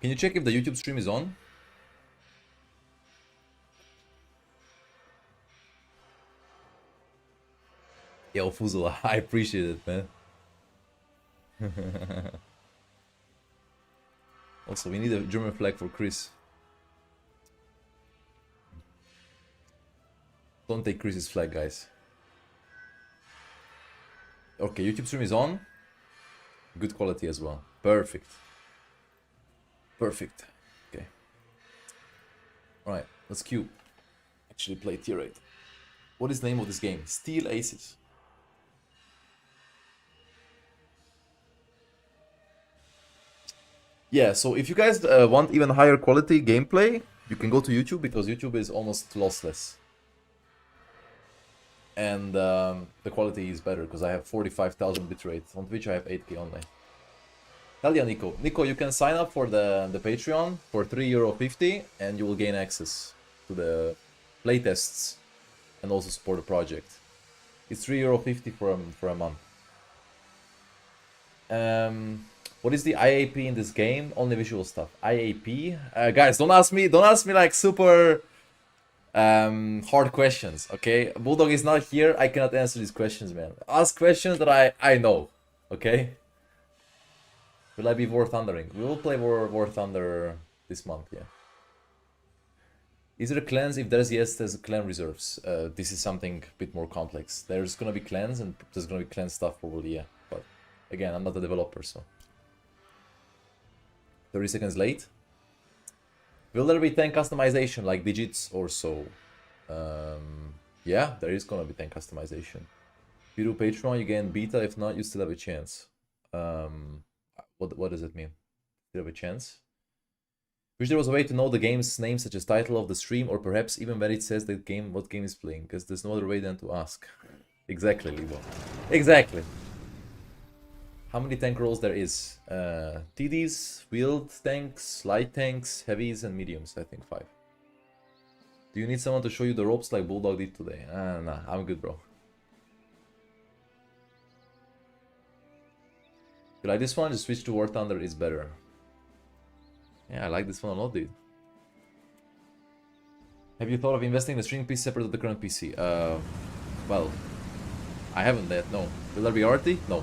Can you check if the YouTube stream is on? Yo, Fuzzle, I appreciate it, man. Also, we need a German flag for Chris. Don't take Chris's flag, guys. Okay, YouTube stream is on. Good quality as well. Perfect. Perfect. Okay. Alright, let's queue. Actually play tier 8. What is the name of this game? Steel Aces. Yeah, so if you guys want even higher quality gameplay, you can go to YouTube because YouTube is almost lossless. And the quality is better because I have 45,000 bitrate. On Twitch I have 8K only. Hell yeah, Nico. Nico, you can sign up for the Patreon for €3.50 and you will gain access to the playtests and also support the project. It's €3.50 for a month. What is the IAP in this game? Only visual stuff. IAP? Guys, don't ask me like super hard questions, okay? Bulldog is not here, I cannot answer these questions, man. Ask questions that I know, okay? Will I be War Thundering? We will play War Thunder this month, yeah. Is there a cleanse? If there's yes, there's clan reserves. This is something a bit more complex. There's gonna be clans and there's gonna be clan stuff probably, yeah. But again, I'm not a developer, so. 30 seconds late. Will there be 10 customization like digits or so? Yeah, there is gonna be 10 customization. If you do Patreon, you gain beta. If not, you still have a chance. What does it mean? Still have a chance? Wish there was a way to know the game's name, such as title of the stream, or perhaps even when it says the game, what game is playing, because there's no other way than to ask. Exactly, Libo. Exactly. How many tank rolls there is? TDs, wheeled tanks, light tanks, heavies, and mediums. I think 5. Do you need someone to show you the ropes like Bulldog did today? Nah, I'm good, bro. You like this one? Just switch to War Thunder, is better. Yeah, I like this one a lot, dude. Have you thought of investing in the streaming PC separate to the current PC? Well, I haven't yet, no. Will there be RT? No.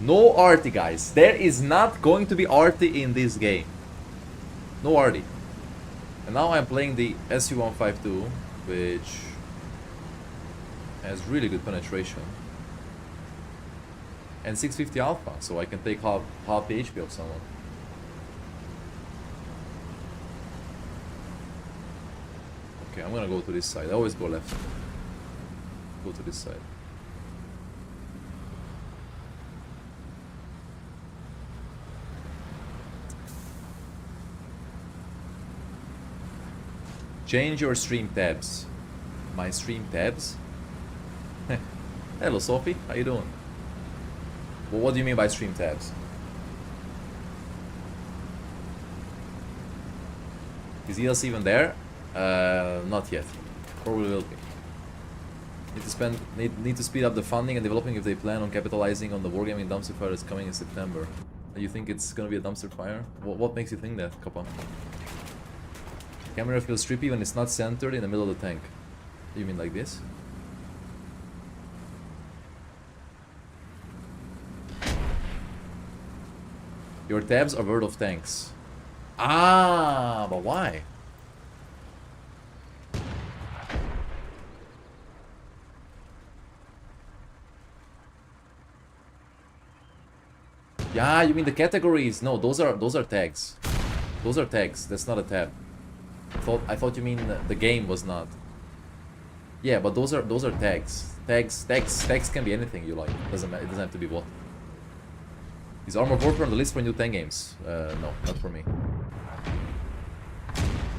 No RT, guys. There is not going to be RT in this game. No RT. And now I'm playing the SU-152, which has really good penetration. And 650 alpha, so I can take half the HP of someone. Okay, I'm gonna go to this side. I always go left. Go to this side. Change your stream tabs. My stream tabs? Hello, Sophie. How you doing? Well, what do you mean by stream tabs? Is ELC even there? Not yet. Probably will be. Need to speed up the funding and developing if they plan on capitalizing on the wargaming dumpster fire that's coming in September. You think it's gonna be a dumpster fire? What makes you think that, Kappa? Camera feels trippy when it's not centered in the middle of the tank. You mean like this? Your tabs are World of Tanks. Ah, but why? Yeah, you mean the categories? No, those are tags. Those are tags. That's not a tab. I thought you mean the game was not. Yeah, but those are tags. Tags can be anything you like. It doesn't have to be what. Is Armored Warfare on the list for new 10 games? No, not for me.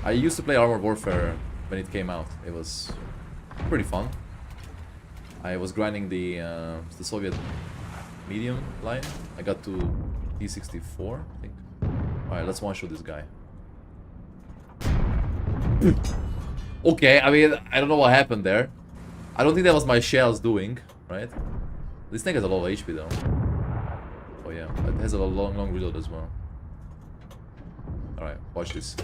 I used to play Armored Warfare when it came out. It was pretty fun. I was grinding the Soviet medium line. I got to T64, I think. Alright, let's one-shot this guy. Okay, I mean, I don't know what happened there. I don't think that was my shells doing, right? This thing has a lot of HP though. Oh yeah, it has a long reload as well. Alright, watch this.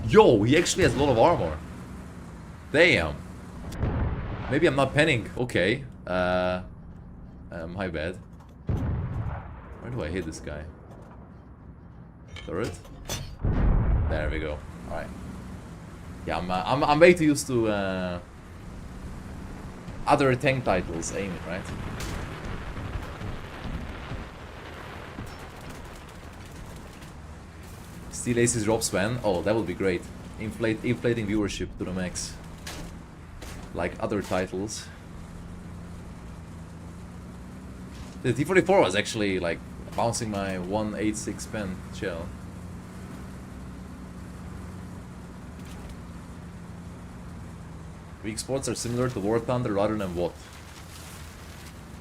Yo, he actually has a lot of armor. Damn. Maybe I'm not penning. Okay. My bad. Where do I hit this guy? Turret? There we go. Alright. Yeah, I'm way too used to other tank titles aiming, right? Steel Aces drops when? Oh, that would be great. Inflating viewership to the max. Like other titles. The T-44 was actually like bouncing my 186 pen shell. Weak spots are similar to War Thunder rather than what?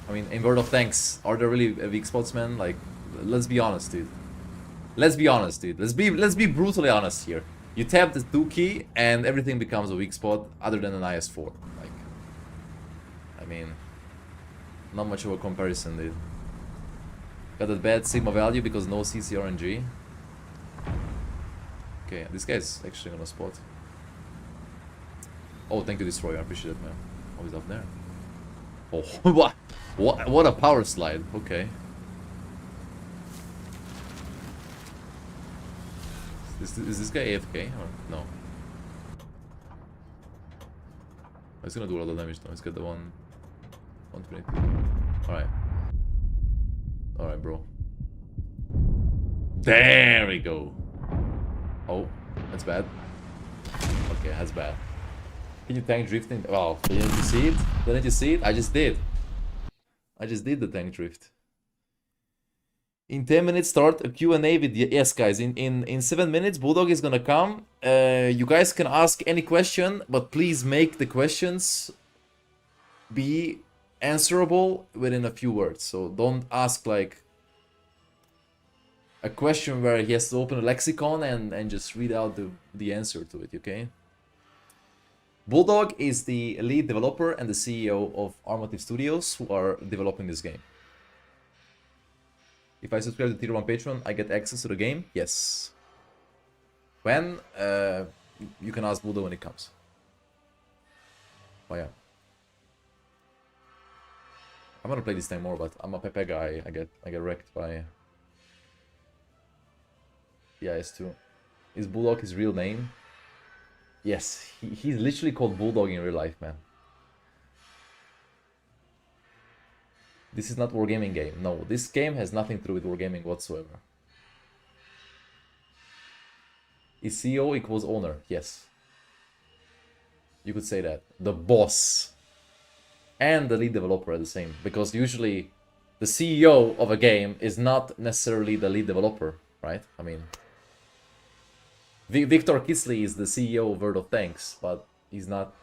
I mean, in World of Tanks, are there really weak spots, man? Like, let's be honest, dude. Let's be honest, dude. Let's be brutally honest here. You tap the 2 key and everything becomes a weak spot other than an IS-4. Like, I mean, not much of a comparison, dude. Got a bad Sigma value because no CCRNG. Okay, this guy's actually gonna spot. Oh, thank you, Destroyer. I appreciate it, man. Oh, he's up there. Oh, what a power slide. Okay. Is this guy AFK or no? He's gonna do a lot of damage though. He's got the 122. Alright. Alright, bro. There we go. Oh, that's bad. Okay, that's bad. Can you tank drifting? Oh, didn't you see it? Didn't you see it? I just did. I just did the tank drift. In 10 minutes, start a Q&A with... Yes, guys, in 7 minutes, Bulldog is gonna come. You guys can ask any question, but please make the questions be answerable within a few words. So don't ask, like, a question where he has to open a lexicon and just read out the answer to it, okay? Bulldog is the lead developer and the CEO of Armative Studios, who are developing this game. If I subscribe to Tier 1 Patreon, I get access to the game? Yes. When? You can ask Bulldog when it comes. Oh yeah. I'm gonna play this time more, but I'm a Pepe guy. I get wrecked by... Yeah, S2. Is Bulldog his real name? Yes, he's literally called Bulldog in real life, man. This is not Wargaming game. No, this game has nothing to do with Wargaming whatsoever. Is CEO equals owner? Yes. You could say that. The boss and the lead developer are the same. Because usually the CEO of a game is not necessarily the lead developer, right? I mean... Victor Kisley is the CEO of World of Tanks, but he's not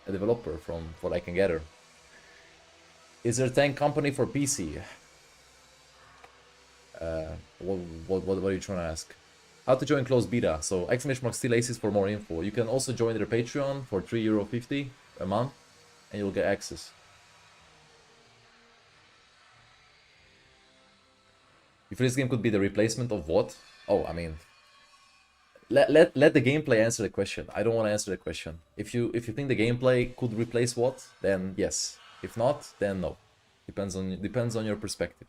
a developer from what I can gather. Is there a tank company for PC? What are you trying to ask? How to join closed beta? So !Steel Aces for more info. You can also join their Patreon for €3.50 a month, and you'll get access. If this game could be the replacement of what? Oh, I mean... Let the gameplay answer the question. I don't want to answer the question. If you think the gameplay could replace what, then yes. If not, then no. Depends on your perspective.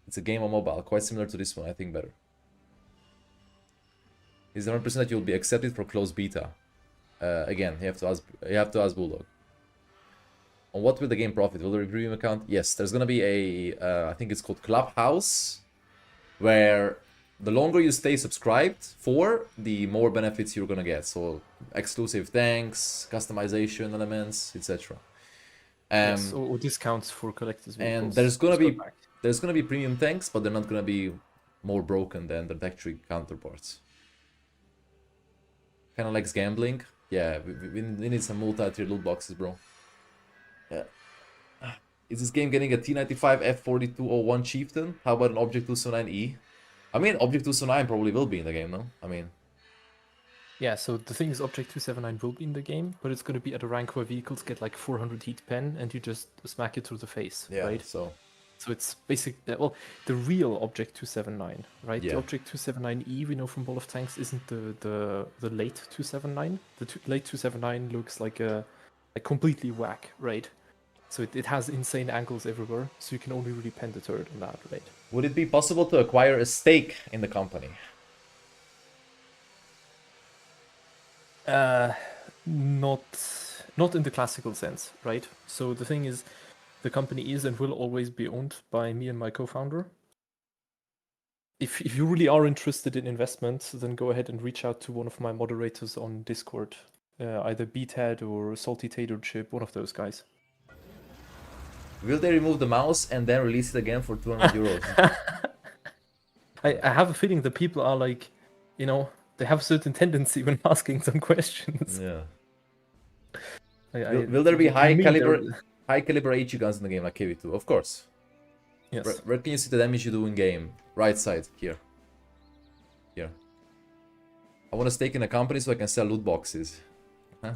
It's a game on mobile, quite similar to this one. I think better. Is there 100% that you'll be accepted for closed beta? Again, you have to ask Bulldog. On what will the game profit? Will the review account? Yes, there's gonna be a I think it's called Clubhouse, where the longer you stay subscribed for, the more benefits you're gonna get. So exclusive tanks, customization elements, etc. Yes, or discounts for collectors vehicles. And there's gonna be premium tanks, but they're not gonna be more broken than the factory counterparts. Kind of like gambling. Yeah, we need some multi-tier loot boxes, bro. Yeah. Is this game getting a T95 F4201 Chieftain? How about an Object 279E? I mean, Object 279 probably will be in the game, no? I mean... Yeah, so the thing is Object 279 will be in the game, but it's going to be at a rank where vehicles get like 400 heat pen and you just smack it through the face, yeah, right? So So it's basic. Well, the real Object 279, right? Yeah. The Object 279E we know from Ball of Tanks isn't the late 279. The late 279 looks like a completely whack, right? So it has insane angles everywhere. So you can only really pen the turret on that, right? Would it be possible to acquire a stake in the company? Not in the classical sense, right? So the thing is, the company is and will always be owned by me and my co-founder. If you really are interested in investment, then go ahead and reach out to one of my moderators on Discord, either Beathead or Salty Tater Chip, one of those guys. Will they remove the mouse and then release it again for 200 euros? I have a feeling that people are like, you know, they have a certain tendency when asking some questions. Yeah. I- Will there be you high mean caliber there- high caliber HE guns in the game like KV2? Of course. Yes. Where can you see the damage you do in game? Right side, here. Here. I want to stake in a company so I can sell loot boxes. Huh?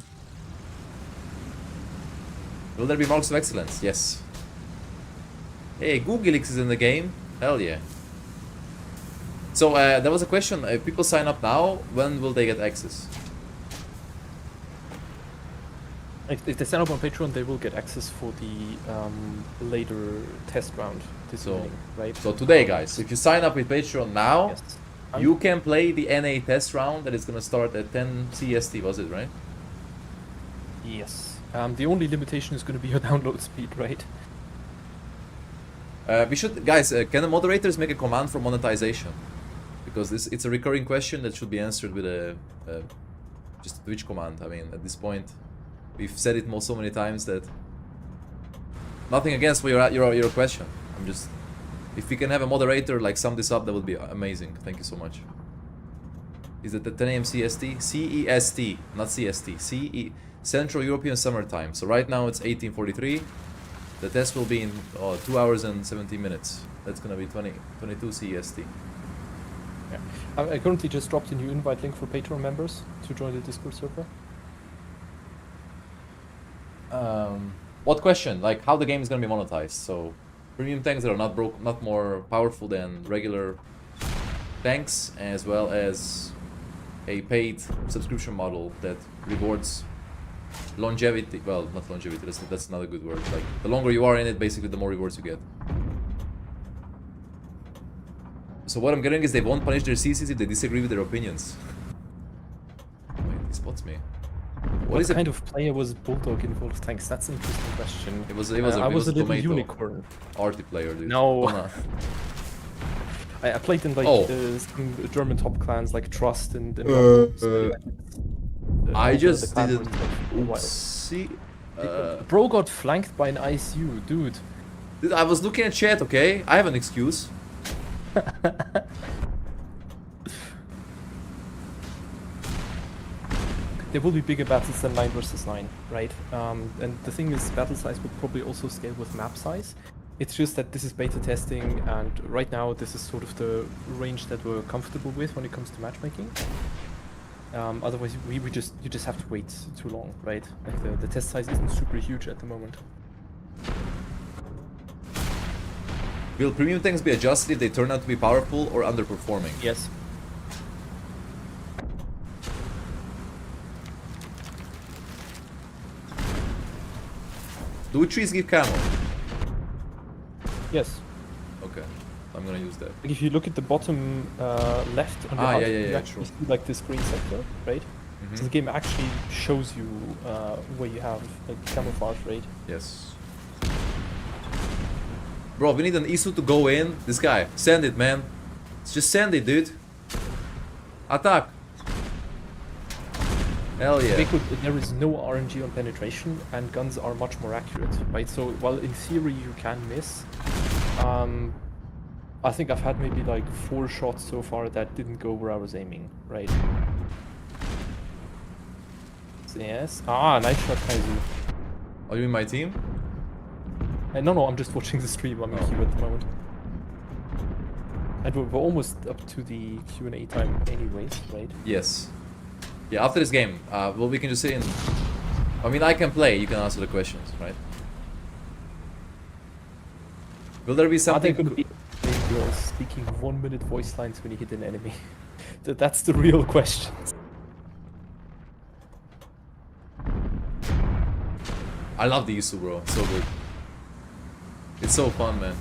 Will there be marks of excellence? Yes. Hey, Googlex is in the game. Hell yeah. So there was a question. If people sign up now, when will they get access? If they sign up on Patreon, they will get access for the later test round this So- evening, right? So today, guys, if you sign up with Patreon now, Yes. you can play the NA test round that is gonna start at 10 CST, was it, right? Yes. The only limitation is going to be your download speed, right? We should, guys, can the moderators make a command for monetization? Because it's a recurring question that should be answered with a just a Twitch command. I mean, at this point, we've said it so many times that nothing against for your question. I'm just, if we can have a moderator like sum this up, that would be amazing. Thank you so much. Is it the 10 AM CST? CEST, not CST. CE, Central European Summertime. So right now it's 18:43. The test will be in 2 hours and 17 minutes. That's gonna be 22 CEST. I currently just dropped a new invite link for Patreon members to join the Discord server. What question? Like how the game is gonna be monetized? So premium tanks that are not more powerful than regular tanks, as well as a paid subscription model that rewards longevity. Well, not longevity. That's not a good word. Like the longer you are in it, basically, the more rewards you get. So what I'm getting is they won't punish their CCs if they disagree with their opinions. Wait, he spots me. What kind of player was Bulldog in Wolf Tanks? That's an interesting question. It was I was a little tomato. unicorn. Arty player, dude. No. Donna. I played in like Oh. some German top clans like Trust and I just clan didn't. was, like, a while. See, Bro got flanked by an ICU, dude. dude, I was looking at chat. Okay, I have an excuse. There will be bigger battles than 9 versus 9, right? And the thing is, battle size will probably also scale with map size. It's just that this is beta testing, and right now this is sort of the range that we're comfortable with when it comes to matchmaking. Otherwise, you just have to wait too long, right? Like the test size isn't super huge at the moment. Will premium tanks be adjusted if they turn out to be powerful or underperforming? Yes. Do trees give camo? Yes. Okay, I'm gonna use that. Like if you look at the bottom left on the Ah, HUD, yeah, you yeah, actually true. see like this green sector, right? Mhm. So the game actually shows you where you have like camouflage, right? Yes. Bro, we need an ISU to go in. This guy, send it, man. Just send it, dude. Attack. Hell yeah. Because there is no RNG on penetration, and guns are much more accurate, right? So while in theory you can miss, I think I've had maybe like 4 shots so far that didn't go where I was aiming, right? So yes. Ah, nice shot, Kajzoo. Are you in my team? No, I'm just watching the stream. I'm in queue at the moment. And we're almost up to the Q&A time anyways, right? Yes. Yeah, after this game, well, we can just sit in. I mean, I can play, you can answer the questions, right? Will there be Are there something? going to be girls speaking 1-minute voice lines when you hit an enemy? That's the real question. I love the Isu, bro. So good. It's so fun, man.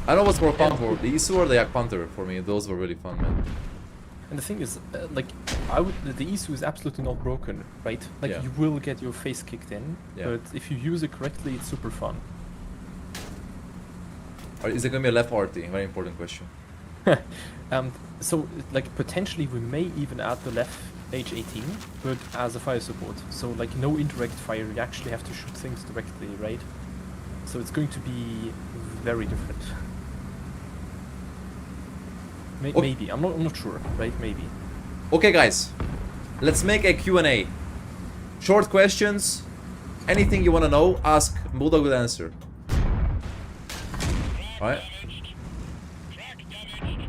I don't know what's more fun for the Isu or the Yak Panther. For me, those were really fun, man. And the thing is, like, the Isu is absolutely not broken, right? Like, Yeah. you will get your face kicked in, Yeah. but if you use it correctly, it's super fun. Or is there gonna be a left RT? Very important question. So, like, potentially we may even add the left H18, but as a fire support. So, like, no indirect fire, you actually have to shoot things directly, right? So it's going to be very different. Maybe, I'm not sure, right? Maybe. Okay, guys. Let's make a Q&A. Short questions. Anything you wanna know, ask. Bulldog will answer. Alright?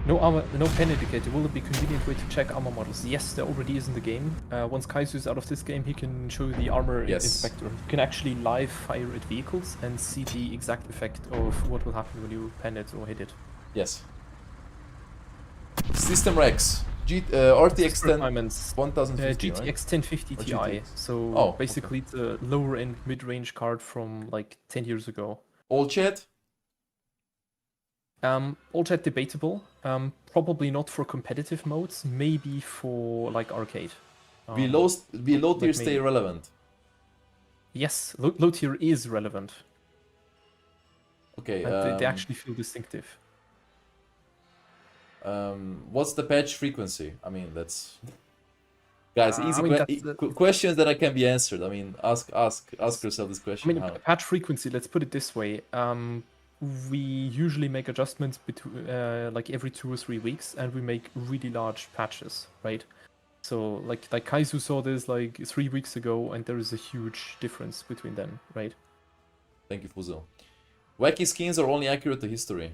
No armor, no pen indicator. Will it be a convenient way to check armor models? Yes, there already is in the game. Once Kajzoo is out of this game, he can show you the armor inspector. You can actually live fire at vehicles and see the exact effect of what will happen when you pen it or hit it. Yes. System Rex. RTX 10 Requirements. 1050, GTX right? 1050 Or Ti. GTX. So Oh, basically the lower end mid-range card from like 10 years ago. All chat? All chat debatable. Probably not for competitive modes. Maybe for like arcade. Will low tier like stay maybe. relevant? Yes, low tier is relevant. Okay. They actually feel distinctive. What's the patch frequency? I mean, that's guys easy questions that can be answered. I mean, ask yourself this question. I mean, patch frequency. Let's put it this way. We usually make adjustments between like every 2 or 3 weeks, and we make really large patches, right? So like Kajzoo saw this like 3 weeks ago, and there is a huge difference between them, right? Thank you, Fuzo. Wacky skins are only accurate to history.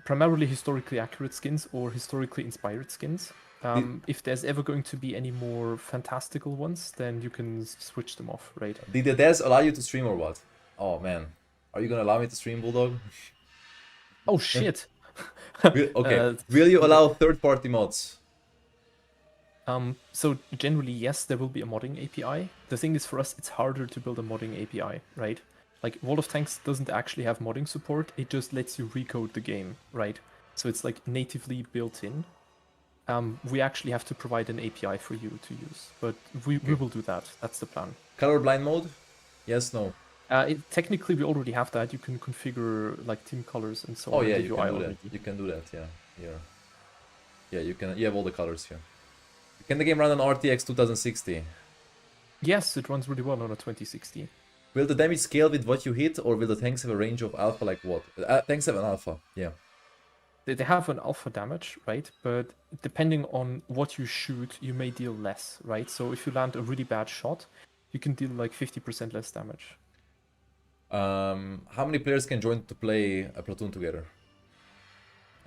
Primarily historically accurate skins or historically inspired skins. If there's ever going to be any more fantastical ones, then you can switch them off, right? Did the devs allow you to stream or what? Oh man, are you gonna allow me to stream, Bulldog? Oh shit! Okay, will you allow third-party mods? So generally, yes, there will be a modding API. The thing is, for us, it's harder to build a modding API, right? Like, World of Tanks doesn't actually have modding support, it just lets you recode the game, right? So it's like natively built in. We actually have to provide an API for you to use, but we will do that. That's the plan. Colorblind mode? Yes, no. Technically, we already have that. You can configure like team colors and so on. Oh yeah, in the you UI can do already. that. You can do that. Yeah. You can. You have all the colors here. Can the game run on RTX 2060? Yes, it runs really well on a 2060. Will the damage scale with what you hit, or will the tanks have a range of alpha like what? Tanks have an alpha, yeah. They have an alpha damage, right? But depending on what you shoot, you may deal less, right? So if you land a really bad shot, you can deal like 50% less damage. How many players can join to play a platoon together?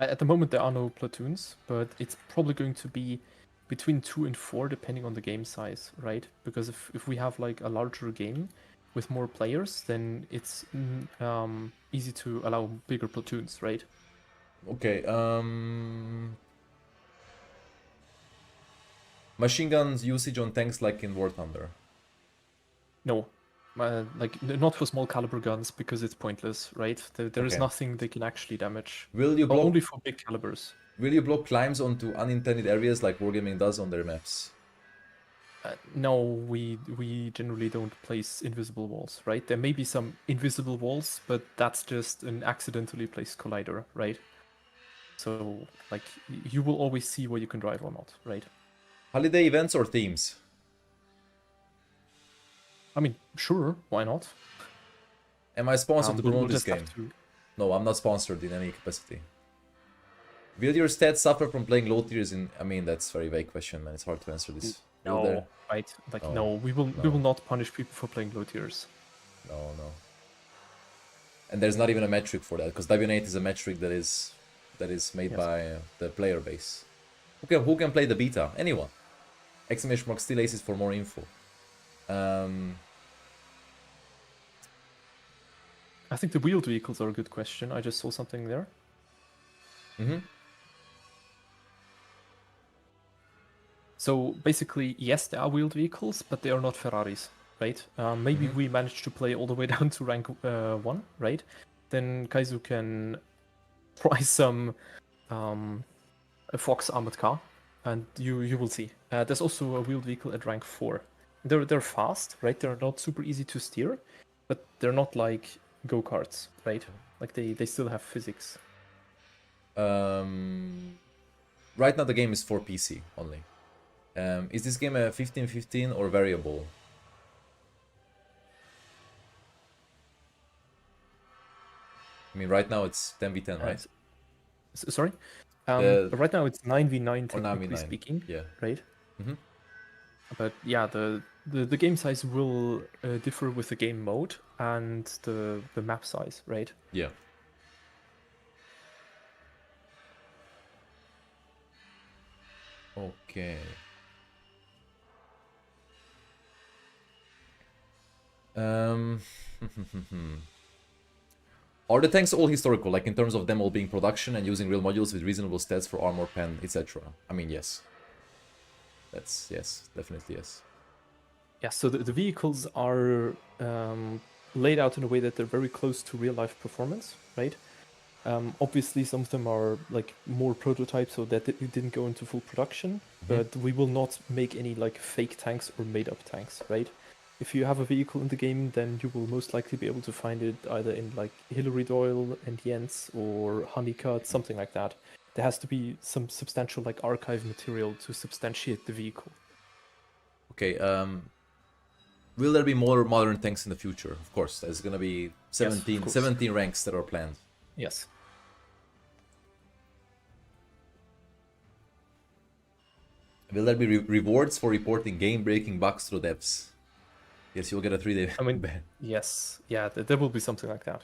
At the moment, there are no platoons, but it's probably going to be between 2 and 4, depending on the game size, right? Because if we have like a larger game with more players, then it's easy to allow bigger platoons, right? Okay, machine guns usage on tanks like in War Thunder? No. Like, not for small caliber guns, because it's pointless, right? There is nothing they can actually damage. Will you block... Only for big calibers. Will you block climbs onto unintended areas like Wargaming does on their maps? No, we generally don't place invisible walls, right? There may be some invisible walls, but that's just an accidentally placed collider, right? So, like, you will always see where you can drive or not, right? Holiday events or themes? I mean, sure, why not? Am I sponsored to promote this we'll game? No, I'm not sponsored in any capacity. Will your stats suffer from playing low tiers in... I mean, that's a very vague question, man. It's hard to answer this. No, right? Like, no, we will not punish people for playing low tiers. No. And there's not even a metric for that, because W8 is a metric that is made by the player base. Who can play the beta? Anyone. Exclamation mark still aces for more info. I think the wheeled vehicles are a good question. I just saw something there. Mm-hmm. So basically, yes, there are wheeled vehicles, but they are not Ferraris, right? Maybe we managed to play all the way down to rank 1, right? Then Kajzoo can try some a Fox armored car, and you will see. There's also a wheeled vehicle at rank 4. They're fast, right? They're not super easy to steer, but they're not like go-karts, right? Like they still have physics. Right now the game is for PC only. Is this game a 15-15 or variable? I mean, right now it's 10v10, right? Sorry? The- Right now it's 9v9 Or technically 9v9, speaking, yeah. right? Mhm. But yeah, the game size will differ with the game mode and the map size, right? Yeah. Okay. Are the tanks all historical, like in terms of them all being production and using real modules with reasonable stats for armor, pen, etc.? I mean, yes. That's yes, definitely yes. Yeah, so the vehicles are laid out in a way that they're very close to real life performance, right? Obviously, some of them are like more prototypes, so that it didn't go into full production. But we will not make any like fake tanks or made up tanks, right? If you have a vehicle in the game, then you will most likely be able to find it either in like Hillary Doyle and Jens or Honeycutt, something like that. There has to be some substantial like archive material to substantiate the vehicle. Okay, will there be more modern tanks in the future? Of course, there's gonna be 17, course. 17 ranks that are planned. Yes. Will there be rewards for reporting game-breaking bugs to the devs? Yes, you'll get a 3-day I mean, ban. yes, yeah, there will be something like that.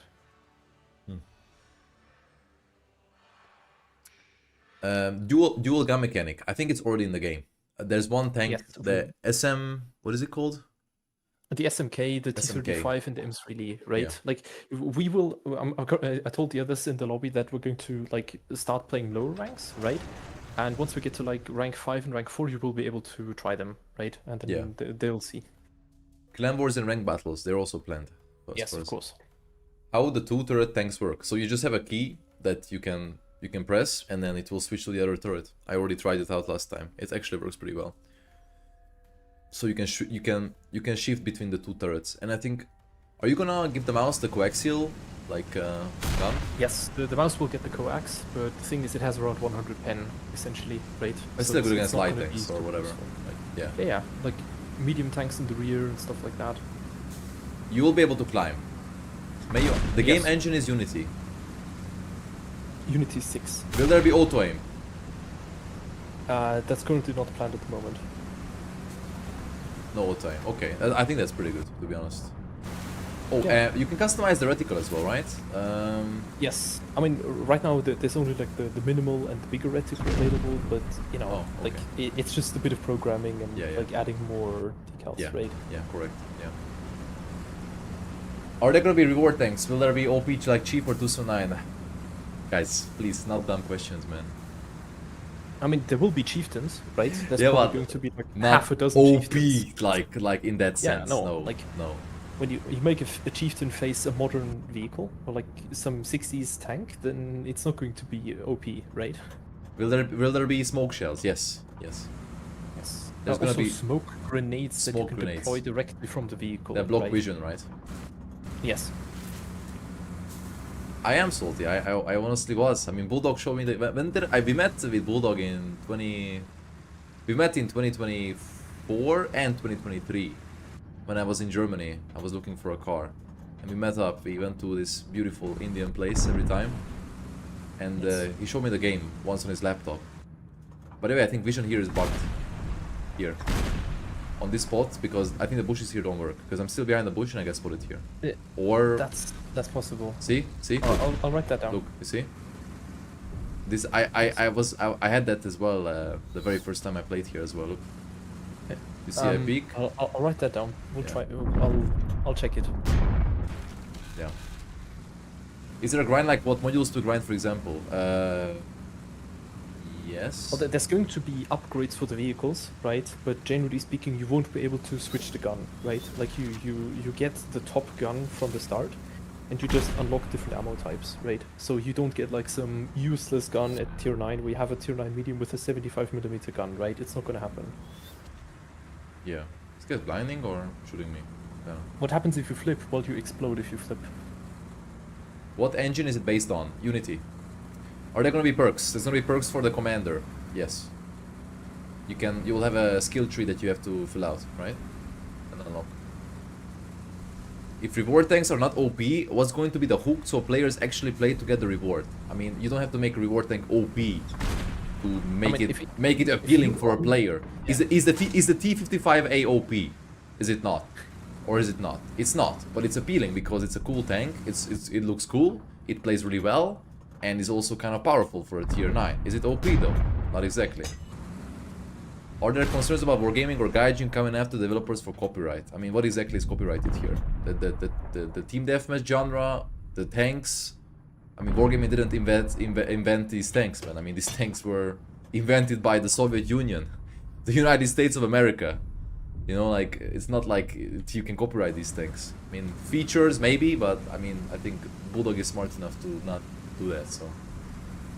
Dual gun mechanic. I think it's already in the game. There's one tank, Yes, the SM. What is it called? The SMK, the SMK. T35, and the M3, right? Yeah. Like we will. I told the others in the lobby that we're going to like start playing lower ranks, right? And once we get to like rank 5 and rank 4, you will be able to try them, right? And then they'll see. Clan wars and rank battles. They're also planned. Yes, of course. How the 2-turret tanks work? So you just have a key that you can press, and then it will switch to the other turret. I already tried it out last time. It actually works pretty well. So you can shift between the 2 turrets, and I think, are you gonna give the mouse the coaxial like gun? Yes, the mouse will get the coax, but the thing is, it has around 100 pen essentially, right? It's So still good it's against not light gonna tanks be or super whatever. useful. Like, yeah. Yeah, like medium tanks in the rear and stuff like that. You will be able to climb. The game Yes. engine is Unity. Unity 6. Will there be auto aim? That's currently not planned at the moment. No auto aim. Okay, I think that's pretty good, to be honest. Oh, Yeah. you can customize the reticle as well, right? Yes, I mean right now there's only like the minimal and the bigger reticle available, but you know, Oh, like okay. it's just a bit of programming and Yeah, yeah. like adding more decals, Yeah, right? yeah, correct. Yeah. Are there gonna be reward tanks? Will there be OP like Chief or 209? Guys, please, not dumb questions, man. I mean there will be chieftains, right? There's Yeah, probably but going to be like Not half a dozen OP, chieftains. like in that Yeah, sense. no, No, like- no. When you make a chieftain face a modern vehicle or like some 60s tank, then it's not going to be OP, right? Will there be smoke shells? Yes, yes. Yes. There's gonna Also be smoke grenades that you smoke can grenades. deploy directly from the vehicle. They block right? vision, right? Yes. I am salty. I honestly was. I mean, Bulldog showed me that we met with Bulldog in 20. We met in 2024 and 2023 when I was in Germany. I was looking for a car, and we met up. We went to this beautiful Indian place every time, and he showed me the game once on his laptop. By the way, I think vision here is bugged. Here, on this spot, because I think the bushes here don't work. Because I'm still behind the bush and I get spotted here. Or That's possible. see. I'll write that down. Look, you see? This I had that as well the very first time I played here as well. Look. You see a peak? I'll write that down. We'll Yeah. try. I'll check it. Yeah. Is there a grind like what modules to grind, for example? Yes. Well, there's going to be upgrades for the vehicles, right? But generally speaking, you won't be able to switch the gun, right? Like you get the top gun from the start, and you just unlock different ammo types, right? So you don't get like some useless gun at tier 9 where you have a tier 9 medium with a 75mm gun, right? It's not gonna happen. Yeah. Is this guy blinding or shooting me? Yeah. What happens if you flip? Well, you explode if you flip. What engine is it based on? Unity. Are there gonna be perks? There's gonna be perks for the commander. Yes. You will have a skill tree that you have to fill out, right? And unlock. If reward tanks are not OP, what's going to be the hook so players actually play to get the reward? I mean, you don't have to make a reward tank OP to make it appealing for a player. Yeah. Is the T55A OP? Is it not? Or is it not? It's not, but it's appealing because it's a cool tank. It looks cool. It plays really well, and is also kind of powerful for a tier 9. Is it OP though? Not exactly. Are there concerns about wargaming or gaijin coming after developers for copyright? I mean, what exactly is copyrighted here? The team deathmatch genre, the tanks. I mean, wargaming didn't invent these tanks, man. I mean, these tanks were invented by the Soviet Union, the United States of America. You know, like, it's not like you can copyright these tanks. I mean, features maybe, but I mean, I think Bulldog is smart enough to not do that, so.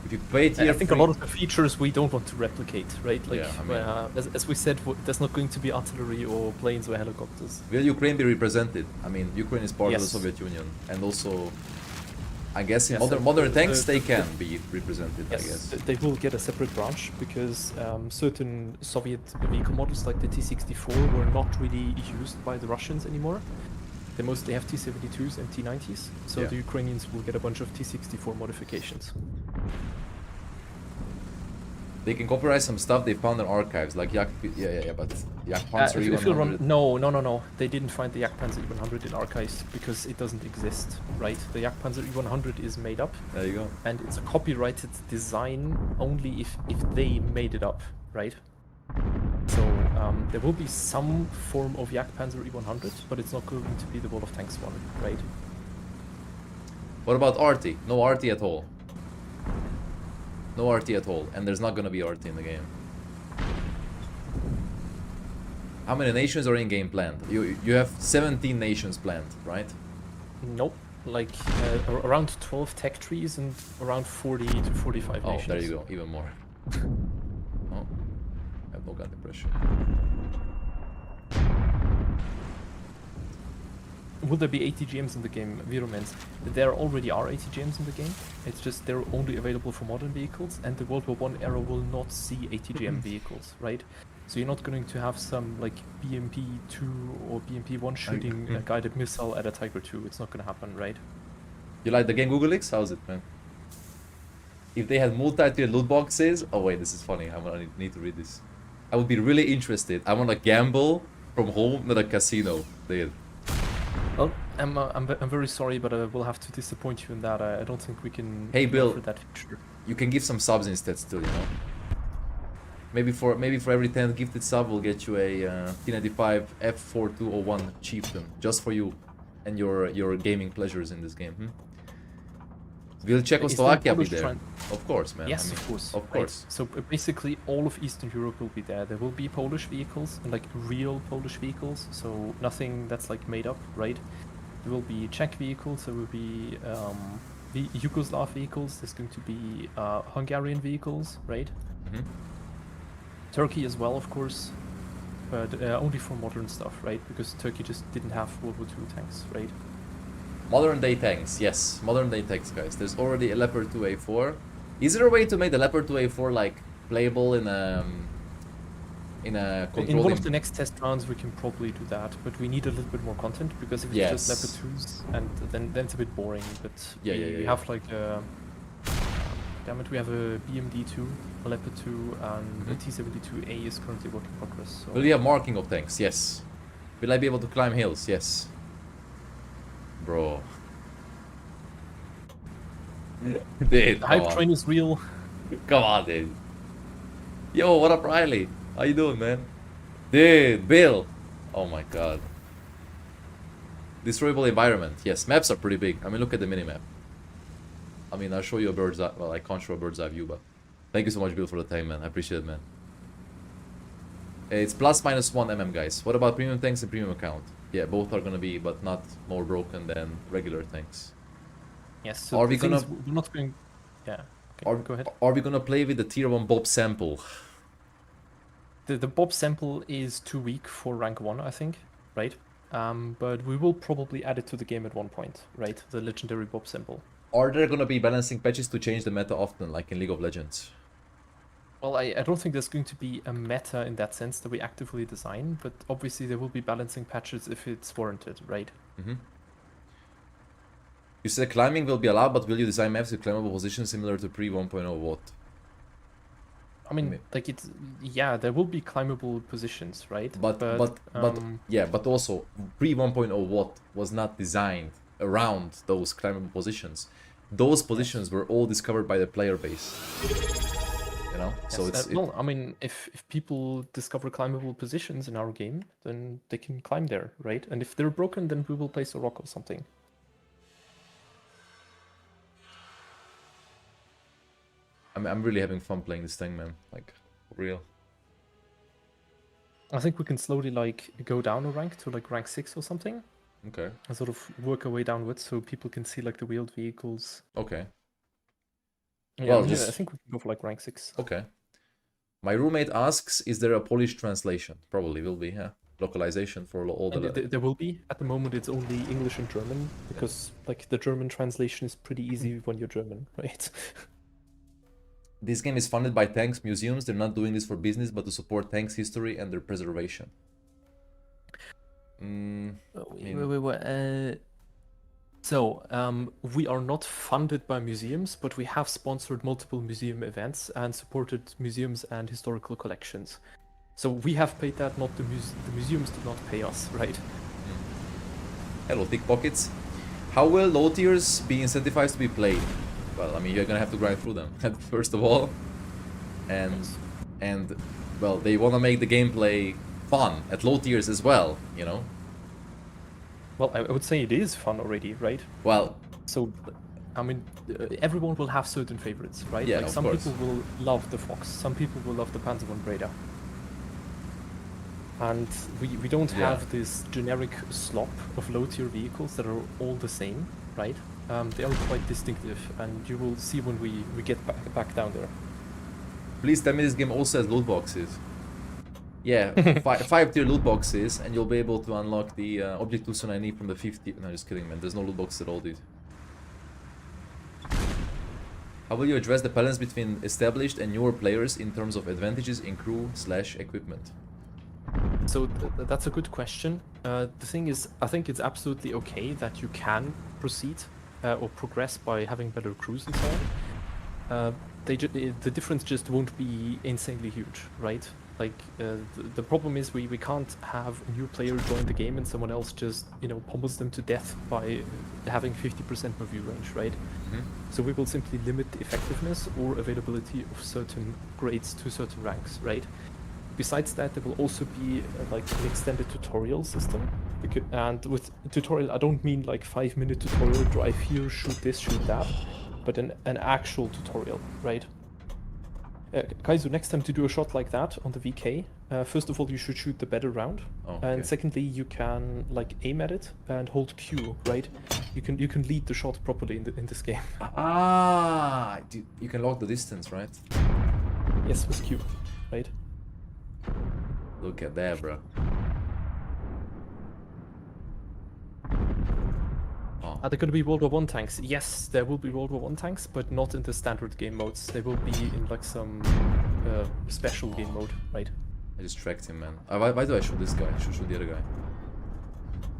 If you play tier I think 3, a lot of the features we don't want to replicate, right? Like, yeah, I mean, as we said, there's not going to be artillery or planes or helicopters. will Ukraine be represented? I mean, Ukraine is part of the Yes. Soviet Union, and also, I guess in Yes, modern tanks they can be represented. Yes, I guess. they will get a separate branch because certain Soviet vehicle models like the T-64 were not really used by the Russians anymore. They mostly have T-72s and T-90s, so Yeah. the Ukrainians will get a bunch of T-64 modifications. They can copyright some stuff they found in archives, like Yak. Yeah, but Yak Panzer If you run, E100. no, they didn't find the Jagdpanzer E100 in archives because it doesn't exist, right? The Jagdpanzer E100 is made up, There you go. and it's a copyrighted design only if they made it up, right? So there will be some form of Jagdpanzer E100, but it's not going to be the World of Tanks one, right? What about RT? No RT at all. No RT at all, and there's not gonna be RT in the game. How many nations are in game planned? You have 17 nations planned, right? Nope. Like around 12 tech trees and around 40 to 45 Oh, nations. there you go, even more. Oh, I have no gun depression. Will there be ATGMs in the game? Virulence. There already are ATGMs in the game. It's just they're only available for modern vehicles, and the World War I era will not see ATGM vehicles, right? So you're not going to have some like BMP-2 or BMP-1 shooting a guided missile at a Tiger II. It's not going to happen, right? You like the game Google X? How's it, man? If they had multi-tier loot boxes... Oh wait, this is funny. I need to read this. I would be really interested. I want to gamble from home, not a casino. Dude. Well, I'm very sorry, but I will have to disappoint you in that. I don't think we can Hey, Bill. offer that feature. You can give some subs instead still, you know? Maybe for every 10 gifted sub, we'll get you a T95 F4201 chieftain. Just for you and your gaming pleasures in this game. Will Czechoslovakia be there? Of course, man. Yes, I mean, of course. Of course. Right. So basically, all of Eastern Europe will be there. There will be Polish vehicles, and like real Polish vehicles, so nothing that's like made up, right? There will be Czech vehicles. There will be the Yugoslav vehicles. There's going to be Hungarian vehicles, right? Mhm. Turkey as well, of course, but only for modern stuff, right? Because Turkey just didn't have World War II tanks, right? Modern day tanks, yes. Modern day tanks, guys. There's already a Leopard 2A4. Is there a way to make the Leopard 2A4 like playable in a controlling... In one of the next test rounds, we can probably do that, but we need a little bit more content because if it's Yes. just Leopard 2s, and then it's a bit boring. But we yeah. have like damn it, we have a BMD2, a Leopard 2, and the T-72A is currently work in progress. So. Will you have marking of tanks? Yes. Will I be able to climb hills? Yes. Bro. Dude, The come hype on. train is real. Come on, dude. Yo, what up, Riley? How you doing, man? Dude, Bill. Oh my god. Destroyable environment. Yes, maps are pretty big. I mean, look at the minimap. I mean, I'll show you a bird's eye. Well, I can't show a bird's eye view, but thank you so much, Bill, for the time, man. I appreciate it, man. It's plus minus 1 mm, guys. What about premium tanks and premium account? Yeah, both are gonna be, but not more broken than regular tanks. Yes. So Are we gonna? we're not going. Yeah. Okay. Go ahead. Are we gonna play with the tier 1 Bob sample? The Bob sample is too weak for rank 1, I think, right? But we will probably add it to the game at one point, right? The legendary Bob sample. Are there gonna be balancing patches to change the meta often, like in League of Legends? Well, I don't think there's going to be a meta in that sense that we actively design, but obviously there will be balancing patches if it's warranted, right? Mm-hmm. You said climbing will be allowed, but will you design maps with climbable positions similar to pre 1.0 what? I mean, like it's yeah, there will be climbable positions, right? But yeah, but also pre 1.0 what was not designed around those climbable positions. Those positions were all discovered by the player base. You know, so yes, it's well, I mean, if people discover climbable positions in our game, then they can climb there, right? And if they're broken, then we will place a rock or something. I'm really having fun playing this thing, man. Like, for real. I think we can slowly like go down a rank to like rank 6 or something. Okay. And sort of work our way downwards so people can see like the wheeled vehicles. Okay. Yeah, Well, I just think we can go for like rank 6. okay. My roommate asks, is there a Polish translation? Probably will be, yeah. Localization for all the... There will be. At the moment, it's only English and German because like the German translation is pretty easy when you're German, right? This game is funded by tanks museums. They're not doing this for business, but to support tanks' history and their preservation. Wait. So, we are not funded by museums, but we have sponsored multiple museum events and supported museums and historical collections. So we have paid that, not the museums did not pay us, right? Hello, thick pockets. How will low tiers be incentivized to be played? Well, I mean, you're gonna have to grind through them, first of all. And well, they wanna make the gameplay fun at low tiers as well, you know? Well, I would say it is fun already, right? Well... So, I mean, everyone will have certain favorites, right? Yeah, like of some course. people will love the Fox, some people will love the Panzer von Breda. And we don't have this generic slop of low-tier vehicles that are all the same, right? They are quite distinctive, and you will see when we get back down there. Please tell me this game also has loot boxes. Yeah, 5-tier loot boxes, and you'll be able to unlock the Object 290 from the 50... No, just kidding, man. There's no loot boxes at all, dude. How will you address the balance between established and newer players in terms of advantages in crew/equipment? So that's a good question. The thing is, I think it's absolutely okay that you can proceed or progress by having better crews and so on. The difference just won't be insanely huge, right? Like the problem is we can't have a new player join the game and someone else just pummels them to death by having 50% more view range, right? Mm-hmm. So we will simply limit the effectiveness or availability of certain grades to certain ranks, right? Besides that, there will also be like an extended tutorial system. And with tutorial, I don't mean like 5-minute tutorial, drive here, shoot this, shoot that, but an actual tutorial, right? Kajzoo, next time to do a shot like that on the VK, first of all, you should shoot the better round. Oh, okay. And secondly, you can like aim at it and hold Q, right? You can lead the shot properly in this game. Ah, you can lock the distance, right? Yes, with Q, right? Look at that, bro. Oh. Are there going to be World War I tanks? Yes, there will be World War I tanks, but not in the standard game modes. They will be in like some special game mode, right? I just tracked him, man. Why do I shoot this guy? I should shoot the other guy.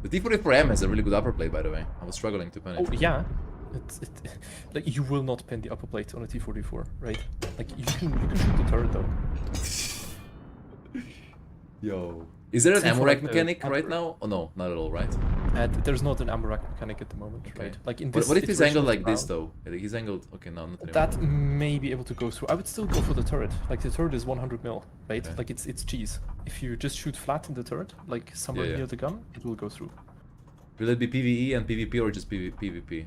The T44M has a really good upper plate, by the way. I was struggling to penetrate. Oh, yeah. Like, you will not pen the upper plate on a T44, right? Like, you can shoot the turret, though. Yo. Is there an ammo rack like mechanic right now? Oh no, not at all, right? There's not an ammo rack mechanic at the moment, Okay. right? Like in this. What if he's angled like this, round, though? He's angled... Okay, no, not anymore. that may be able to go through. I would still go for the turret. Like, the turret is 100 mil, right? Okay. Like, it's cheese. If you just shoot flat in the turret, like somewhere Yeah. near the gun, it will go through. Will it be PvE and PvP or just PvP?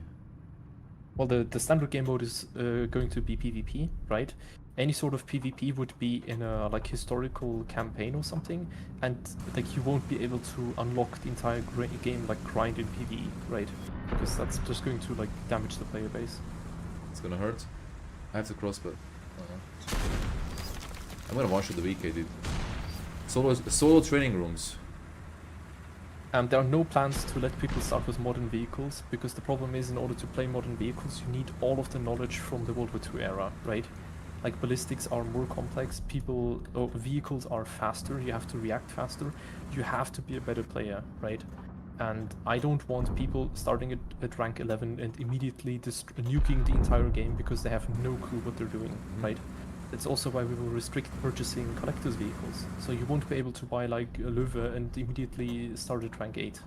Well, the standard game mode is going to be PvP, right? Any sort of PvP would be in a like historical campaign or something, and like you won't be able to unlock the entire game like grind in PvE, right? Because that's just going to like damage the player base. It's gonna hurt. I have to crossbow. I'm gonna one shot the VK, dude. Solo training rooms. There are no plans to let people start with modern vehicles, because the problem is, in order to play modern vehicles, you need all of the knowledge from the World War II era, right? Like ballistics are more complex, vehicles are faster, you have to react faster, you have to be a better player, right? And I don't want people starting at rank 11 and immediately nuking the entire game because they have no clue what they're doing, right? That's also why we will restrict purchasing collector's vehicles. So you won't be able to buy like a Löwe and immediately start at rank 8,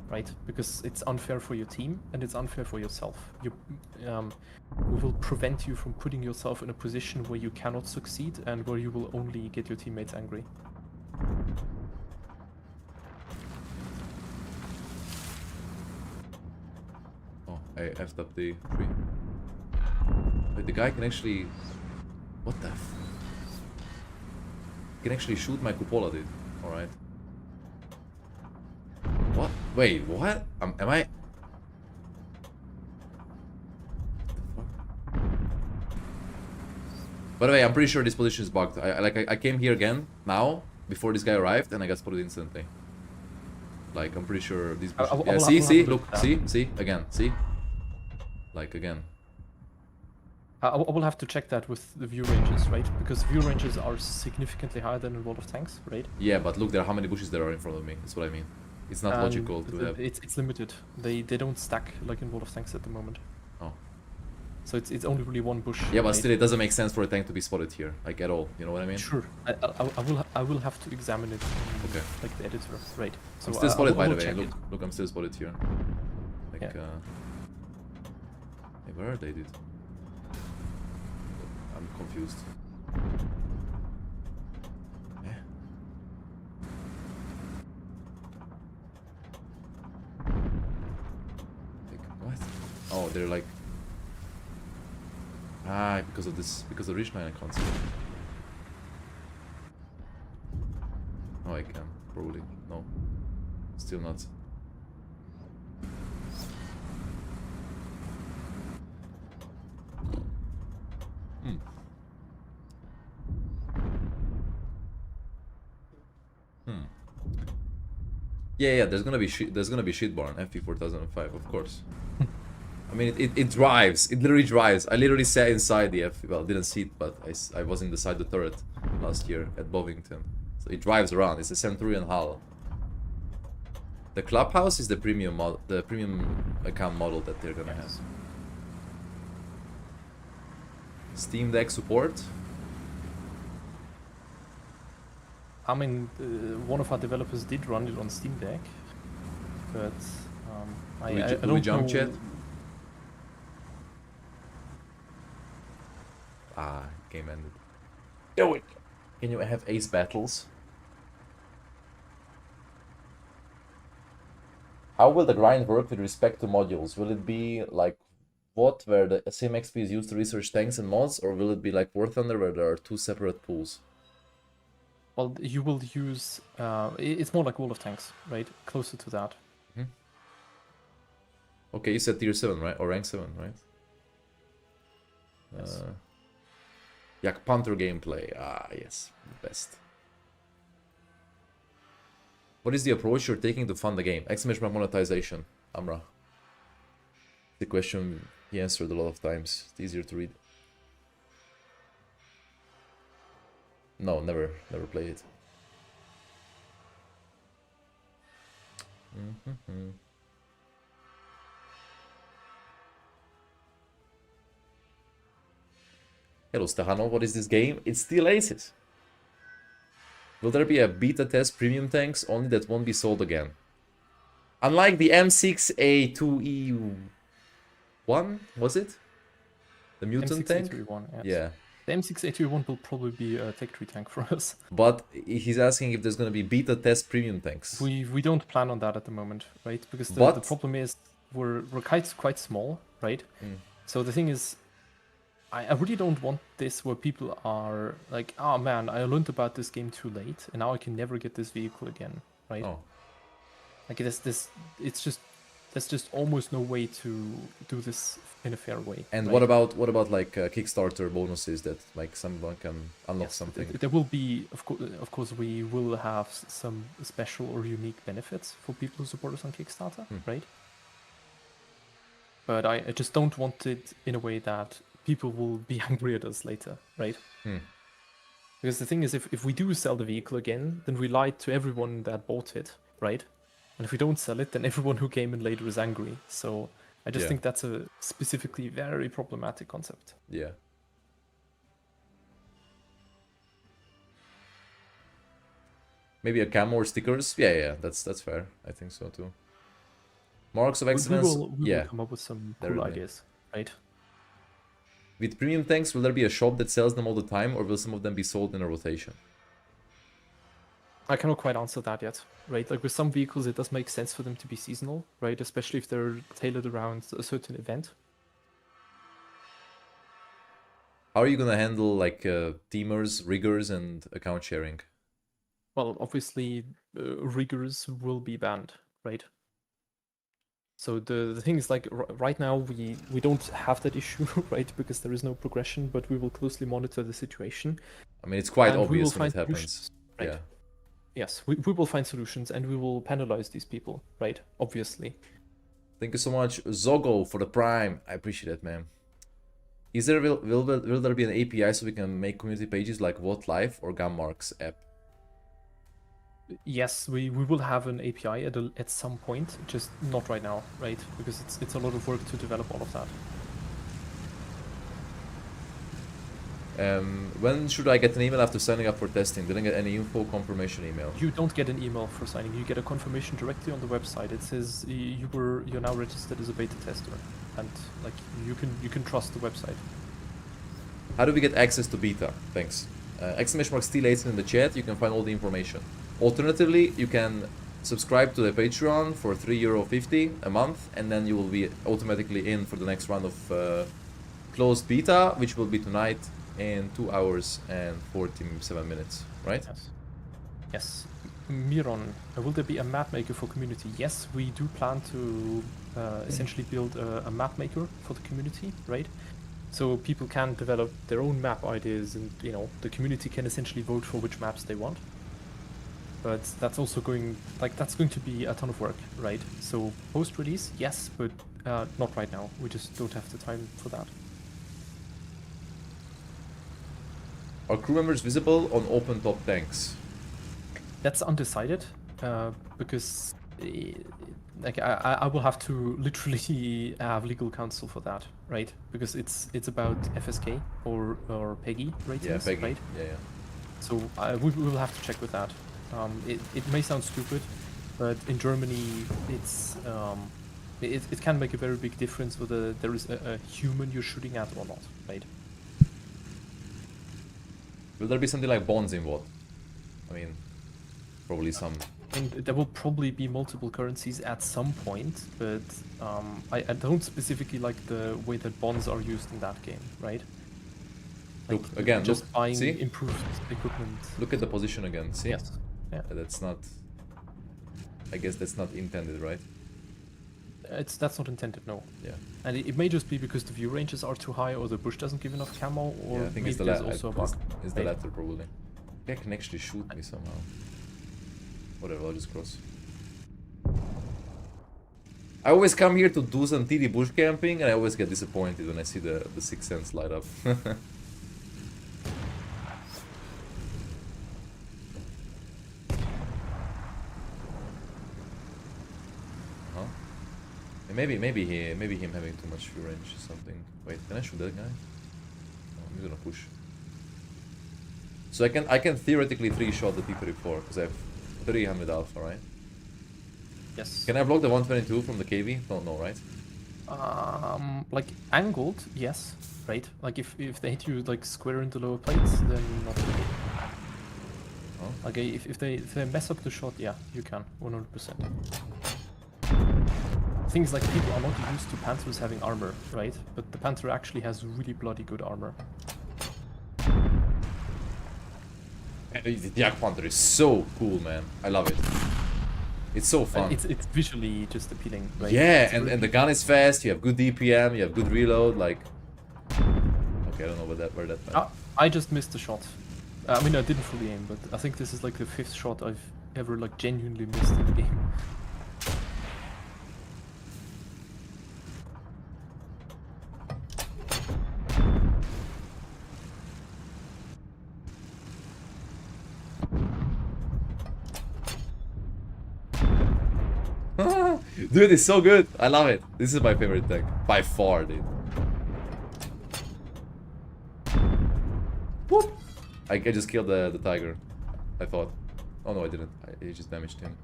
right? Because it's unfair for your team and it's unfair for yourself. We will prevent you from putting yourself in a position where you cannot succeed and where you will only get your teammates angry. Oh, I effed up the tree. Wait, the guy can actually... What the f... He can actually shoot my cupola, dude. Alright. What? Wait, what? Am I... By the way, I'm pretty sure this position is bugged. I came here again, now, before this guy arrived, and I got spotted instantly. Like, I'm pretty sure these bushes... Yeah, see, look, see, again, see? Like, again. I will have to check that with the view ranges, right? Because view ranges are significantly higher than in World of Tanks, right? Yeah, but look there, how many bushes there are in front of me. That's what I mean. It's not logical to have... It's limited. They don't stack like in World of Tanks at the moment. Oh. So it's only really one bush. Yeah, but still, it doesn't make sense for a tank to be spotted here, like at all. You know what I mean? Sure. I will have to examine it. Okay. Like the editor, right? So I'm still spotted, by the way. Look, look, I'm still spotted here. Like, yeah. Hey, where are they, dude? I'm confused. Yeah. Like, what? Oh, they're like... Ah, because of this, because of ridgeline I can't see. Oh, I can, probably. No. Still not. Yeah, there's gonna be shitbarn FP 4005, of course. I mean, it drives. It literally drives. I literally sat inside the well, didn't see it, but I was inside the turret last year at Bovington. So it drives around. It's a Centurion hull. The clubhouse is the premium account model that they're gonna have. Steam Deck support. I mean, one of our developers did run it on Steam Deck, but I don't we jump know. chat? Ah, game ended. Do it. Can you have ace battles? How will the grind work with respect to modules? Will it be like what, where the same XP is used to research tanks and mods, or will it be like War Thunder, where there are two separate pools? Well, you will use... it's more like World of Tanks, right? Closer to that. Mm-hmm. Okay, you said tier 7, right? Or rank 7, right? Yes. Yak Panther gameplay. Ah, yes. Best. What is the approach you're taking to fund the game? Exclamation mark monetization. Amra. The question he answered a lot of times. It's easier to read. No, never play it. Hello, Stehano, what is this game? It's still Aces. Will there be a beta test premium tanks, only that won't be sold again? Unlike the M6A2E1, was it? The mutant tank? M6A2E1, yes. Yeah. The M6A2E1 will probably be a tech tree tank for us. But he's asking if there's going to be beta test premium tanks. We don't plan on that at the moment, right? Because the problem is we're quite small, right? Mm. So the thing is, I really don't want this where people are like, oh man, I learned about this game too late, and now I can never get this vehicle again, right? Oh, Like it's just there's just almost no way to do this in a fair way. and right? what about like Kickstarter bonuses that like someone can unlock Yes, something? there will be, of course, we will have some special or unique benefits for people who support us on Kickstarter, right? But I just don't want it in a way that people will be angry at us later, right? Hmm. Because the thing is, if we do sell the vehicle again, then we lied to everyone that bought it, right? And if we don't sell it, then everyone who came in later is angry. So I just Yeah. think that's a specifically very problematic concept. Yeah. Maybe a camo or stickers? Yeah, that's fair. I think so too. Marks of excellence? We will come up with some cool definitely. ideas, right? With premium tanks, will there be a shop that sells them all the time, or will some of them be sold in a rotation? I cannot quite answer that yet, right? Like with some vehicles, it does make sense for them to be seasonal, right? Especially if they're tailored around a certain event. How are you gonna handle like teamers, riggers, and account sharing? Well, obviously, riggers will be banned, right? So the thing is, like right now, we don't have that issue, right? Because there is no progression, but we will closely monitor the situation. I mean, it's quite and we will obvious when it find happens. solutions, right? Yeah. Yes, we will find solutions, and we will penalize these people, right? Obviously. Thank you so much, Zogo, for the Prime. I appreciate it, man. Is there will there be an API so we can make community pages like What Life or Gammark's app? Yes, we will have an API at some point, just not right now, right? Because it's a lot of work to develop all of that. When should I get an email after signing up for testing? Didn't get any info confirmation email. You don't get an email for signing. You get a confirmation directly on the website. It says you're now registered as a beta tester, and like you can trust the website. How do we get access to beta? Thanks. !Steel18 in the chat. You can find all the information. Alternatively, you can subscribe to the Patreon for €3.50 a month, and then you will be automatically in for the next round of closed beta, which will be tonight in 2 hours and 47 minutes, right? Yes. Yes. Miron, will there be a map maker for community? Yes, we do plan to essentially build a map maker for the community, right? So people can develop their own map ideas, and the community can essentially vote for which maps they want. But that's also going to be a ton of work, right? So post-release, yes, but not right now. We just don't have the time for that. Are crew members visible on open top tanks? That's undecided, because like I will have to literally have legal counsel for that, right? Because it's about FSK or PEGI ratings, Yeah, Peggy. right? Yeah. So we will have to check with that. It may sound stupid, but in Germany it can make a very big difference whether there is a human you're shooting at or not, right? Will there be something like bonds involved? I mean, probably some. And there will probably be multiple currencies at some point, but I don't specifically like the way that bonds are used in that game, right? Like, Look, again, just buying see? improved equipment. Look at the position again, see? Yes. Yeah. That's not... I guess that's not intended, right? That's not intended, no. Yeah. And it may just be because the view ranges are too high, or the bush doesn't give enough camo, or Yeah, I think maybe it's the there's latter. also a bug. It's the latter, probably. They can actually shoot me somehow. Whatever, I'll just cross. I always come here to do some TD bush camping, and I always get disappointed when I see the 6 cents light up. Maybe him having too much view range or something. Wait, can I shoot that guy? No, I'm gonna push. So I can theoretically 3-shot the T-34 because I have 300 alpha, right? Yes. Can I block the 122 from the KV? No, right? Like angled, yes, right? Like if they hit you like square in the lower plates, then not really. Oh. Like if they mess up the shot, yeah, you can 100%. The thing is, like, people are not used to Panthers having armor, right? But the Panther actually has really bloody good armor. The Yak Panther is so cool, man. I love it. It's so fun. It's visually just appealing, right? Yeah, and the gun is fast. You have good DPM. You have good reload. Like, okay, I don't know where that went. I just missed the shot. I mean, I didn't fully aim, but I think this is like the 5th shot I've ever like genuinely missed in the game. Dude, it's so good. I love it. This is my favorite tank by far, dude. Whoop! I just killed the tiger. I thought. Oh no, I didn't. I just damaged him.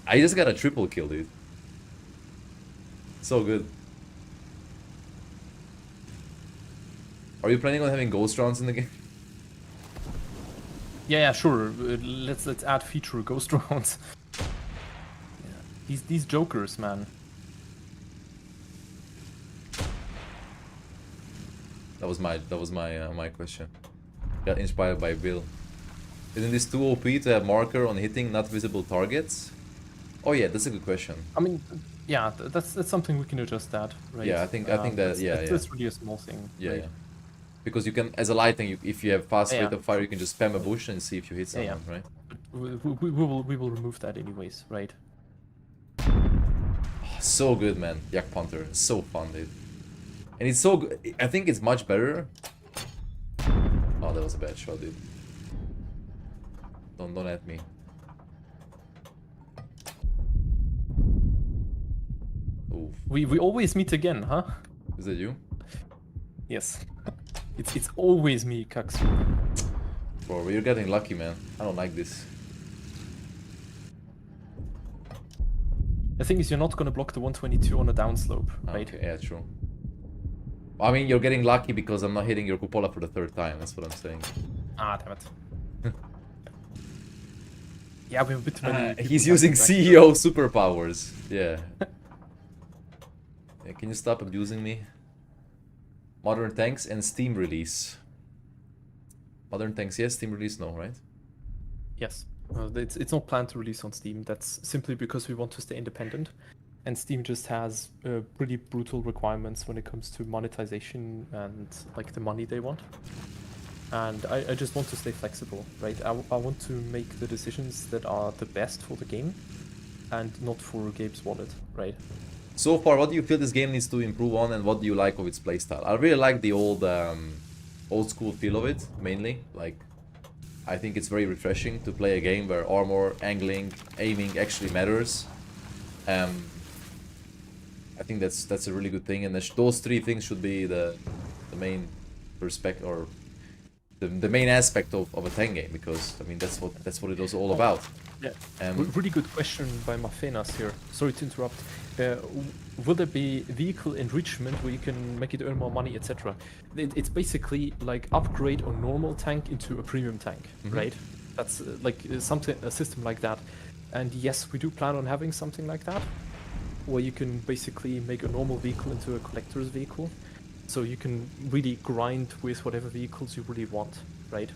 I just got a triple kill, dude. So good. Are you planning on having ghost rounds in the game? Yeah, sure. Let's add feature ghost rounds. Yeah. These jokers, man. That was my question. Got inspired by Bill. Isn't this too OP to have marker on hitting not visible targets? Oh yeah, that's a good question. I mean, yeah, that's something we can adjust that, right? Yeah, I think that that's really a small thing. Yeah, right? yeah. Because you can, as a lighting, if you have fast rate Yeah. of fire, you can just spam a bush and see if you hit someone, right? But we will remove that anyways, right? Oh, so good, man. Yak Panther, so fun, dude. And it's so good. I think it's much better. Oh, that was a bad shot, dude. Don't at me. Oof. We always meet again, huh? Is that you? Yes. It's always me, kajzoo. Bro, you're getting lucky, man. I don't like this. The thing is, you're not gonna block the 122 on a downslope, right? Okay, yeah, true. I mean, you're getting lucky because I'm not hitting your cupola for the 3rd time. That's what I'm saying. Ah, damn it. Yeah, we have a bit too many. He's using CEO superpowers. Yeah. Yeah. Can you stop abusing me? Modern tanks and Steam release. Modern tanks, yes. Steam release, no, right? Yes. It's not planned to release on Steam. That's simply because we want to stay independent. And Steam just has pretty brutal requirements when it comes to monetization and like the money they want. And I just want to stay flexible, right? I want to make the decisions that are the best for the game and not for Gabe's wallet, right? So far, what do you feel this game needs to improve on, and what do you like of its playstyle? I really like the old school feel of it, mainly. Like, I think it's very refreshing to play a game where armor, angling, aiming actually matters. I think that's a really good thing, and those 3 things should be the main perspective, or the main aspect of a tank game, because I mean that's what it was all about. Yeah. Really good question by Mafenas here. Sorry to interrupt. Will there be vehicle enrichment where you can make it earn more money, etc.? It's basically like upgrade a normal tank into a premium tank, right? That's a system like that. And yes, we do plan on having something like that, where you can basically make a normal vehicle into a collector's vehicle. So you can really grind with whatever vehicles you really want, right?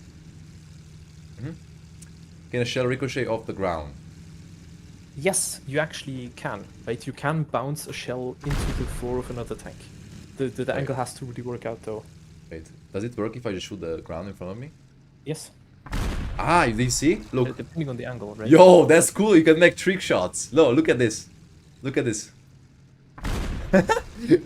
Can a shell ricochet off the ground? Yes, you actually can, right? You can bounce a shell into the floor of another tank. The angle has to really work out though. Wait, does it work if I just shoot the ground in front of me? Yes. Ah, do you see? Look. Depending on the angle, right? Yo, that's cool. You can make trick shots. No, look at this. Look at this.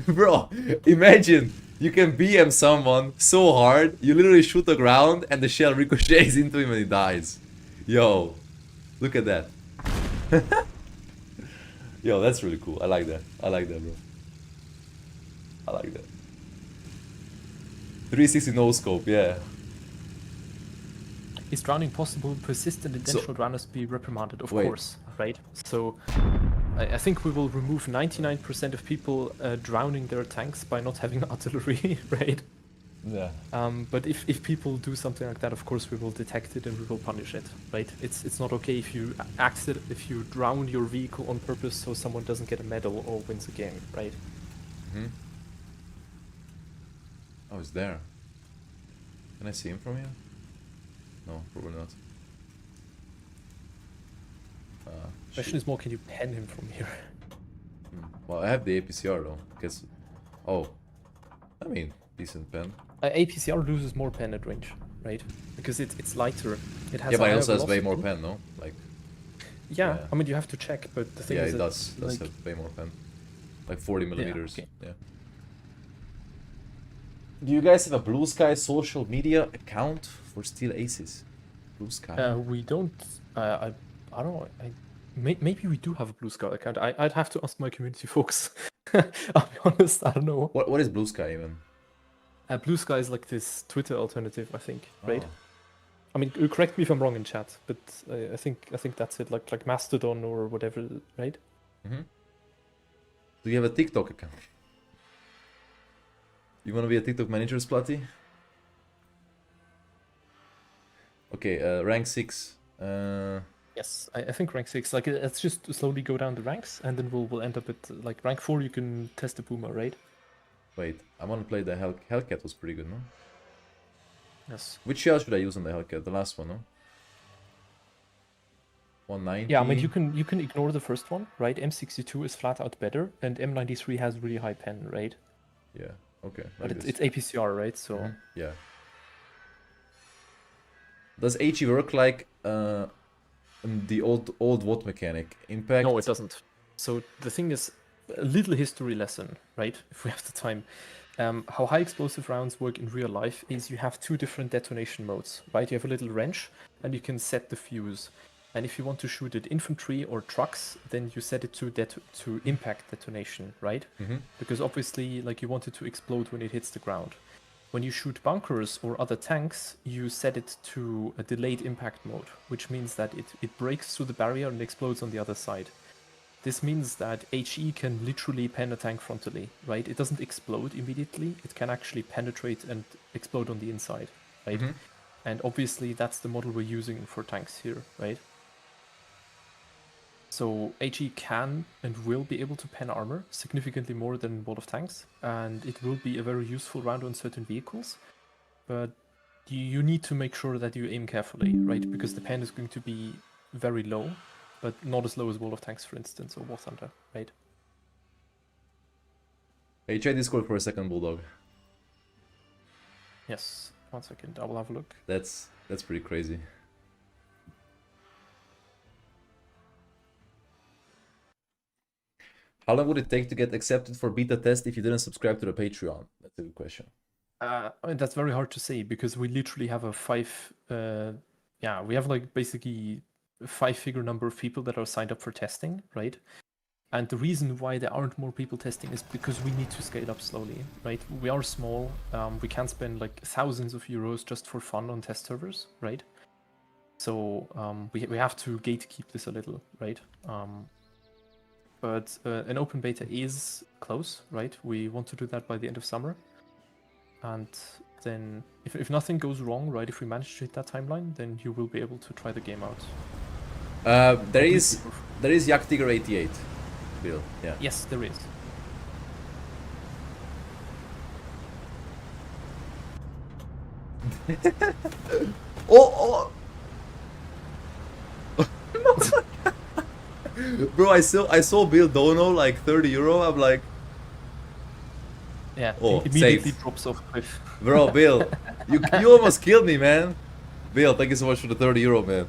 Bro, imagine you can BM someone so hard, you literally shoot the ground and the shell ricochets into him and he dies. Yo, look at that. Yo, that's really cool. I like that. I like that, bro. I like that. 360 no scope, yeah. Is drowning possible? Persistent intentional drowners be reprimanded, of course, right? So I think we will remove 99% of people drowning their tanks by not having artillery, right? Yeah. But if people do something like that, of course we will detect it and we will punish it, right? It's not okay if you if you drown your vehicle on purpose so someone doesn't get a medal or wins a game, right? Hmm. Oh, it's there. Can I see him from here? No, probably not. Question is more, can you pen him from here? Well, I have the APCR though. Guess. Oh, I mean, decent pen. APCR loses more pen at range, right? Because it's lighter. It has Yeah, a but it higher also has way more velocity. pen, no? Like, Yeah, yeah. I mean you have to check, but the thing yeah, is it that, does. Does like, have way more pen. Like 40 millimeters. okay. Yeah. Do you guys have a Blue Sky social media account for Steel Aces? Blue Sky? We don't. I don't know. Maybe we do have a Blue Sky account. I'd have to ask my community folks. I'll be honest. I don't know. What is Blue Sky even? Blue Sky is like this Twitter alternative, I think, right? Oh. I mean, correct me if I'm wrong in chat, but I think that's it. Like Mastodon or whatever, right? Mm-hmm. Do you have a TikTok account? You wanna be a TikTok manager, Splatty? Okay, rank 6. Yes, I think rank 6. Like, let's just slowly go down the ranks, and then we'll end up at like rank 4. You can test the Puma, right? Wait, I wanna play the Hellcat was pretty good, no? Yes. Which shell should I use on the Hellcat? The last one, no? 190. Yeah, I mean you can ignore the first one, right? M62 is flat out better, and M93 has really high pen, right? Yeah. Okay. But Like it's APCR, right? So yeah. Does HE work like the old WOT mechanic? Impact? no, it doesn't. So the thing is, a little history lesson, right? If we have the time. How high explosive rounds work in real life is you have two different detonation modes, right? You have a little wrench, and you can set the fuse. And if you want to shoot at infantry or trucks, then you set it to impact detonation, right? Mm-hmm. Because obviously, like, you want it to explode when it hits the ground. When you shoot bunkers or other tanks, you set it to a delayed impact mode, which means that it breaks through the barrier and explodes on the other side. This means that HE can literally pen a tank frontally, right? It doesn't explode immediately, it can actually penetrate and explode on the inside, right? Mm-hmm. And obviously that's the model we're using for tanks here, right? So HE can and will be able to pen armor significantly more than Wall of Tanks, and it will be a very useful round on certain vehicles, but you need to make sure that you aim carefully, right? Because the pen is going to be very low, but not as low as Wall of Tanks, for instance, or War Thunder, right? Hey, try Discord for a second, Bulldog. Yes, 1 second, I will have a look. That's pretty crazy. How long would it take to get accepted for beta test if you didn't subscribe to the Patreon? That's a good question. I mean, that's very hard to say because we literally have we have like basically a 5-figure number of people that are signed up for testing, right? And the reason why there aren't more people testing is because we need to scale up slowly, right? We are small. We can't spend like thousands of euros just for fun on test servers, right? So we have to gatekeep this a little, right? But an open beta is close, right? We want to do that by the end of summer. And then if nothing goes wrong, right, if we manage to hit that timeline, then you will be able to try the game out. There is Jagdtiger 88, Bill. Yeah. Yes, there is. Oh! Bro, I saw Bill Dono like 30 euro. I'm like, yeah, oh, immediately saved. drops off cliff. Bro, Bill, you almost killed me, man. Bill, thank you so much for the 30 euro, man.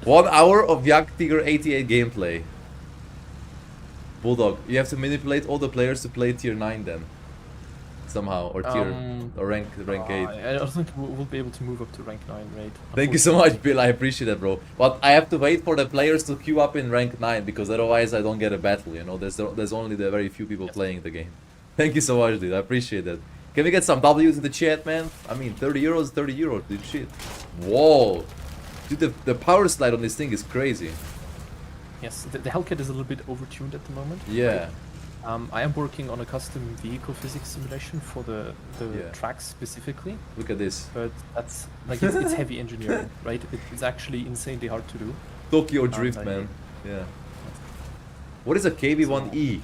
1 hour of Jagdtiger 88 gameplay. Bulldog, you have to manipulate all the players to play tier 9 then. Somehow, or rank 8. I don't think we'll be able to move up to rank 9, right? Thank you so much, Bill. I appreciate that, bro. But I have to wait for the players to queue up in rank 9 because otherwise I don't get a battle. You know, there's only the very few people playing the game. Thank you so much, dude. I appreciate that. Can we get some W's in the chat, man? I mean, 30 euros, 30 euros, dude. Shit. Whoa, dude. The power slide on this thing is crazy. Yes, the Hellcat is a little bit overtuned at the moment. Yeah. Right? I am working on a custom vehicle physics simulation for the Yeah. tracks specifically, Look at this. but that's like it's heavy engineering, right? It's actually insanely hard to do. Tokyo And Drift, man. Yeah. What is a KV-1E?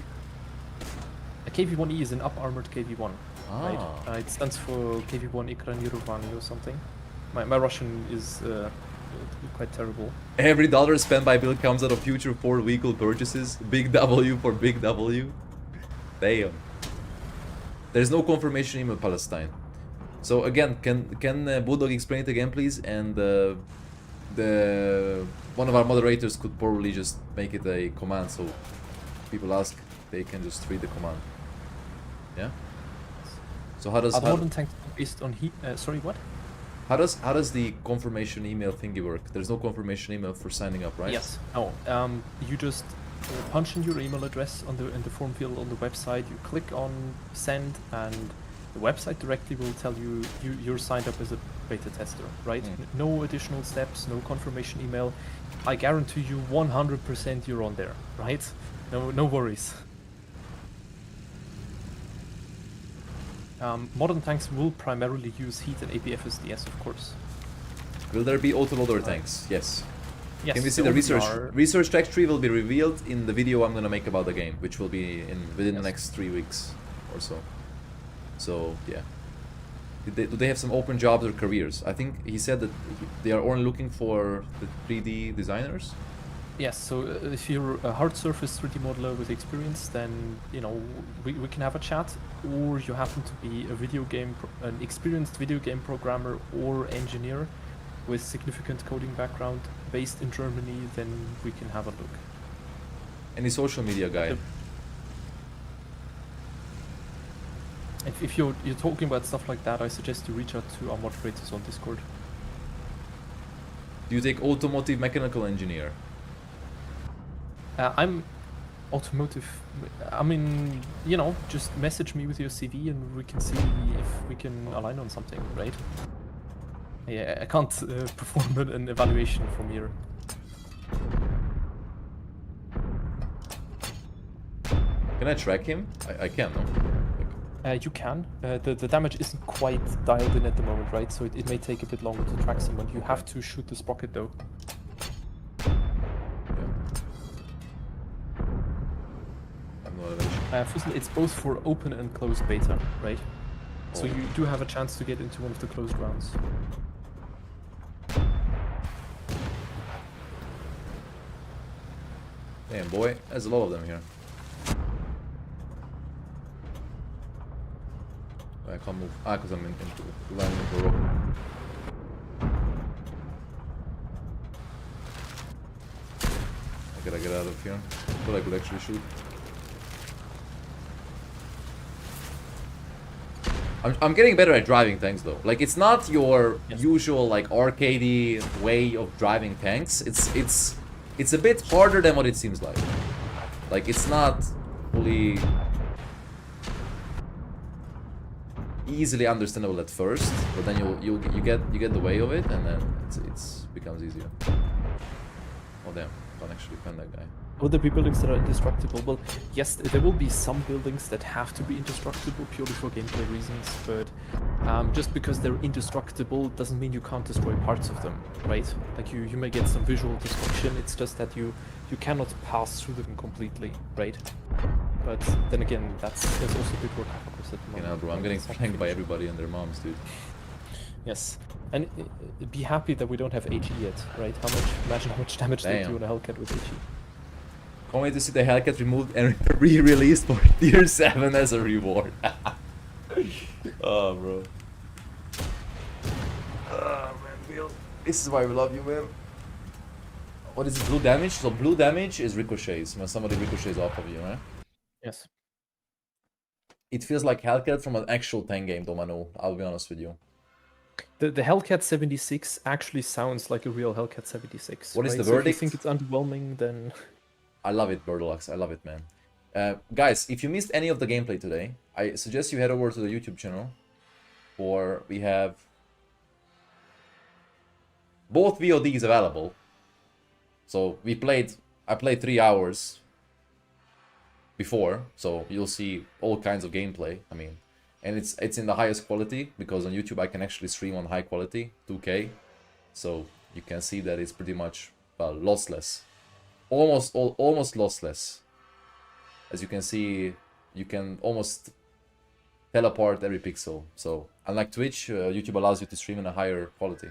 A KV-1E is an up-armored KV-1, right? Ah. It stands for KV-1 Ikraniruvani or something. My Russian is quite terrible. Every dollar spent by Bill comes out of future Ford vehicle purchases. Big W for Big W. Damn. There's no confirmation email, Palestine. So again, can Bulldog explain it again, please? And the one of our moderators could probably just make it a command, so people ask, they can just read the command. Yeah. So how does Modern tanks based on heat? Sorry, what? how does the confirmation email thingy work? There's no confirmation email for signing up, right? Yes. No. You just punch in your email address in the form field on the website. You click on send, and the website directly will tell you you're signed up as a beta tester, right? No additional steps, no confirmation email. I guarantee you 100% you're on there, right? No worries. Modern tanks will primarily use heat and APFSDS, of course. Will there be autoloader tanks? Yes. Yes. Can we see the research track tree will be revealed in the video I'm gonna make about the game, which will be within the next 3 weeks or so. So yeah. Do they have some open jobs or careers? I think he said that they are only looking for the 3D designers. Yes, so if you're a hard surface 3D modeler with experience, then we can have a chat. Or you happen to be an experienced video game programmer or engineer with significant coding background based in Germany, then we can have a look. Any social media guy? If you're talking about stuff like that, I suggest you reach out to our moderators on Discord. Do you take automotive mechanical engineer? I'm automotive. I mean, just message me with your CV and we can see if we can align on something, right? Yeah, I can't perform an evaluation from here. Can I track him? I can, no? You can. The damage isn't quite dialed in at the moment, right? So it may take a bit longer to track someone. You have to shoot the sprocket though. It's both for open and closed beta, right? So you do have a chance to get into one of the closed rounds. Damn boy, there's a lot of them here. I can't move. Because I'm landing into a rock. I gotta get out of here. But I could actually shoot. I'm getting better at driving tanks though. Like it's not your usual like arcadey way of driving tanks. It's a bit harder than what it seems like. Like it's not fully easily understandable at first, but then you get the way of it, and then it's becomes easier. Oh damn! Can't actually find that guy. Will there be buildings that are indestructible? Well, yes, there will be some buildings that have to be indestructible purely for gameplay reasons, but just because they're indestructible doesn't mean you can't destroy parts of them, right? Like you may get some visual destruction, it's just that you cannot pass through them completely, right? But then again, there's also a bit work in progress at the moment. You know, bro, I'm getting flanked by everybody and their moms, dude. Yes, and be happy that we don't have HE yet, right? Imagine how much damage they do on a Hellcat with HE. Can't wait to see the Hellcat removed and re-released for Tier 7 as a reward. Oh, bro. Oh, man, Bill. This is why we love you, man. What is it, blue damage? So blue damage is ricochets, when somebody ricochets off of you, right? Yes. It feels like Hellcat from an actual tank game, though, Manu. I'll be honest with you. The Hellcat 76 actually sounds like a real Hellcat 76. What is the So verdict? if you think it's underwhelming, then... I love it, Birdlux. I love it, man. Guys, if you missed any of the gameplay today, I suggest you head over to the YouTube channel. We have both VODs available. So I played 3 hours. before, so you'll see all kinds of gameplay. I mean, and it's in the highest quality because on YouTube I can actually stream on high quality 2K, so you can see that it's pretty much lossless, almost lossless. As you can see, you can almost tell apart every pixel. So unlike Twitch, YouTube allows you to stream in a higher quality.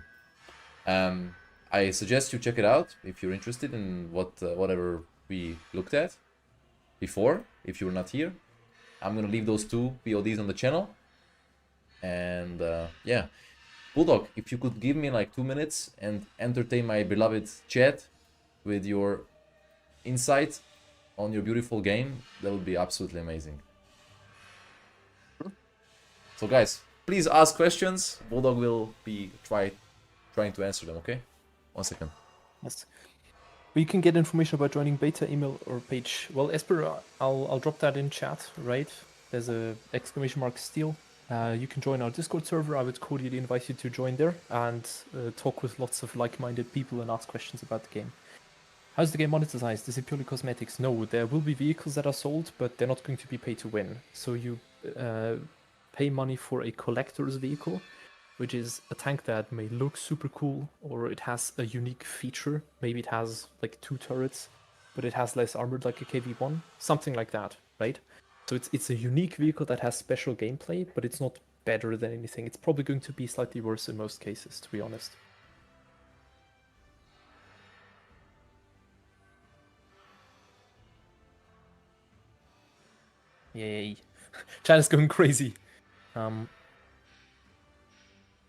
I suggest you check it out if you're interested in whatever we looked at before, if you're not here. I'm gonna leave those two VODs on the channel. And yeah, Bulldog, if you could give me like 2 minutes and entertain my beloved chat with your insight on your beautiful game, that would be absolutely amazing. So guys, please ask questions. Bulldog will be trying to answer them, okay? 1 second. Yes. You can get information about joining beta, email, or page. Well, Esper, I'll drop that in chat, right? There's a ! Steel. You can join our Discord server. I would cordially invite you to join there and talk with lots of like-minded people and ask questions about the game. How's the game monetized? Is it purely cosmetics? No, there will be vehicles that are sold, but they're not going to be pay to win. So you pay money for a collector's vehicle, which is a tank that may look super cool, or it has a unique feature. Maybe it has like 2 turrets, but it has less armored like a KV-1, something like that, right? So it's a unique vehicle that has special gameplay, but it's not better than anything. It's probably going to be slightly worse in most cases, to be honest. Yay. Chat is going crazy.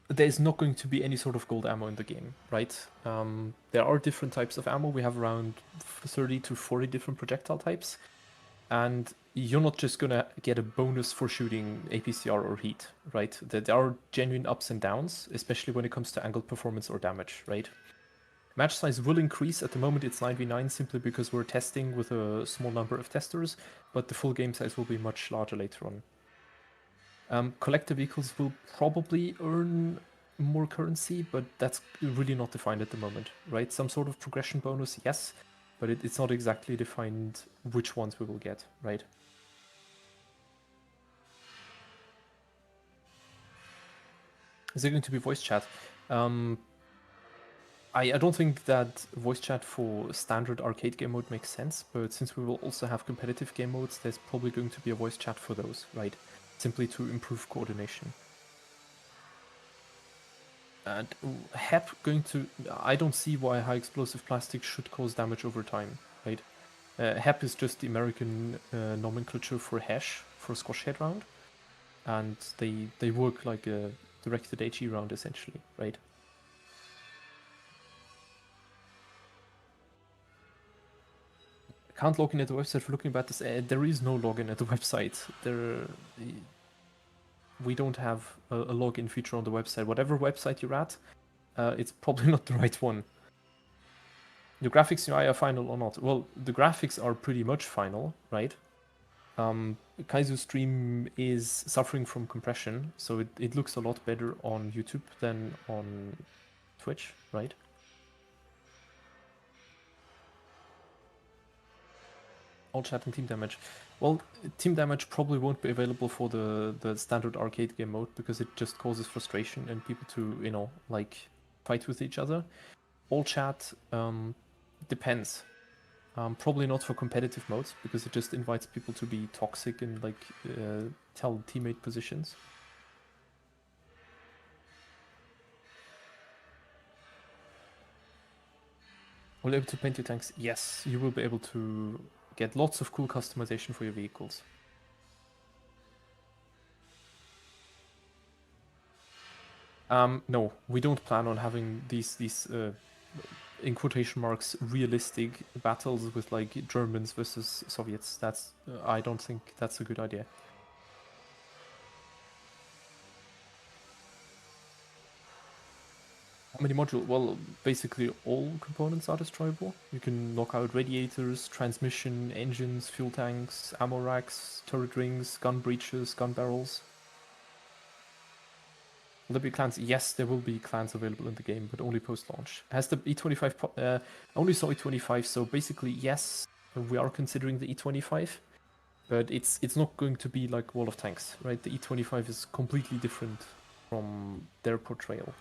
There's not going to be any sort of gold ammo in the game, right? There are different types of ammo. We have around 30 to 40 different projectile types. And you're not just gonna get a bonus for shooting APCR or heat, right? There are genuine ups and downs, especially when it comes to angled performance or damage, right? Match size will increase. At the moment it's 9v9 simply because we're testing with a small number of testers, but the full game size will be much larger later on. Collector vehicles will probably earn more currency, but that's really not defined at the moment, right? Some sort of progression bonus, yes, but it's not exactly defined which ones we will get, right? Is there going to be voice chat? I don't think that voice chat for standard arcade game mode makes sense, but since we will also have competitive game modes, there's probably going to be a voice chat for those, right? Simply to improve coordination. And HEP going to... I don't see why high explosive plastic should cause damage over time, right? HEP is just the American nomenclature for hash, for squash head round. And they work like a directed HE round, essentially, right? Can't log in at the website for looking at this. There is no login at the website. We don't have a login feature on the website. Whatever website you're at, it's probably not the right one. The graphics UI are final or not? Well, the graphics are pretty much final, right? Kajzoo stream is suffering from compression, so it looks a lot better on YouTube than on Twitch, right? All chat and team damage. Well, team damage probably won't be available for the standard arcade game mode because it just causes frustration and people to, you know, like fight with each other. All chat depends. Probably not for competitive modes because it just invites people to be toxic and like tell teammate positions. Will you be able to paint your tanks? Yes, you will be able to get lots of cool customization for your vehicles. No, we don't plan on having these in quotation marks realistic battles with like Germans versus Soviets. That's I don't think that's a good idea. How many modules? Well, basically all components are destroyable. You can knock out radiators, transmission, engines, fuel tanks, ammo racks, turret rings, gun breeches, gun barrels. Will there be clans? Yes, there will be clans available in the game, but only post-launch. Has the E25... only saw E25, so basically, yes, we are considering the E25. But it's not going to be like Wall of Tanks, right? The E25 is completely different from their portrayal.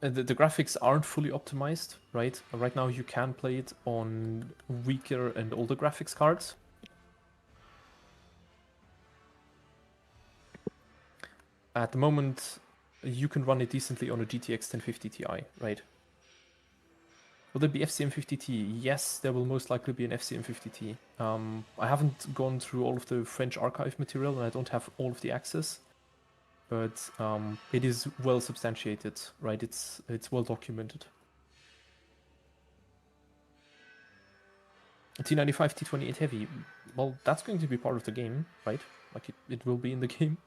The graphics aren't fully optimized, right? Right now you can play it on weaker and older graphics cards. At the moment, you can run it decently on a GTX 1050 Ti, right? Will there be FCM 50T? Yes, there will most likely be an FCM 50T. I haven't gone through all of the French archive material and I don't have all of the access, but it is well substantiated, right? It's well documented. T95, T28 Heavy, well, that's going to be part of the game, right? Like it will be in the game.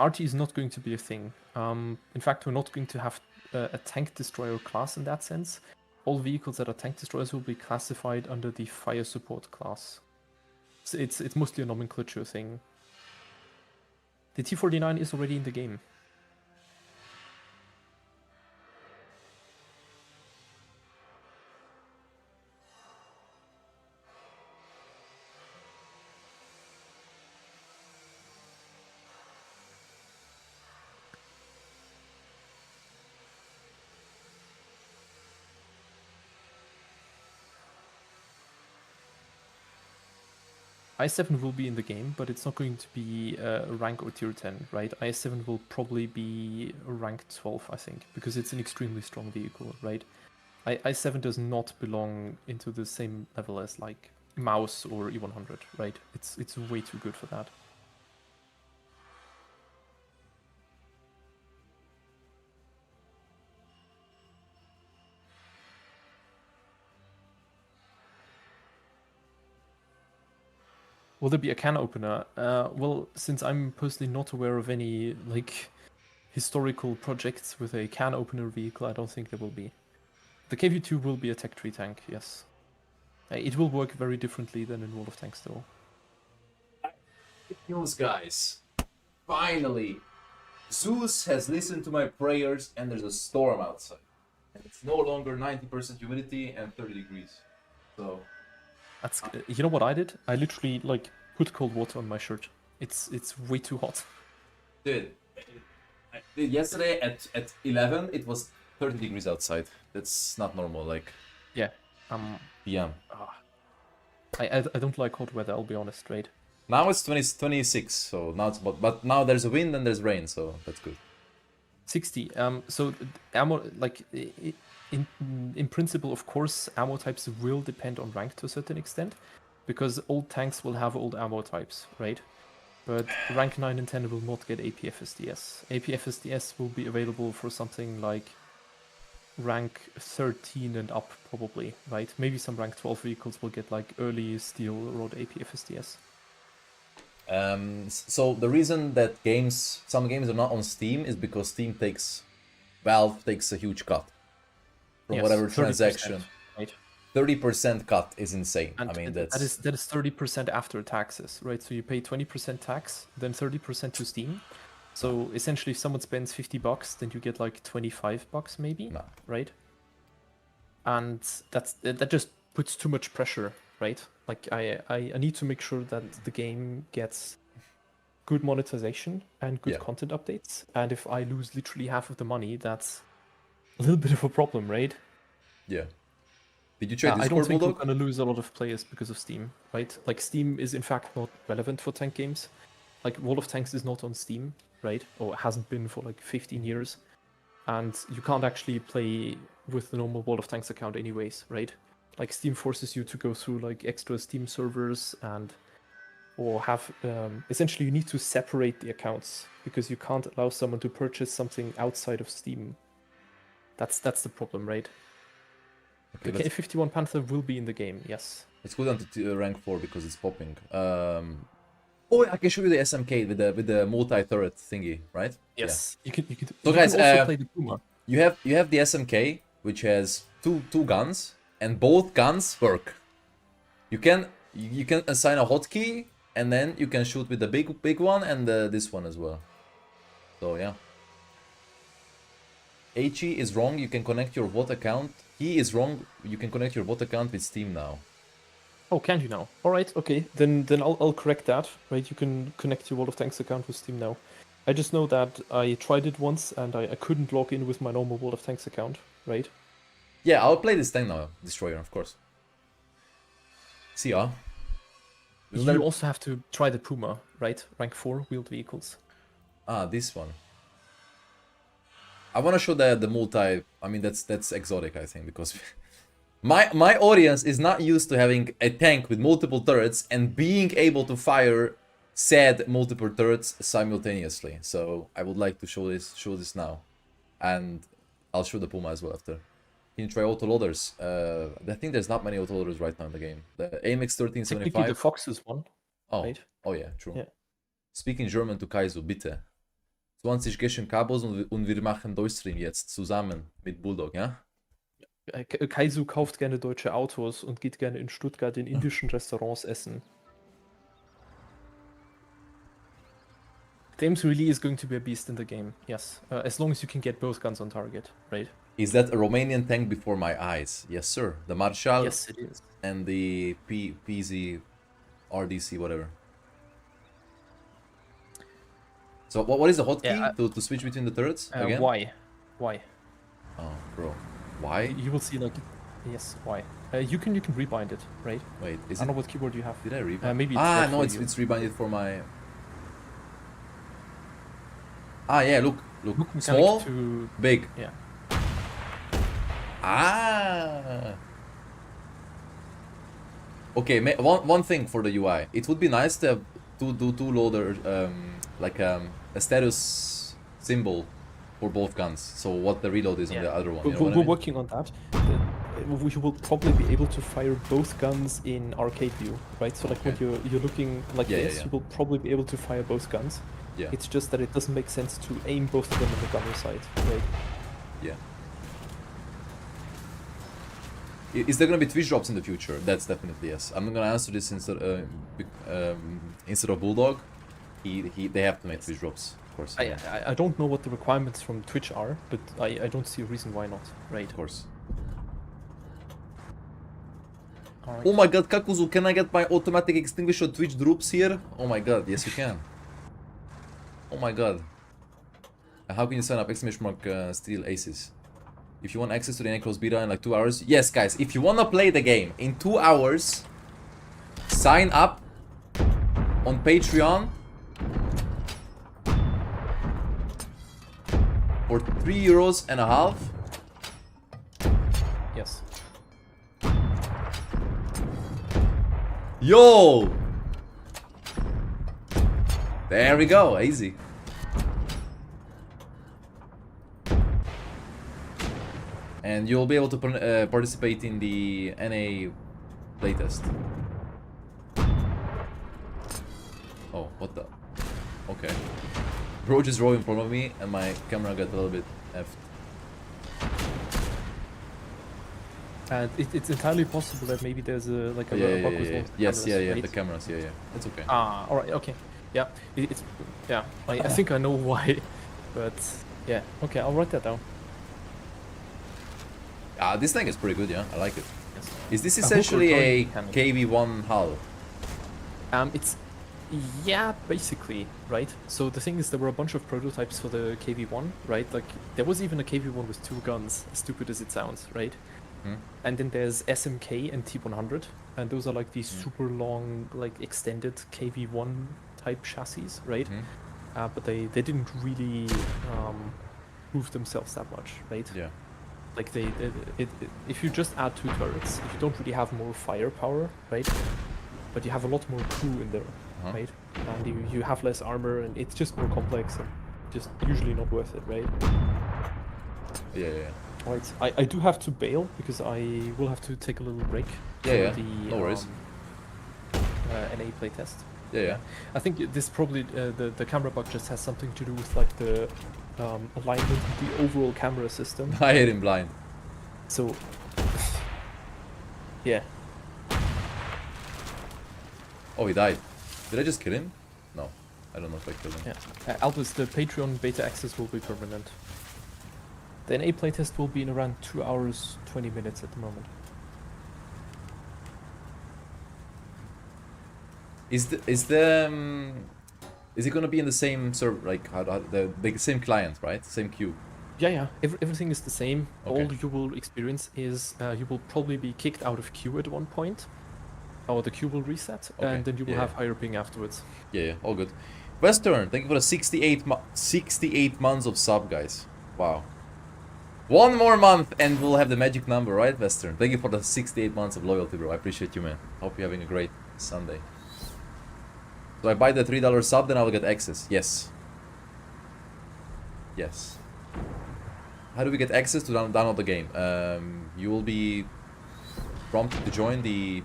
RT is not going to be a thing. In fact, we're not going to have a tank destroyer class in that sense. All vehicles that are tank destroyers will be classified under the fire support class. So it's mostly a nomenclature thing. The T49 is already in the game. I7 will be in the game, but it's not going to be rank or tier 10, right? I7 will probably be rank 12, I think, because it's an extremely strong vehicle, right? I7 does not belong into the same level as like Mouse or E100, right? It's way too good for that. Will there be a can opener? Well, since I'm personally not aware of any like historical projects with a can opener vehicle, I don't think there will be. The KV2 will be a tech tree tank, yes. It will work very differently than in World of Tanks, though. Good news, guys. Finally, Zeus has listened to my prayers and there's a storm outside. And it's no longer 90% humidity and 30 degrees. So That's you know what I did? I literally like put cold water on my shirt. It's way too hot. dude, yesterday at 11 it was 30 degrees outside. That's not normal, like Yeah. PM. I don't like hot weather, I'll be honest, right? Now it's 26, so now it's but now there's a wind and there's rain, so that's good. 60. So ammo, like in principle, of course, ammo types will depend on rank to a certain extent, because old tanks will have old ammo types, right? But rank 9 and 10 will not get APFSDS. APFSDS will be available for something like rank 13 and up, probably, right? Maybe some rank 12 vehicles will get like early steel rod APFSDS. So the reason that some games are not on Steam is because Valve takes a huge cut from Yes, whatever 30%, transaction. right? 30% cut is insane. And I mean, that is 30% after taxes, right? So you pay 20% tax, then 30% to Steam. So essentially, if someone spends $50, then you get like $25 maybe, No. right? And that just puts too much pressure, right? Like I need to make sure that the game gets good monetization and good content updates. And if I lose literally half of the money, that's a little bit of a problem, right? Yeah. Did you check I don't Discord, think we're Bulldog? going to lose a lot of players because of Steam, right? Like Steam is in fact not relevant for tank games. Like World of Tanks is not on Steam, right? Or it hasn't been for like 15 years. And you can't actually play with the normal World of Tanks account anyways, right? Like Steam forces you to go through like extra Steam servers or have essentially you need to separate the accounts because you can't allow someone to purchase something outside of Steam. That's the problem, right? Okay, The K51 Panther will be in the game, yes. let's go down to rank 4 because it's popping. Oh, I can show you the SMK with the multi-turret thingy, right? Yes, you can. So you guys, can also play the Puma. You have the SMK, which has two guns, and both guns work. You can assign a hotkey, and then you can shoot with the big one and this one as well. So yeah. HE is wrong, you can connect your bot account. He is wrong, you can connect your bot account with Steam now. Oh, can you now? All right, okay. Then I'll correct that. Right, you can connect your World of Tanks account with Steam now. I just know that I tried it once and I couldn't log in with my normal World of Tanks account. Right. Yeah, I'll play this thing now, Destroyer, of course. See ya. You also have to try the Puma, right? Rank 4 wheeled vehicles. Ah, this one. I want to show the multi. I mean, that's exotic, I think, because my audience is not used to having a tank with multiple turrets and being able to fire said multiple turrets simultaneously. So I would like to show this now, and I'll show the Puma as well after. Can you try autoloaders? I think there's not many autoloaders right now in the game. The AMX 1375. Technically, the Fox is one. Oh, right? oh yeah, true. Yeah. Speak in German to Kajzoo, bitte. 20 Gäschen Kabos und wir machen Deutschstream jetzt zusammen mit Bulldog, ja? Kajzoo kauft gerne deutsche Autos und geht gerne in Stuttgart in indischen Restaurants essen. James really is going to be a beast in the game, yes. As long as you can get both guns on target, right? Is that a Romanian tank before my eyes? Yes, sir. The Marshal Yes, it is. and the PZ RDC, whatever. So what is the hotkey to switch between the turrets again? Why? Oh, bro. Why? You will see like, yes, why? You can rebind it, right? Wait, is I don't it? know what keyboard you have. Did I rebind? Maybe it's red no, for it's you. it's rebinded for my. Ah, yeah. Look. Hook mechanic Small, to big. yeah. Ah. Okay, one thing for the UI. It would be nice to have two loader, like a status symbol for both guns. So what the reload is on the other one. You know what I We're mean? working on that. We will probably be able to fire both guns in arcade view, right? So like when you're looking like this, you will probably be able to fire both guns. Yeah. It's just that it doesn't make sense to aim both of them on the gunner side, right? Yeah. Is there gonna be Twitch drops in the future? That's definitely yes. I'm gonna answer this instead of Bulldog. They have to make Twitch drops, of course. I don't know what the requirements from Twitch are, but I don't see a reason why not, right? Of course. Right. Oh my god, Kakuzu, can I get my automatic extinguisher Twitch drops here? Oh my god, yes you can. Oh my god. How can you sign up? Steel Aces. If you want access to the Necros beta in like 2 hours. Yes, guys, if you want to play the game in 2 hours, sign up on Patreon for €3.50. Yes. Yo! There we go, easy. And you'll be able to participate in the NA playtest. Oh, what the? Okay. Bro just drove in front of me and my camera got a little bit effed. And it's entirely possible that maybe there's a bug with all the Yes, cameras, right? the cameras, it's okay. Ah, alright, okay. Yeah, it's yeah. I think I know why, but yeah. Okay, I'll write that down. This thing is pretty good, yeah. I like it. Yes. Is this essentially a mechanic. KV1 hull? It's yeah, basically, right? So the thing is, there were a bunch of prototypes for the KV1, right? Like there was even a KV1 with 2 guns, as stupid as it sounds, right? And then there's SMK and T100, and those are like these super long, like extended KV1 type chassis, right? But they didn't really prove themselves that much, right? Yeah. Like if you just add 2 turrets, if you don't really have more firepower, right? But you have a lot more crew in there, right? And you have less armor, and it's just more complex and just usually not worth it, right? Yeah. Right. I do have to bail because I will have to take a little break for the no worries. NA playtest. Yeah. I think this probably the camera bug just has something to do with like the alignment of the overall camera system. I hit him blind. So yeah. Oh, he died. Did I just kill him? No. I don't know if I killed him. Yeah. Albus, the Patreon beta access will be permanent. The NA playtest will be in around 2 hours, 20 minutes at the moment. Is it gonna be in the same server, like the same client, right? Same queue. Yeah. Everything is the same. Okay. All you will experience is you will probably be kicked out of queue at one point, or the queue will reset, Okay. and then you will Yeah, have yeah. higher ping afterwards. Yeah, all good. Western, thank you for the 68 months of sub, guys. Wow. One more month and we'll have the magic number, right, Western? Thank you for the 68 months of loyalty, bro. I appreciate you, man. Hope you're having a great Sunday. So I buy the $3 sub, then I will get access. Yes. Yes. How do we get access to download the game? You will be prompted to join the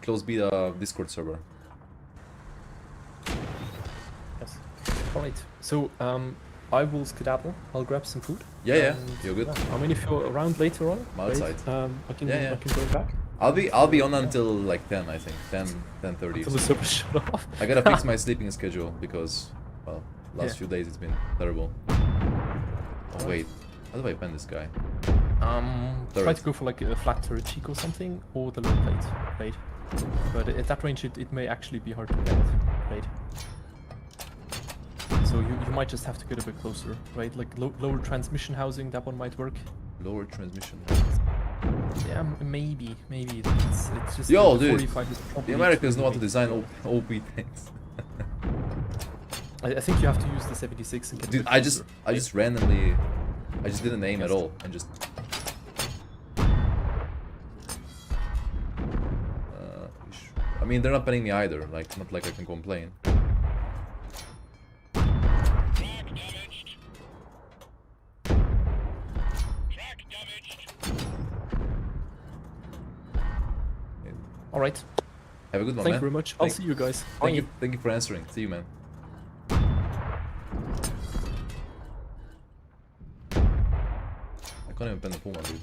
closed beta Discord server. Yes. All right. So I will skedaddle. I'll grab some food. Yeah. You're good. I mean, if you're around later on, I'm outside. I can Yeah. I can go back. I'll be on until like 10, I think. 10:30. Until the server shut off. I gotta fix my sleeping schedule because, well, last Yeah. few days it's been terrible. Oh wait, how do I pen this guy? Try Turret. to go for like a flat turret cheek or something, or the low plate, right? But at that range, it may actually be hard to get, right? So you might just have to get a bit closer, right? Like lower transmission housing, that one might work. Lower transmission. Yeah, maybe. It's just Yo, the dude, 45 is probably The Americans know how to too design late. OP tanks. I think you have to use the 76 and get a Dude, bit I just closer. randomly, I just didn't aim at all and just. I mean, they're not penning me either. Like, not like I can complain. All right. Have a good one, Thank man. you very much. I'll see you guys. Thank Bye. you. Thank you for answering. See you, man. I can't even pen the Puma, dude.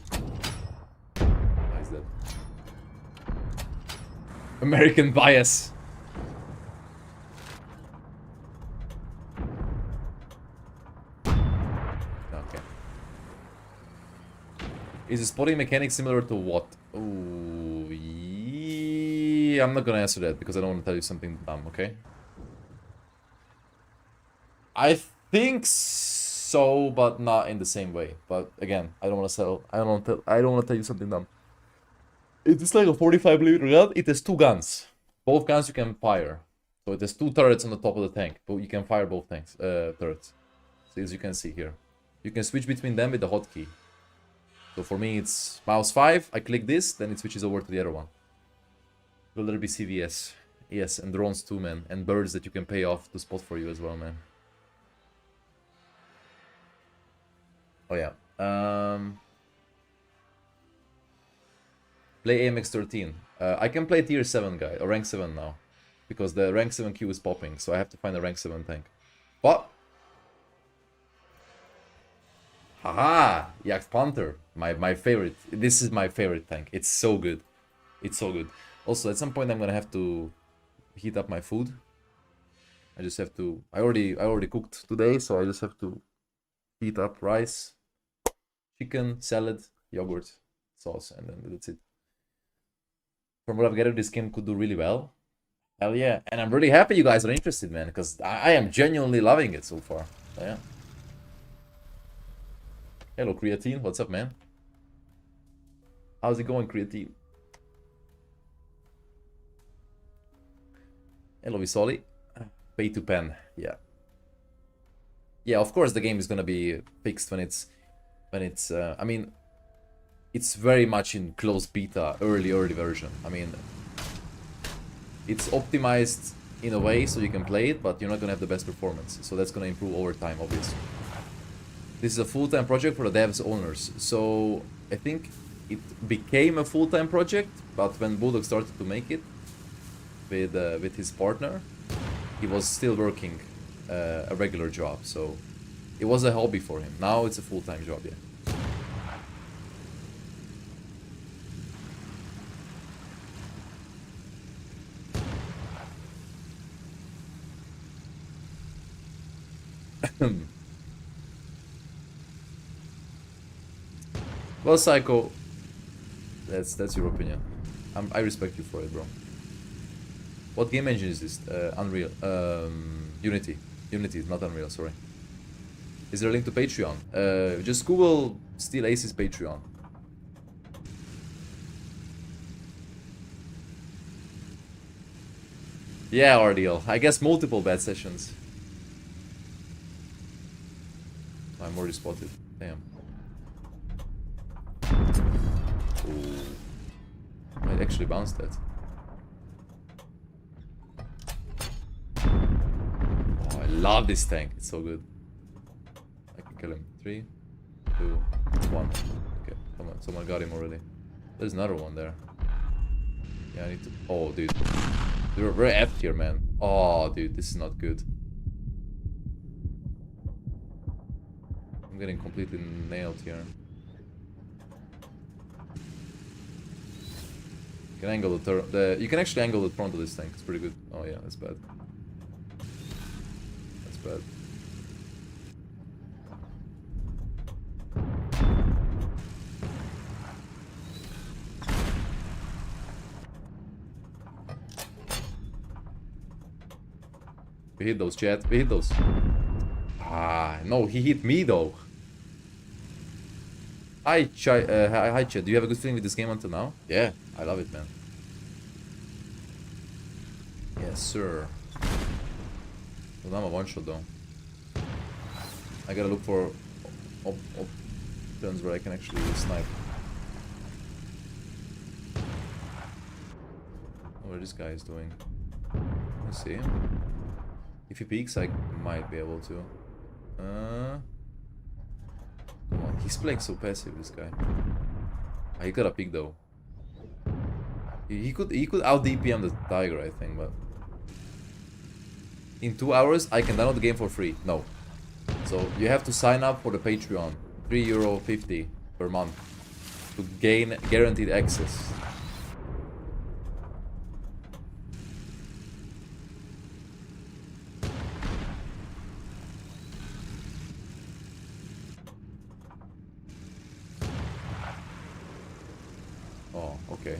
Ah, he's dead. American bias. Okay. Is the spotting mechanic similar to what? Ooh, yeah, I'm not gonna answer that because I don't want to tell you something dumb, okay? I think so, but not in the same way. But again, I don't want to sell. I don't want to tell you something dumb. It's like a 45mm gun. It has two guns. Both guns you can fire. So it has two turrets on the top of the tank, but you can fire both turrets. So as you can see here, you can switch between them with the hotkey. So for me, it's mouse 5. I click this, then it switches over to the other one. Will there be CVS? Yes, and drones too, man, and birds that you can pay off to spot for you as well, man. Oh yeah. Play AMX13. I can play tier 7 guy, or rank 7 now. Because the rank 7 queue is popping, so I have to find a rank 7 tank. But... Haha! Yak Panther. My favorite. This is my favorite tank. It's so good. It's so good. Also, at some point I'm gonna have to heat up my food. I just have to... I already cooked today, so I just have to heat up rice, chicken, salad, yogurt, sauce, and then that's it. From what I've gathered, this game could do really well. Hell yeah. And I'm really happy you guys are interested, man, because I am genuinely loving it so far. So, yeah. Hello, Creatine. What's up, man? How's it going, Creatine? Hello, Visoli. Pay to pen. Yeah. Yeah, of course the game is gonna be fixed when it's I mean, it's very much in closed beta, early version. I mean, it's optimized in a way so you can play it, but you're not gonna have the best performance. So that's gonna improve over time, obviously. This is a full-time project for the devs owners. So I think it became a full-time project, but when Bulldog started to make it with his partner, he was still working a regular job. So it was a hobby for him. Now it's a full-time job, yeah. Well, Psycho, that's your opinion. I respect you for it, bro. What game engine is this? Unreal. Unity. Unity, not Unreal, sorry. Is there a link to Patreon? Just Google Steel Aces Patreon. Yeah, RDL. I guess multiple bad sessions. I'm already spotted. Damn. Ooh. I actually bounced that. Oh, I love this tank. It's so good. I can kill him. 3, 2, 1. Okay, come on. Someone got him already. There's another one there. Yeah, I need to... Oh, dude. We're very effed here, man. Oh, dude, this is not good. I'm getting completely nailed here. You can angle you can actually angle the front of this tank. It's pretty good. Oh yeah, that's bad. That's bad. We hit those, chat. We hit those. Ah, no, he hit me though. Hi, chat. Do you have a good feeling with this game until now? Yeah, I love it, man. Yes, sir. Well, I'm a one-shot though. I gotta look for options where I can actually snipe. Oh, what this guy is doing. Let's see. If he peeks, I might be able to. Come on, he's playing so passive, this guy. Ah, he got a peek though. He could out DPM the tiger, I think, but in 2 hours I can download the game for free. No. So you have to sign up for the Patreon, €3.50 per month, to gain guaranteed access. Oh, okay.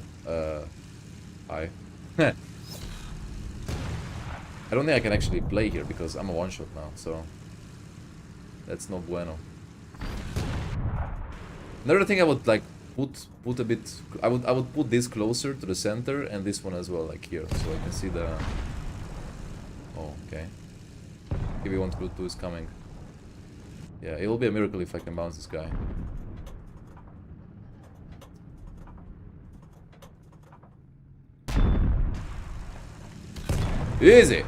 Hi. I don't think I can actually play here because I'm a one-shot now, so that's no bueno. Another thing I would like put a bit. I would put this closer to the center and this one as well, like here, so I can see the. Oh, okay. KB122 is coming. Yeah, it will be a miracle if I can bounce this guy. Easy!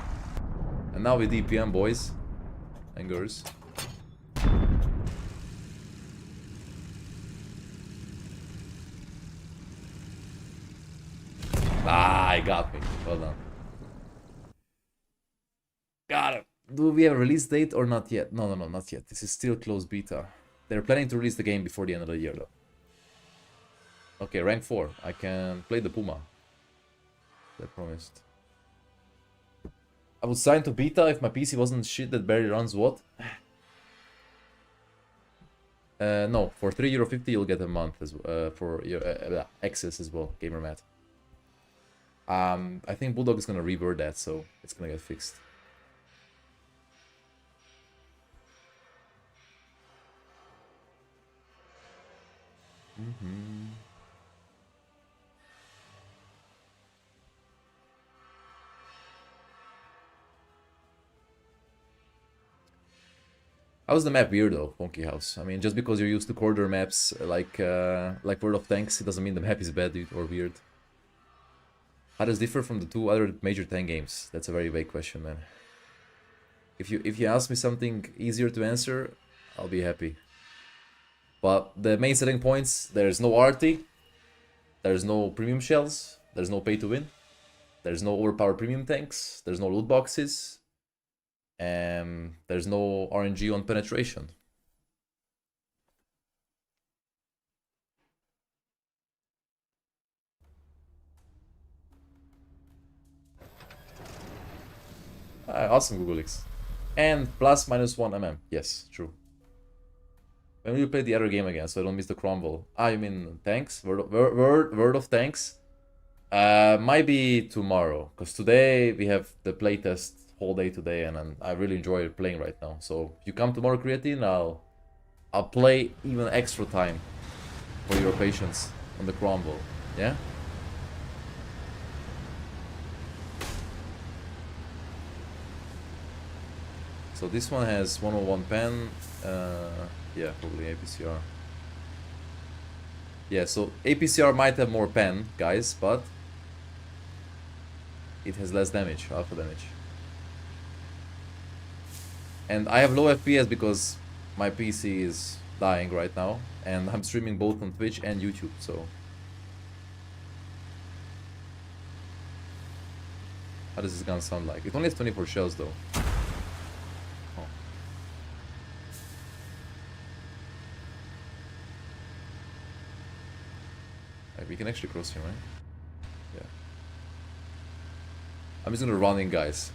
And now with DPM, boys and girls. Ah, he got me. Well done. Got him. Do we have a release date or not yet? No, not yet. This is still closed beta. They're planning to release the game before the end of the year, though. Okay, rank 4. I can play the Puma. They promised. I would sign to beta if my PC wasn't shit that barely runs what? No, for €3.50 you'll get a month as for your access as well, GamerMat. I think Bulldog is gonna revert that, so it's gonna get fixed. How's the map weird though, Funky House? I mean, just because you're used to corridor maps like World of Tanks, it doesn't mean the map is bad or weird. How does it differ from the 2 other major tank games? That's a very vague question, man. If you ask me something easier to answer, I'll be happy. But the main selling points: there's no RT, there's no premium shells, there's no pay to win, there's no overpowered premium tanks, there's no loot boxes, and there's no RNG on penetration. Awesome, Google X. And plus minus 1 mm. Yes, true. When will you play the other game again so I don't miss the crumble? Ah, you mean tanks? Word of tanks? Might be tomorrow, because today we have the playtest whole day today, and I really enjoy playing right now. So if you come tomorrow, Creatine, I'll play even extra time for your patience on the crumble. Yeah. So this one has 101 pen. Yeah, probably APCR. Yeah, so APCR might have more pen, guys, but it has less damage, alpha damage. And I have low FPS because my PC is dying right now, and I'm streaming both on Twitch and YouTube, so... How does this gun sound like? It only has 24 shells, though. Oh. We can actually cross here, right? Yeah. I'm just gonna run in, guys.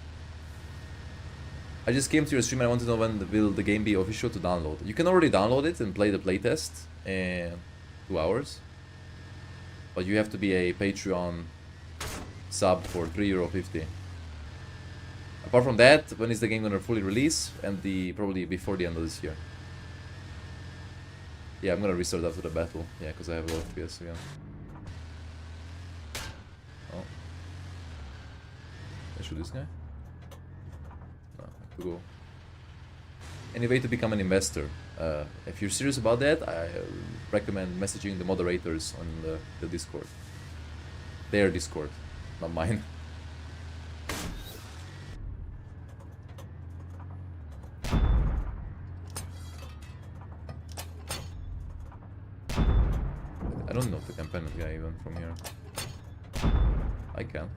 I just came to your stream and I want to know when will the game be official to download. You can already download it and play the playtest in 2 hours. But you have to be a Patreon sub for €3.50. Apart from that, when is the game gonna fully release? And probably before the end of this year. Yeah, I'm gonna restart after the battle. Yeah, because I have low FPS again. Oh. Can I shoot this guy? No, I have to go. Any way to become an investor? If you're serious about that, I recommend messaging the moderators on the Discord. Their Discord, not mine. I don't know if I can pen that guy even from here. I can.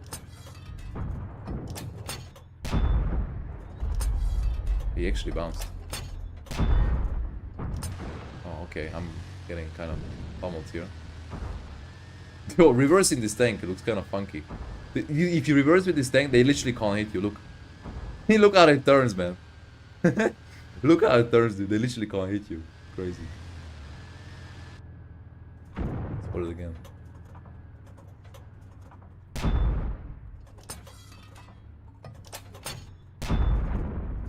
He actually bounced. Oh, okay, I'm getting kind of pummeled here. Yo, reversing this tank, it looks kind of funky. If you reverse with this tank, they literally can't hit you, look. Look how it turns, man. Look how it turns, dude. They literally can't hit you. Crazy. Let's put it again.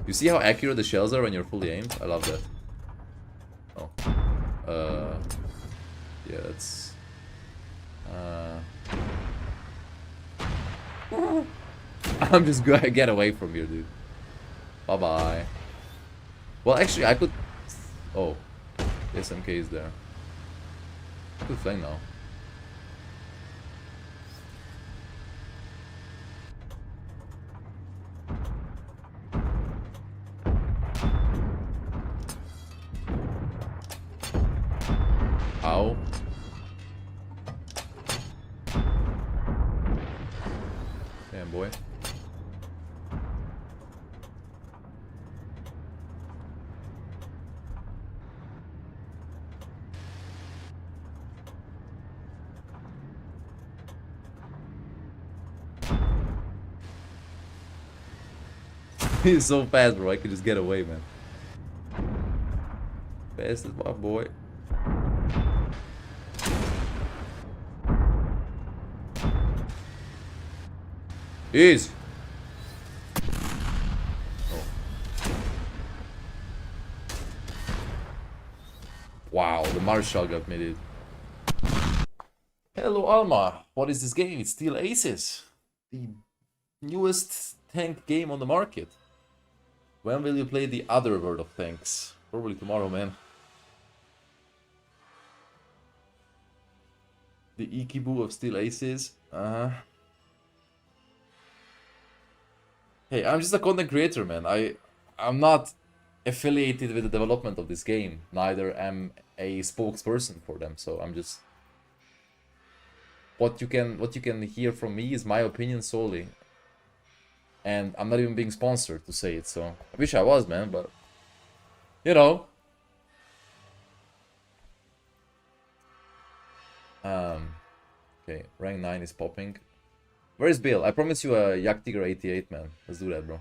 You see how accurate the shells are when you're fully aimed? I love that. Oh. Yeah, that's... I'm just gonna get away from here, dude. Bye-bye. Well, actually, I could... Oh. The SMK is there. I could flank now. Ow. Damn, boy. He's so fast, bro. I could just get away, man. Fast as my boy. Easy. Oh. Wow, the Marshal got me, dude. Hello, Alma. What is this game? It's Steel Aces. The newest tank game on the market. When will you play the other World of Tanks? Probably tomorrow, man. The Ikibu of Steel Aces. Hey, I'm just a content creator, man. I'm not affiliated with the development of this game. Neither am a spokesperson for them. So I'm just... What you can hear from me is my opinion solely. And I'm not even being sponsored to say it, so... I wish I was, man, but... You know... Okay, rank 9 is popping. Where is Bill? I promise you a Yak Tiger 88, man. Let's do that, bro.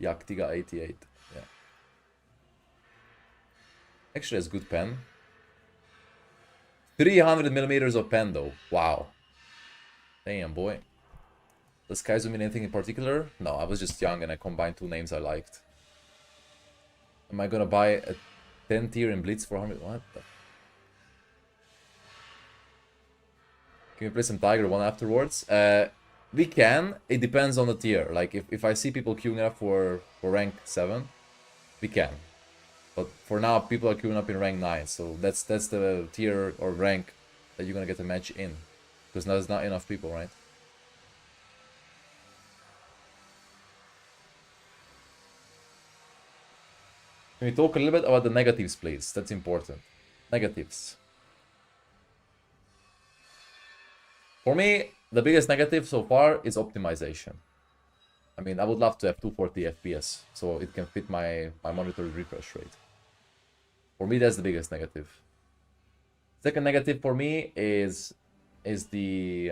Yaktiga 88. Yeah. Actually, it's good pen. 300 millimeters of pen though. Wow. Damn, boy. Does kajzoo mean anything in particular? No, I was just young and I combined two names I liked. Am I gonna buy a 10 tier in Blitz for 100? What the? Can we play some Tiger 1 afterwards? We can. It depends on the tier. Like, if I see people queuing up for rank 7, we can. But for now, people are queuing up in rank 9. So that's the tier or rank that you're gonna get a match in. Because there's not enough people, right? Can we talk a little bit about the negatives, please? That's important. Negatives. For me, the biggest negative so far is optimization. I mean, I would love to have 240 FPS, so it can fit my monitor refresh rate. For me, that's the biggest negative. Second negative for me is the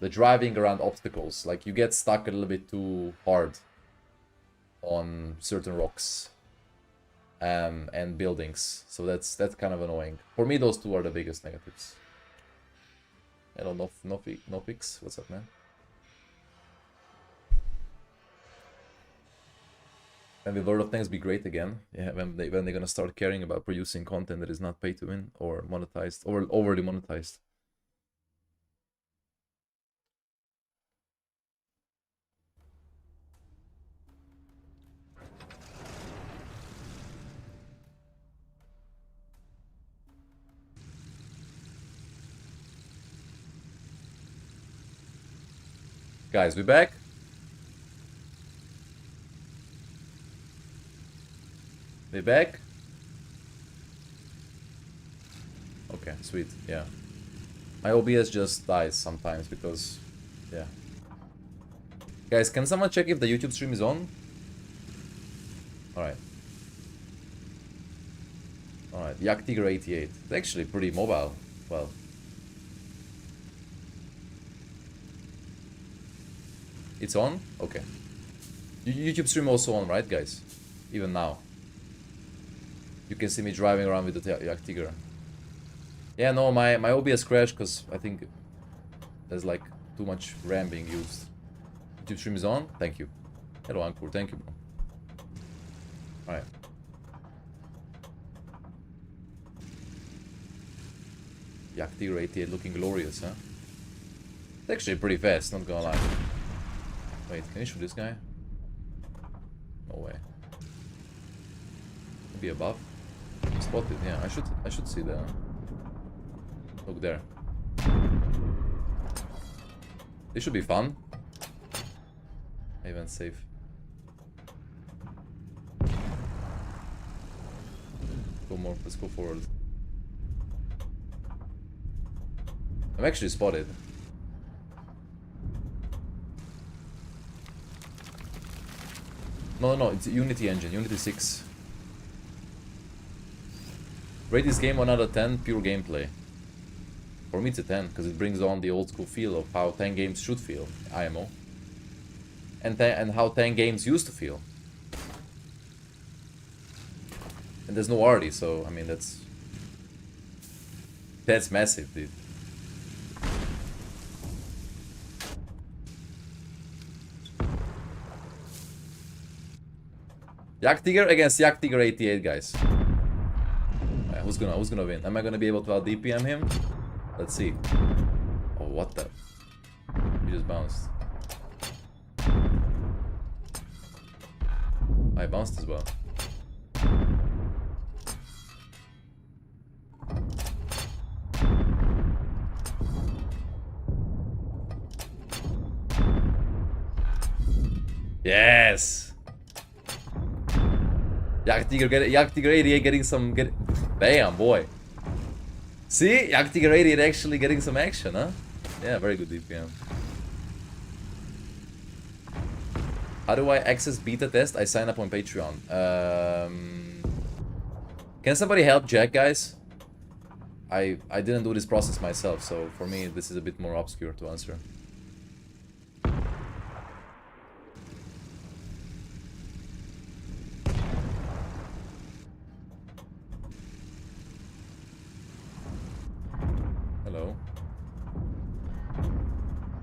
driving around obstacles. Like, you get stuck a little bit too hard on certain rocks and buildings, so that's kind of annoying. For me, those two are the biggest negatives. Hello, no fix. What's up, man? When will Lord of Tanks be great again? Yeah, when they're gonna start caring about producing content that is not pay to win or monetized or overly monetized. Guys, we back? We back? Okay, sweet, yeah. My OBS just dies sometimes because, yeah. Guys, can someone check if the YouTube stream is on? Alright. Alright, Yak Tiger 88. It's actually pretty mobile. Well. It's on? Okay. YouTube stream also on, right, guys? Even now. You can see me driving around with the Yak Tiger. Yeah, no, my OBS crashed because I think there's like too much RAM being used. YouTube stream is on? Thank you. Hello, Ankur. Thank you, bro. Alright. Yak Tiger 88 looking glorious, huh? It's actually pretty fast, not gonna lie. Wait, can you shoot this guy? No way. Maybe above? Spotted, yeah. I should see that. Look there. This should be fun. I went safe. Go more. Let's go forward. I'm actually spotted. No, it's Unity engine, Unity 6. Rate this game 1 out of 10, pure gameplay. For me it's a 10, because it brings on the old school feel of how tank games should feel, IMO. And how tank games used to feel. And there's no arty, so, I mean, that's massive, dude. Yak Tiger against Yak Tiger 88, guys. Who's gonna win? Am I gonna be able to out DPM him? Let's see. Oh, what the? He just bounced. I bounced as well. Yes! Yak Tiger 88 getting some... Damn, boy. See? Yak Tiger 88 actually getting some action, huh? Yeah, very good DPM. How do I access beta test? I sign up on Patreon. Can somebody help Jack, guys? I didn't do this process myself, so for me this is a bit more obscure to answer.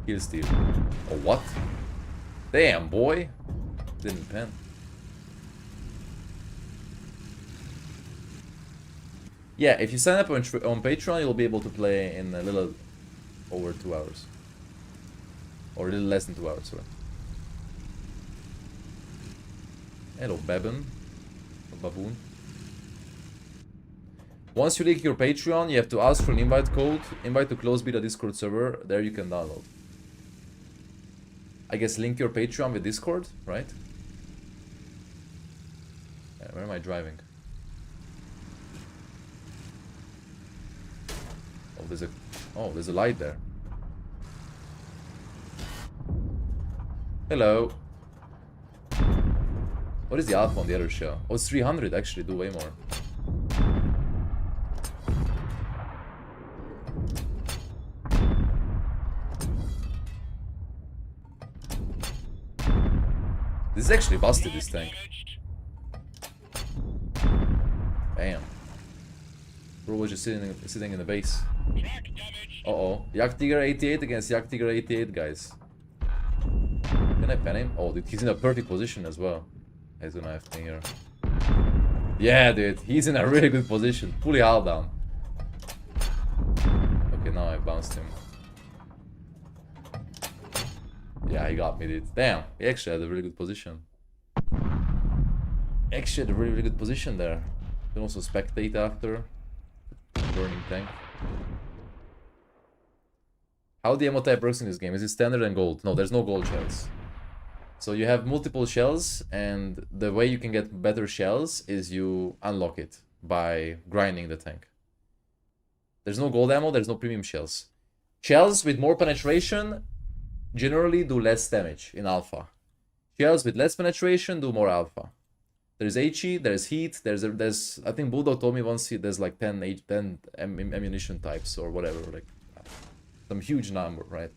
Kill steal. Oh, what? Damn, boy. Didn't pen. Yeah, if you sign up on Patreon, you'll be able to play in a little over 2 hours. Or a little less than 2 hours, sorry. Hello, Baboon. Or Baboon. Once you link your Patreon, you have to ask for an invite code. Invite to close beta Discord server. There you can download. I guess link your Patreon with Discord, right? Yeah, where am I driving? Oh, there's a light there. Hello. What is the alpha on the other shell? Oh, it's 300 actually, do way more. This is actually busted, this tank. Bam. Bro was just sitting in the base. Uh-oh. Yak Tiger 88 against Yak Tiger 88, guys. Can I pen him? Oh, dude, he's in a perfect position as well. He's gonna have me here. Yeah, dude, he's in a really good position. Fully hull down. Okay, now I bounced him. Yeah, he got me, dude. Damn, he actually had a really good position. Actually had a really, really good position there. You can also spectate after. Burning tank. How the ammo type works in this game? Is it standard and gold? No, there's no gold shells. So you have multiple shells, and the way you can get better shells is you unlock it by grinding the tank. There's no gold ammo, there's no premium shells. Shells with more penetration generally do less damage in alpha. Shells with less penetration do more alpha. There's HE, there's heat, there's I think Bulldog told me once there's like 10 ammunition types or whatever, like some huge number, right?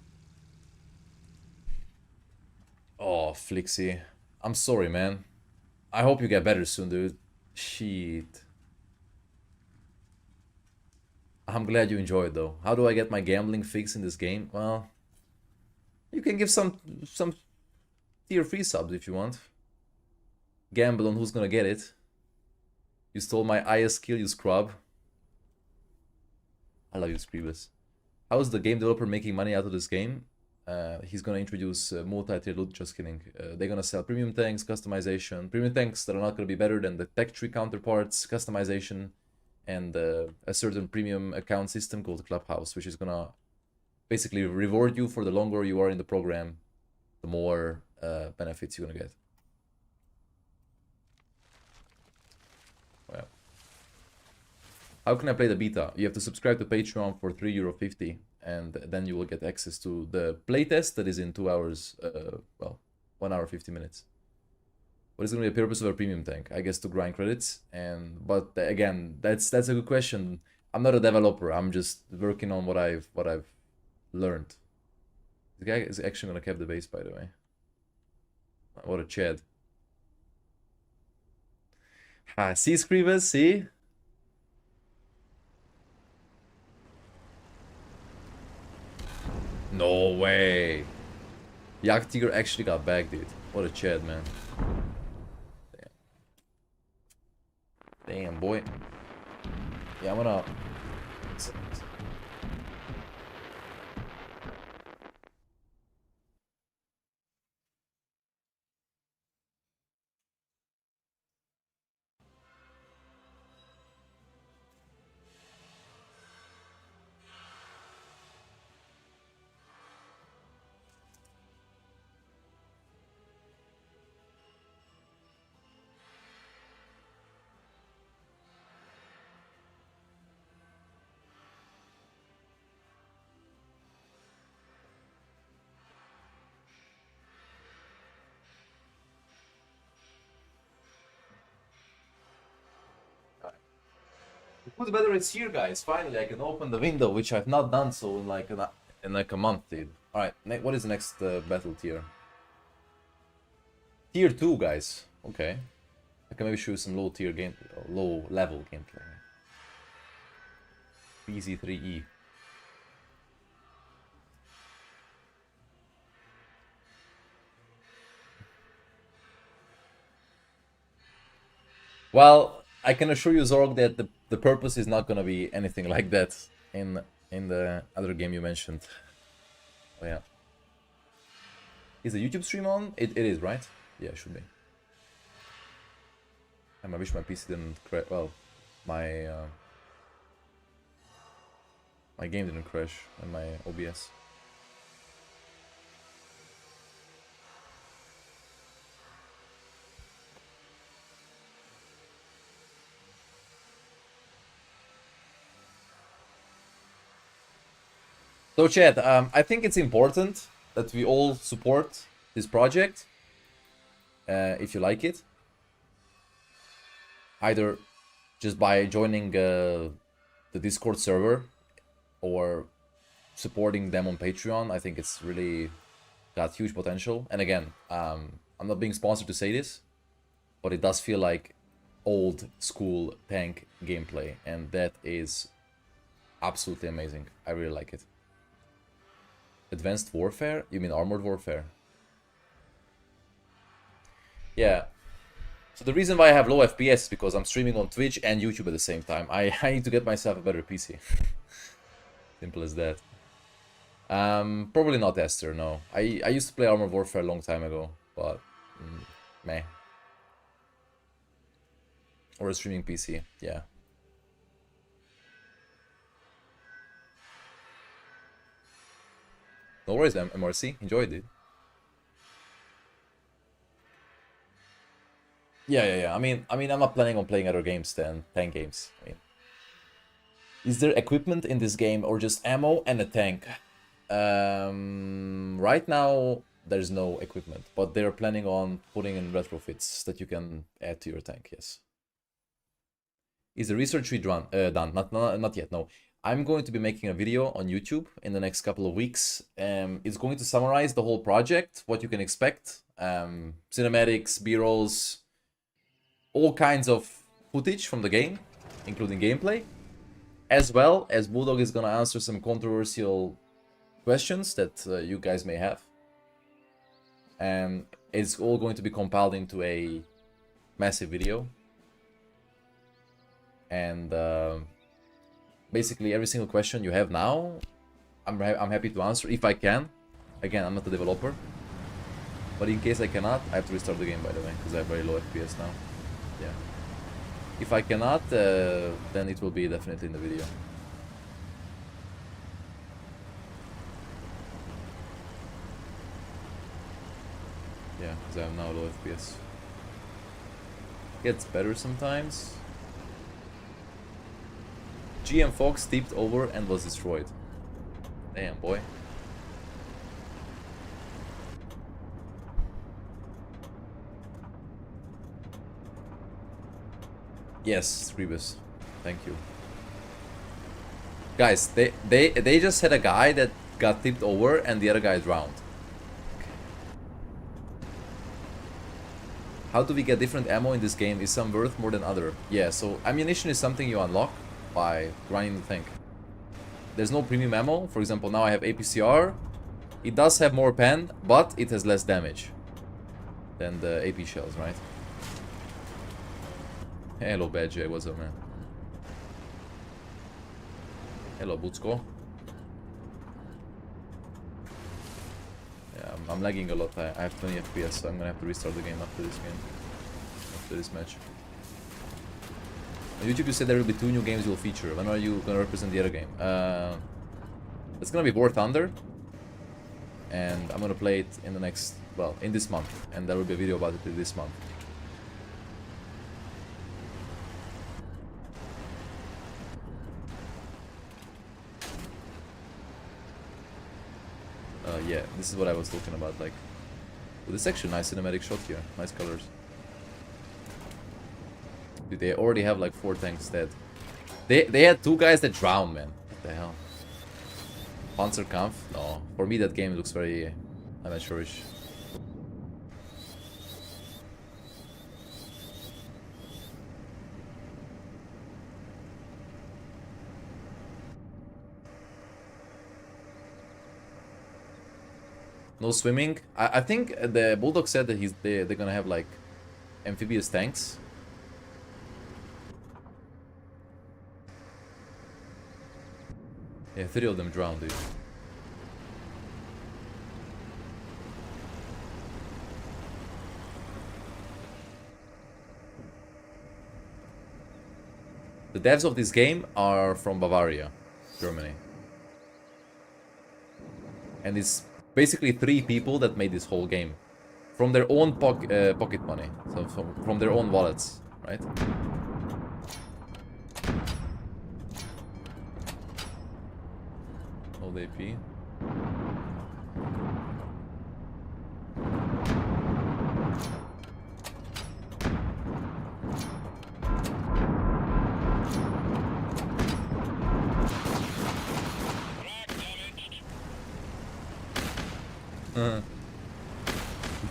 Oh, Flixie. I'm sorry, man. I hope you get better soon, dude. Shit. I'm glad you enjoyed, though. How do I get my gambling fix in this game? Well, you can give some tier 3 subs if you want. Gamble on who's gonna get it. You stole my IS skill, you scrub. I love you, Screebus. How is the game developer making money out of this game? He's gonna introduce multi-tier loot, just kidding. They're gonna sell premium tanks, customization, premium tanks that are not gonna be better than the tech tree counterparts, customization, and a certain premium account system called Clubhouse, which is gonna basically reward you for the longer you are in the program, the more benefits you're gonna get. Well, how can I play the beta? You have to subscribe to Patreon for €3.50, and then you will get access to the playtest that is in 2 hours, well, 1 hour 50 minutes. What is going to be the purpose of a premium tank? I guess to grind credits, but again, that's a good question. I'm not a developer. I'm just working on what I've learned. The guy is actually going to cap the base, by the way. What a Chad. Ah, see, Screevers, see? No way. Yak Tiger actually got back, dude. What a Chad, man. Damn, boy. Yeah, I'm gonna... Who's better it's here, guys? Finally, I can open the window, which I've not done so in like a month, dude. All right, what is the next battle tier? Tier 2, guys. Okay, I can maybe show you some low level gameplay. BZ3E. Well, I can assure you, Zorg, that the purpose is not gonna be anything like that in the other game you mentioned. Oh yeah. Is the YouTube stream on? It is, right? Yeah, it should be. I wish my PC didn't crash. Well, my my game didn't crash and my OBS. So chat, I think it's important that we all support this project, if you like it. Either just by joining the Discord server or supporting them on Patreon. I think it's really got huge potential. And again, I'm not being sponsored to say this, but it does feel like old school tank gameplay, and that is absolutely amazing. I really like it. Advanced Warfare? You mean Armored Warfare? Yeah. So the reason why I have low FPS is because I'm streaming on Twitch and YouTube at the same time. I need to get myself a better PC. Simple as that. Probably not Esther, no. I used to play Armored Warfare a long time ago, but meh. Or a streaming PC, yeah. No worries, MRC. Enjoy it. Yeah. I mean, I'm not planning on playing other games than tank games. I mean, is there equipment in this game or just ammo and a tank? Right now, there's no equipment, but they're planning on putting in retrofits that you can add to your tank, yes. Is the research read done? Not yet, no. I'm going to be making a video on YouTube in the next couple of weeks. It's going to summarize the whole project, what you can expect, cinematics, B-rolls, all kinds of footage from the game, including gameplay, as well as Bulldog is gonna answer some controversial questions that you guys may have. And it's all going to be compiled into a massive video. And basically every single question you have now, I'm happy to answer if I can. Again, I'm not a developer, but in case I cannot, I have to restart the game, by the way, because I have very low FPS now. Yeah. If I cannot, then it will be definitely in the video. Yeah, because I have now low FPS. Gets better sometimes. GM Fox tipped over and was destroyed. Damn, boy. Yes, Rebus. Thank you. Guys, they just had a guy that got tipped over and the other guy drowned. How do we get different ammo in this game? Is some worth more than other? Yeah, so ammunition is something you unlock by grinding the tank. There's no premium ammo. For example, now I have APCR. It does have more pen, but it has less damage than the AP shells, right? Hello, Bad J. What's up, man? Hello, Butsko. Yeah, I'm lagging a lot. I have 20 FPS, so I'm gonna have to restart the game after this game. After this match. On YouTube, you said there will be 2 new games you'll feature. When are you gonna represent the other game? It's gonna be War Thunder. And I'm gonna play it in the next... well, in this month. And there will be a video about it this month. Yeah, this is what I was talking about, like... Well, this is actually a nice cinematic shot here. Nice colors. Dude, they already have like 4 tanks dead. They had 2 guys that drowned, man. What the hell? Panzerkampf? No. For me that game looks very amateurish. No swimming. I think the Bulldog said that they're gonna have like amphibious tanks. Yeah, 30 of them drowned, dude. The devs of this game are from Bavaria, Germany. And it's basically 3 people that made this whole game. From their own pocket money. So from their own wallets, right? Hold AP.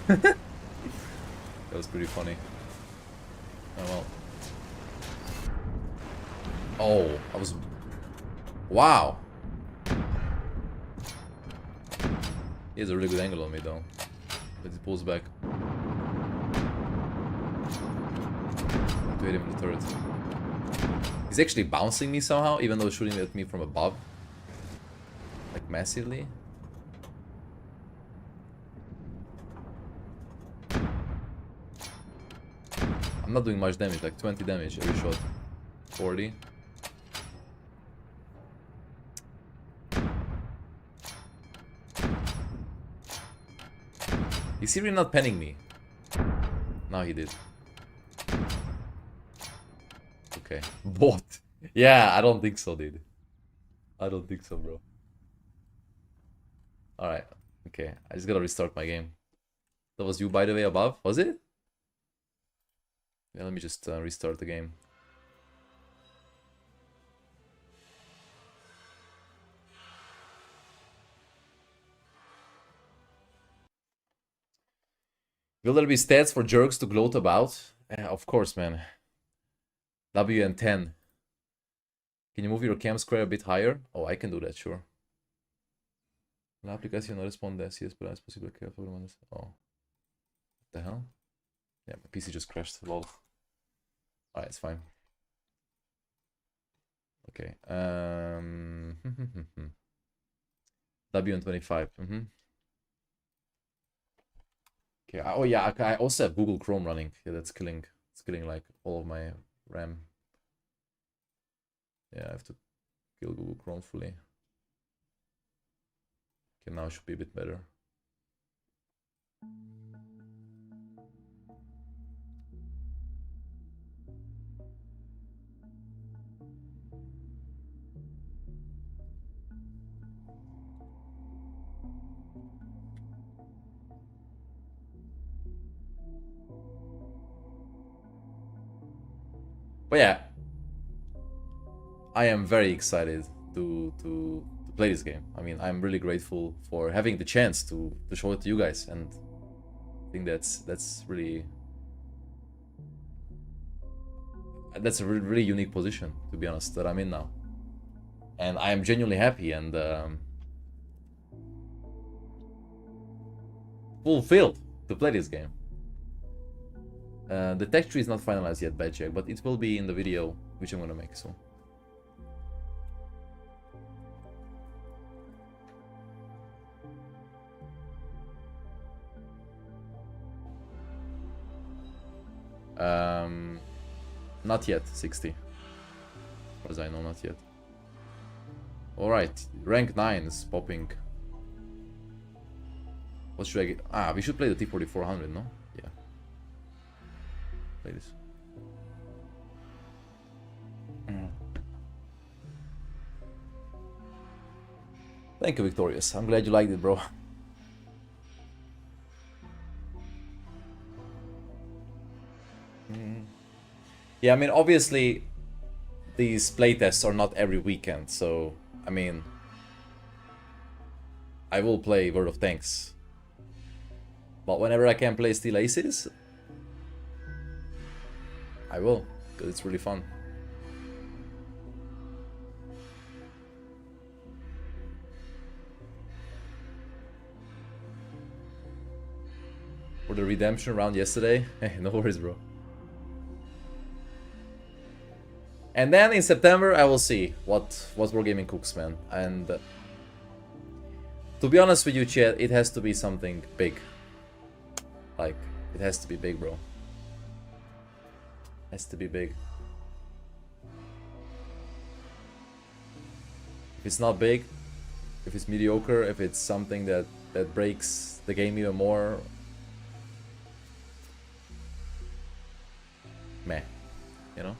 That was pretty funny. Oh well. Oh, I was... Wow! He has a really good angle on me though. But he pulls back. To hit him in the turret. He's actually bouncing me somehow, even though he's shooting at me from above. Like massively. I'm not doing much damage, like 20 damage every shot. 40. Is he really not penning me? Now he did. Okay. Bot. Yeah, I don't think so, dude. I don't think so, bro. Alright. Okay, I just gotta restart my game. That was you, by the way, above? Was it? Yeah, let me just restart the game. Will there be stats for jerks to gloat about? Of course, man. W and 10. Can you move your cam square a bit higher? Oh, I can do that, sure. La aplicación no responde si es posible que... Oh. What the hell? Yeah, my PC just crashed. Lol. Alright, it's fine. Okay. W and 25. Okay. Oh yeah, I also have Google Chrome running. Yeah, that's killing. It's killing like all of my RAM. Yeah, I have to kill Google Chrome fully. Okay, now it should be a bit better. But yeah, I am very excited to play this game. I mean, I'm really grateful for having the chance to show it to you guys, and I think that's really a really unique position, to be honest, that I'm in now, and I am genuinely happy and fulfilled to play this game. The tech tree is not finalized yet, Bad Jack, but it will be in the video which I'm gonna make soon. Not yet, 60. As far as I know, not yet. Alright, rank 9 is popping. What should I get? Ah, we should play the T-4400, no? Yeah. Play this. Thank you, Victorious. I'm glad you liked it, bro. Yeah, I mean, obviously, these playtests are not every weekend, so, I mean, I will play World of Tanks. But whenever I can play Steel Aces, I will, because it's really fun. For the redemption round yesterday, hey, no worries, bro. And then in September I will see what Wargaming cooks, man. And to be honest with you, chat, it has to be something big. Like, it has to be big, bro. Has to be big. If it's not big, if it's mediocre, if it's something that breaks the game even more, meh, you know?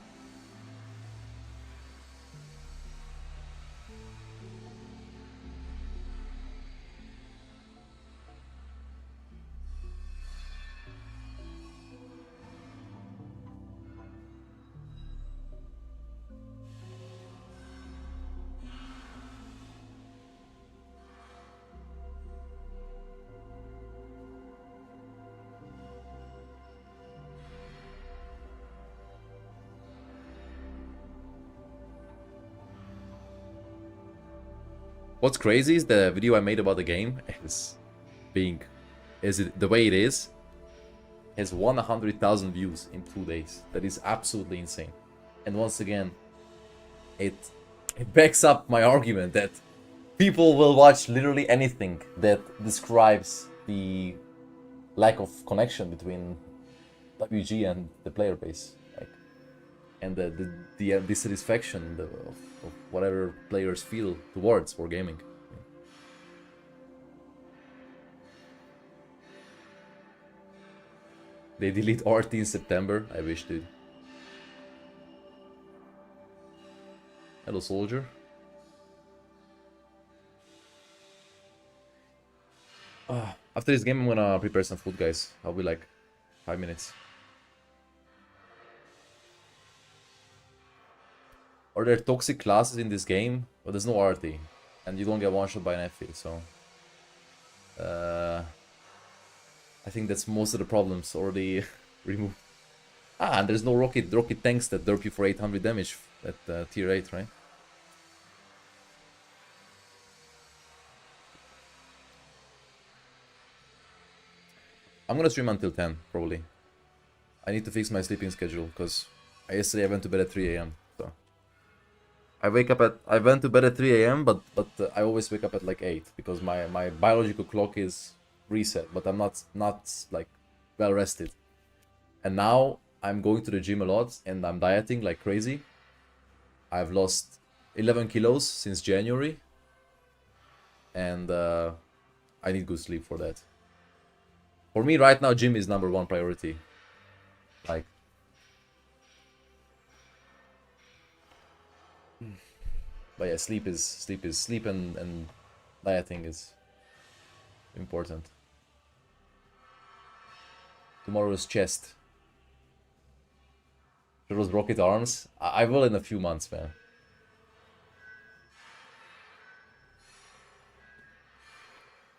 What's crazy is the video I made about the game the way it is, has 100,000 views in 2 days. That is absolutely insane. And once again, it backs up my argument that people will watch literally anything that describes the lack of connection between WG and the player base, like, and the dissatisfaction of whatever players feel towards wargaming. They delete RT in September. I wish, dude. Hello, soldier. After this game, I'm gonna prepare some food, guys. I'll be like 5 minutes. Are there toxic classes in this game? Well, there's no RT, and you don't get one shot by an FE, so I think that's most of the problems already removed. And there's no rocket tanks that derp you for 800 damage at tier 8, right? I'm gonna stream until 10, probably. I need to fix my sleeping schedule, because yesterday I went to bed at 3 AM, so... I went to bed at 3 AM, but I always wake up at like 8, because my biological clock is reset, but I'm not like well rested. And now I'm going to the gym a lot, and I'm dieting like crazy. I've lost 11 kilos since January, and I need good sleep for that. For me right now, gym is #1 priority. Like, but yeah, sleep and dieting is important. Tomorrow's chest. Tomorrow's rocket arms. I will in a few months, man.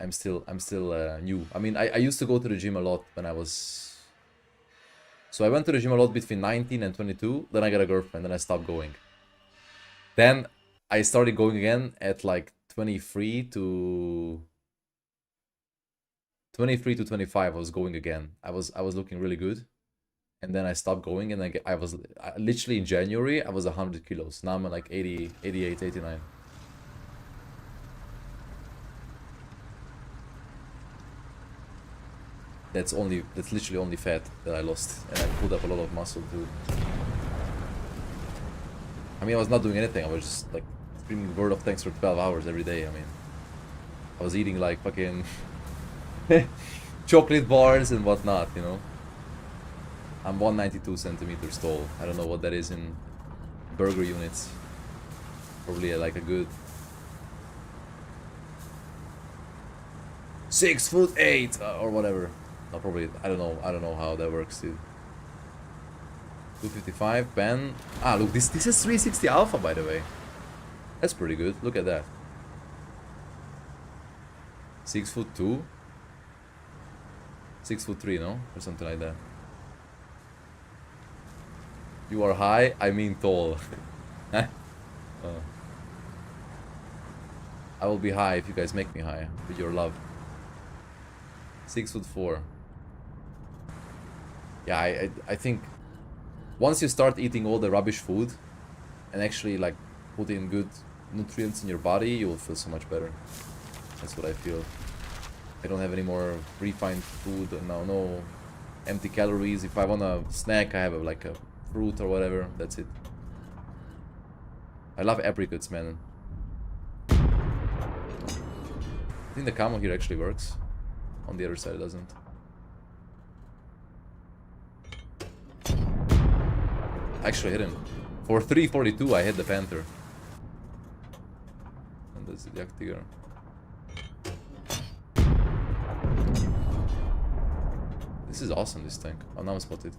I'm still new. I mean, I used to go to the gym a lot when I was... So I went to the gym a lot between 19 and 22. Then I got a girlfriend, then I stopped going. Then I started going again at like 23 to 25. I was going again. I was looking really good, and then I stopped going, and I was literally in January I was 100 kilos. Now I'm at like 80, 88, 89. That's literally only fat that I lost, and I pulled up a lot of muscle too. I mean, I was not doing anything. I was just like screaming word of thanks for 12 hours every day. I mean, I was eating like fucking chocolate bars and whatnot, you know. I'm 192 centimeters tall. I don't know what that is in burger units. Probably like a good 6'8" or whatever. No, probably I don't know how that works, dude. 255 Ben. Look, this is 360 alpha, by the way. That's pretty good. Look at that. 6'2", 6'3", no, or something like that. You are high. I mean tall. I will be high if you guys make me high with your love. 6'4". Yeah, I think once you start eating all the rubbish food, and actually like put in good nutrients in your body, you will feel so much better. That's what I feel. I don't have any more refined food now, no empty calories. If I want a snack, I have like a fruit or whatever. That's it. I love apricots, man. I think the camo here actually works. On the other side it doesn't. I actually hit him. For 342 I hit the Panther. And that's the Yaktiger. This is awesome, this tank. Oh, now I'm spotted.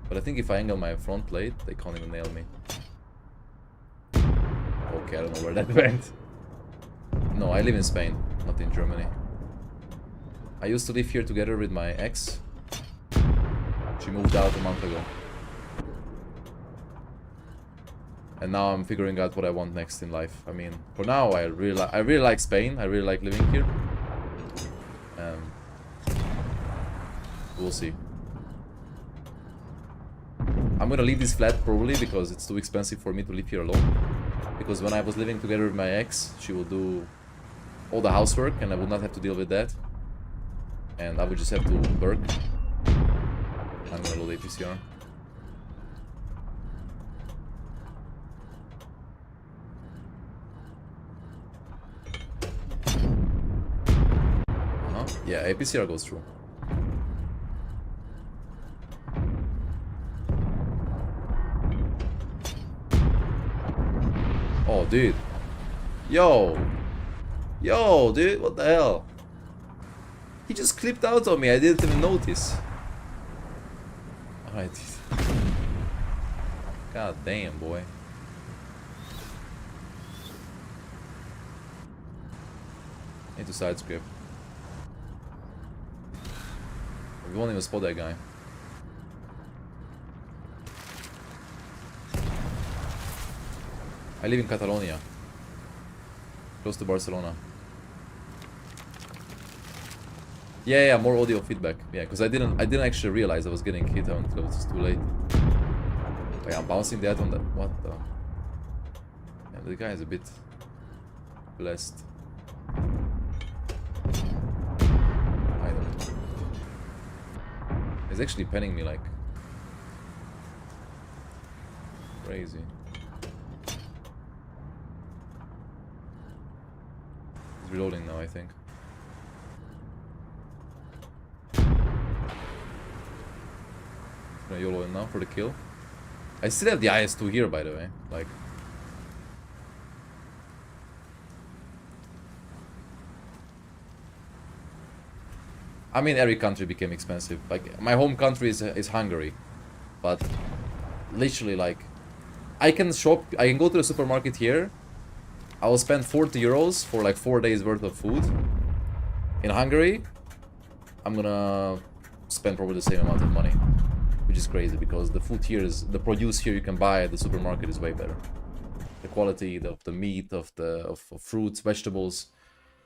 But I think if I angle my front plate, they can't even nail me. Okay, I don't know where that went. No, I live in Spain, not in Germany. I used to live here together with my ex. She moved out a month ago. And now I'm figuring out what I want next in life. I mean, for now, I really like Spain. I really like living here. We'll see. I'm gonna leave this flat probably because it's too expensive for me to live here alone. Because when I was living together with my ex, she would do all the housework and I would not have to deal with that. And I would just have to work. I'm gonna load APCR. Yeah, APCR goes through. Oh, dude. Yo, dude, what the hell? He just clipped out on me, I didn't even notice. Alright, dude. God damn, boy. Need to side script. We won't even spot that guy. I live in Catalonia. Close to Barcelona. Yeah, more audio feedback. Yeah, because I didn't actually realize I was getting hit until it was too late. Wait, I'm bouncing that on the... What the... Yeah, the guy is a bit... blessed. I don't know. He's actually penning me like... crazy. He's reloading now, I think. Gonna YOLO him now for the kill. I still have the IS-2 here, by the way. Like... I mean, every country became expensive. Like, my home country is Hungary. But... literally, like... I can go to the supermarket here. I will spend 40 euros for like 4 days worth of food. In Hungary, I'm gonna spend probably the same amount of money. Which is crazy because the food here is... the produce here you can buy at the supermarket is way better. The quality of the meat, of fruits, vegetables.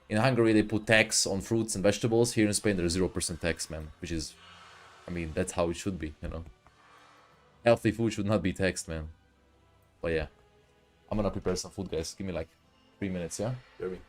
In Hungary they put tax on fruits and vegetables. Here in Spain there's 0% tax, man. Which is... I mean, that's how it should be, you know. Healthy food should not be taxed, man. But yeah. I'm gonna prepare some food, guys. Give me like 3 minutes, yeah? Jeremy.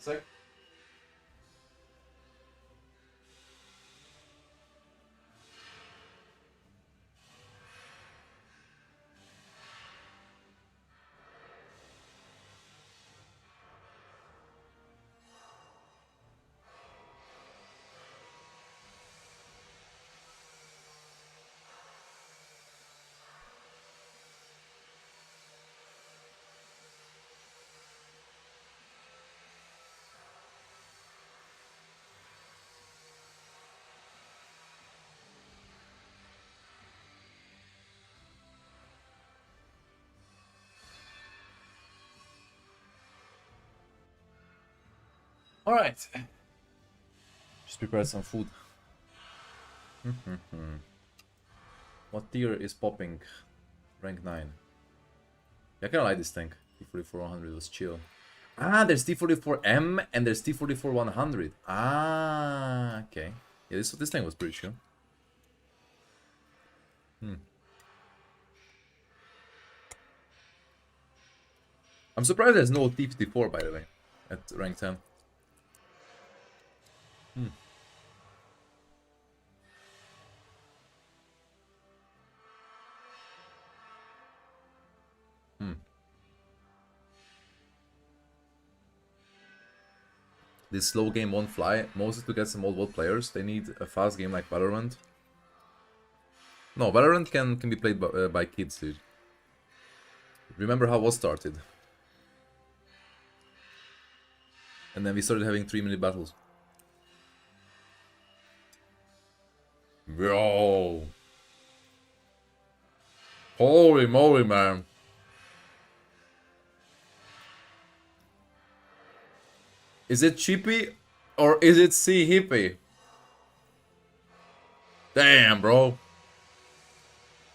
sec. Alright. Just prepared some food. What tier is popping? Rank 9. Yeah, I kinda like this tank. T44-100 was chill. Ah, there's T44M and there's T44-100. Ah, okay. Yeah, this tank was pretty chill. I'm surprised there's no T54, by the way, at rank 10. This slow game won't fly, mostly to get some old world players. They need a fast game like Valorant. No, Valorant can be played by kids, dude. Remember how WoW started? And then we started having 3-minute battles. Bro! Holy moly, man! Is it Chippy or is it C Hippie? Damn, bro.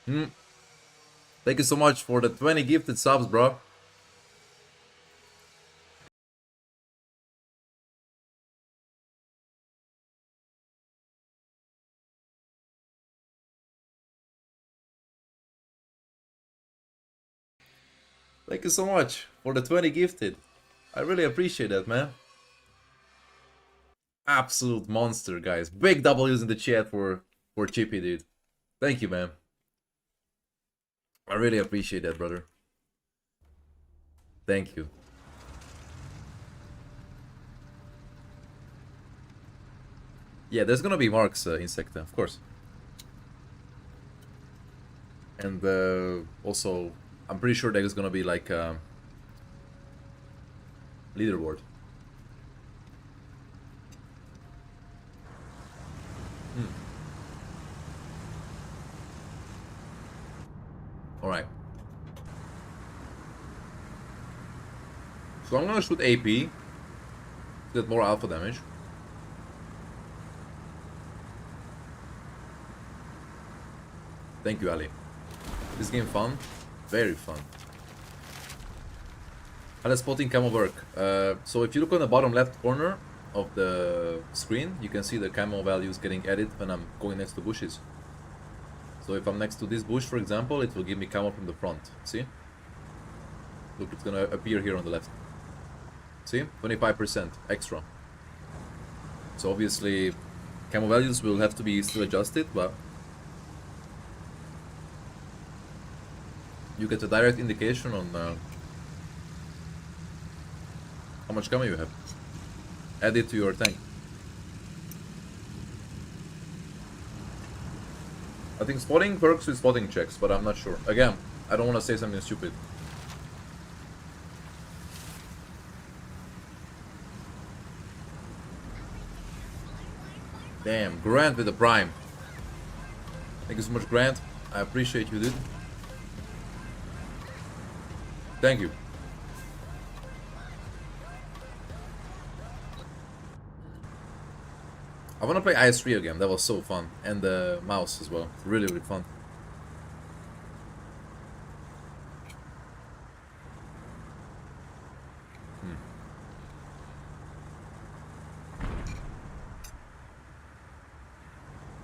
Thank you so much for the 20 gifted subs, bro. Thank you so much for the 20 gifted. I really appreciate that, man. Absolute monster, guys. Big W's in the chat for Chippy, dude. Thank you, man. I really appreciate that, brother. Thank you. Yeah, there's gonna be marks, Insecta, of course. And also, I'm pretty sure there's gonna be like leaderboard. Alright. So I'm gonna shoot AP to get more alpha damage. Thank you, Ali. This game fun? Very fun. How does spotting camo work? So if you look on the bottom left corner of the screen, you can see the camo values getting added when I'm going next to bushes. So if I'm next to this bush, for example, it will give me camo from the front. See? Look, it's gonna appear here on the left. See? 25% extra. So obviously, camo values will have to be still adjusted, but you get a direct indication on how much camo you have. Add it to your tank. I think spotting works with spotting checks, but I'm not sure. Again, I don't want to say something stupid. Damn, Grant with the prime. Thank you so much, Grant. I appreciate you, dude. Thank you. I want to play IS3 again. That was so fun. And the mouse as well. Really, really fun.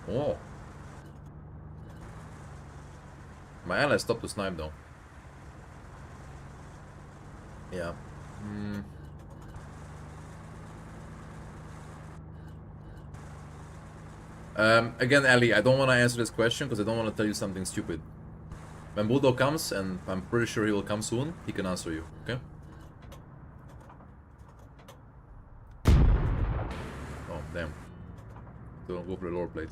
Oh. My ally stopped to snipe though. Yeah. Again, Ali, I don't want to answer this question because I don't want to tell you something stupid. When Bulldog comes, and I'm pretty sure he will come soon, he can answer you, okay? Oh, damn. Don't go for the lower plate.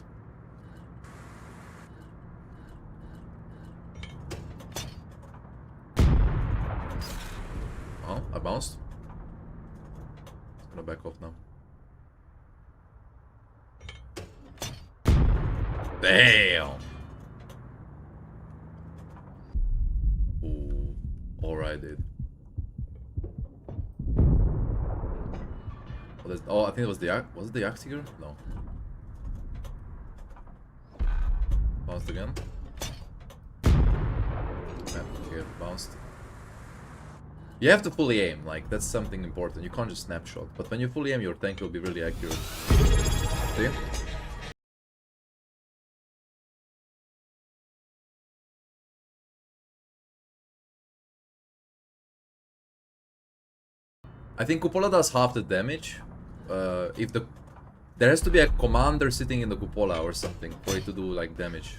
Oh, I bounced. It's gonna back off now. Damn! Ooh. Alright, dude. Oh, I think it was the was it the Axe Seeker? No. Bounced again. Yeah, okay, bounced. You have to fully aim, like, that's something important. You can't just snapshot. But when you fully aim, your tank will be really accurate. See? I think Cupola does half the damage. If the... There has to be a commander sitting in the Cupola or something for it to do, like, damage.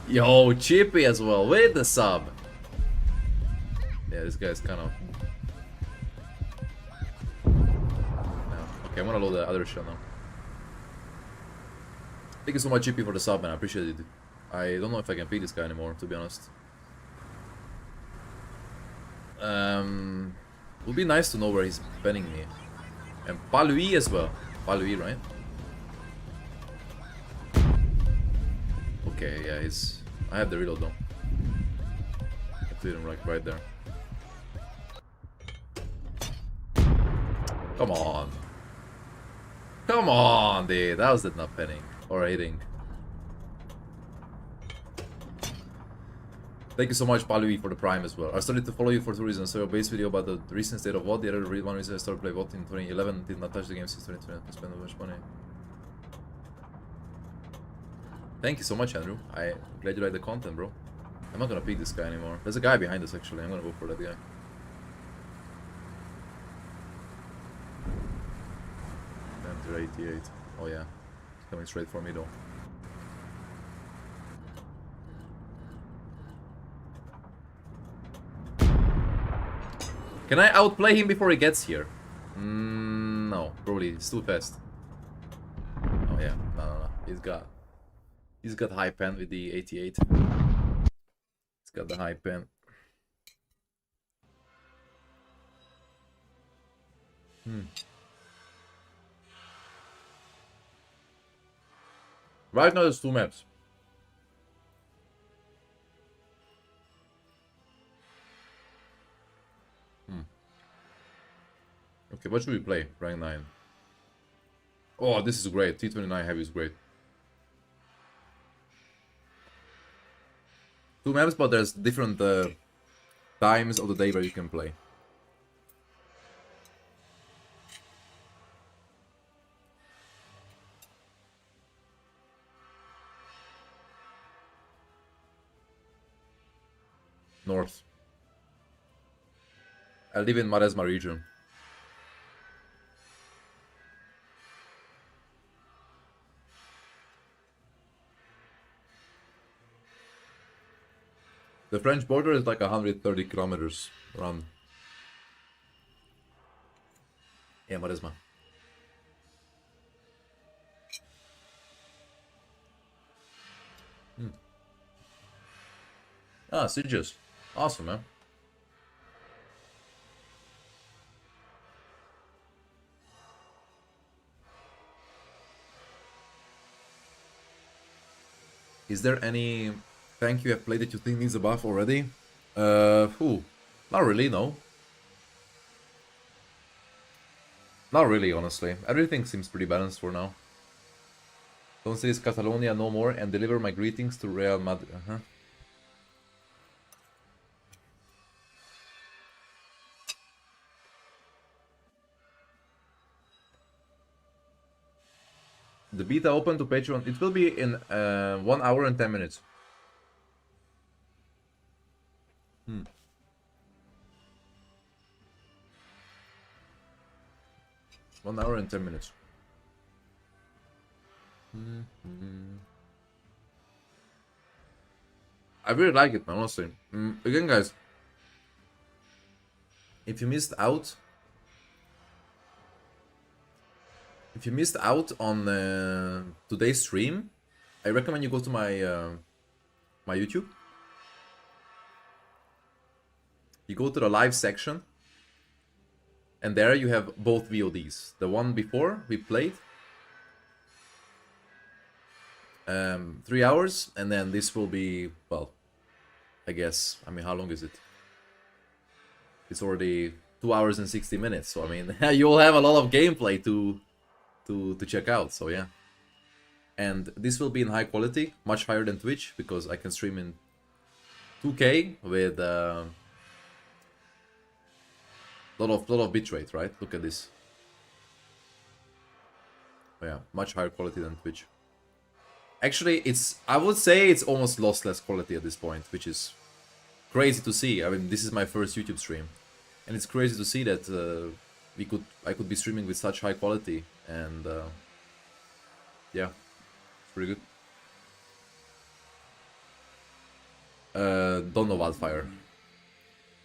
Yo, Chippy as well, with the sub. Yeah, this guy's kind of... Yeah. Okay, I'm gonna load the other shell now. Thank you so much, Chippy, for the sub, man. I appreciate it. I don't know if I can beat this guy anymore, to be honest. Would be nice to know where he's banning me. And Palui as well. Palui, right? Okay, yeah, he's... I have the reload though. I cleared him right there. Come on. Come on, dude. That was it not penning. Or hitting. Thank you so much, Palui, for the Prime as well. I started to follow you for two reasons. So your base video about the recent state of WoD. The other one reason I started playing WoD in 2011. Did not touch the game since 2020. I spent much money. Thank you so much, Andrew. I'm glad you like the content, bro. I'm not gonna pick this guy anymore. There's a guy behind us, actually. I'm gonna go for that guy. Enter 88. Oh, yeah. He's coming straight for me, though. Can I outplay him before he gets here? No. Probably. It's too fast. Oh, yeah. No. He's got high pen with the 88. He's got the high pen. Right now there's two maps. Okay, what should we play? Rank 9. Oh, this is great. T29 heavy is great. Two maps, but there's different times of the day where you can play. North. I live in Maresma region. The French border is like 130 kilometers around. Yeah, Maresma. Ah, Sieges. Awesome, man. Is there any tank you have played that you think needs a buff already? Not really, no. Not really, honestly. Everything seems pretty balanced for now. Don't say it's Catalonia no more and deliver my greetings to Real Madrid. The beta open to Patreon. It will be in 1 hour and 10 minutes. 1 hour and 10 minutes. I really like it, man, honestly. Again, guys, if you missed out on today's stream, I recommend you go to my my YouTube. You go to the live section, and there you have both VODs. The one before we played, 3 hours, and then this will be, well, I guess, I mean, how long is it? It's already 2 hours and 60 minutes, so I mean, you'll have a lot of gameplay to check out, so yeah. And this will be in high quality, much higher than Twitch, because I can stream in 2K with lot of bitrate, right? Look at this. Oh, yeah, much higher quality than Twitch. Actually, I would say it's almost lossless quality at this point, which is crazy to see. I mean, this is my first YouTube stream, and it's crazy to see that I could be streaming with such high quality, and yeah, it's pretty good. Don't know Wildfire.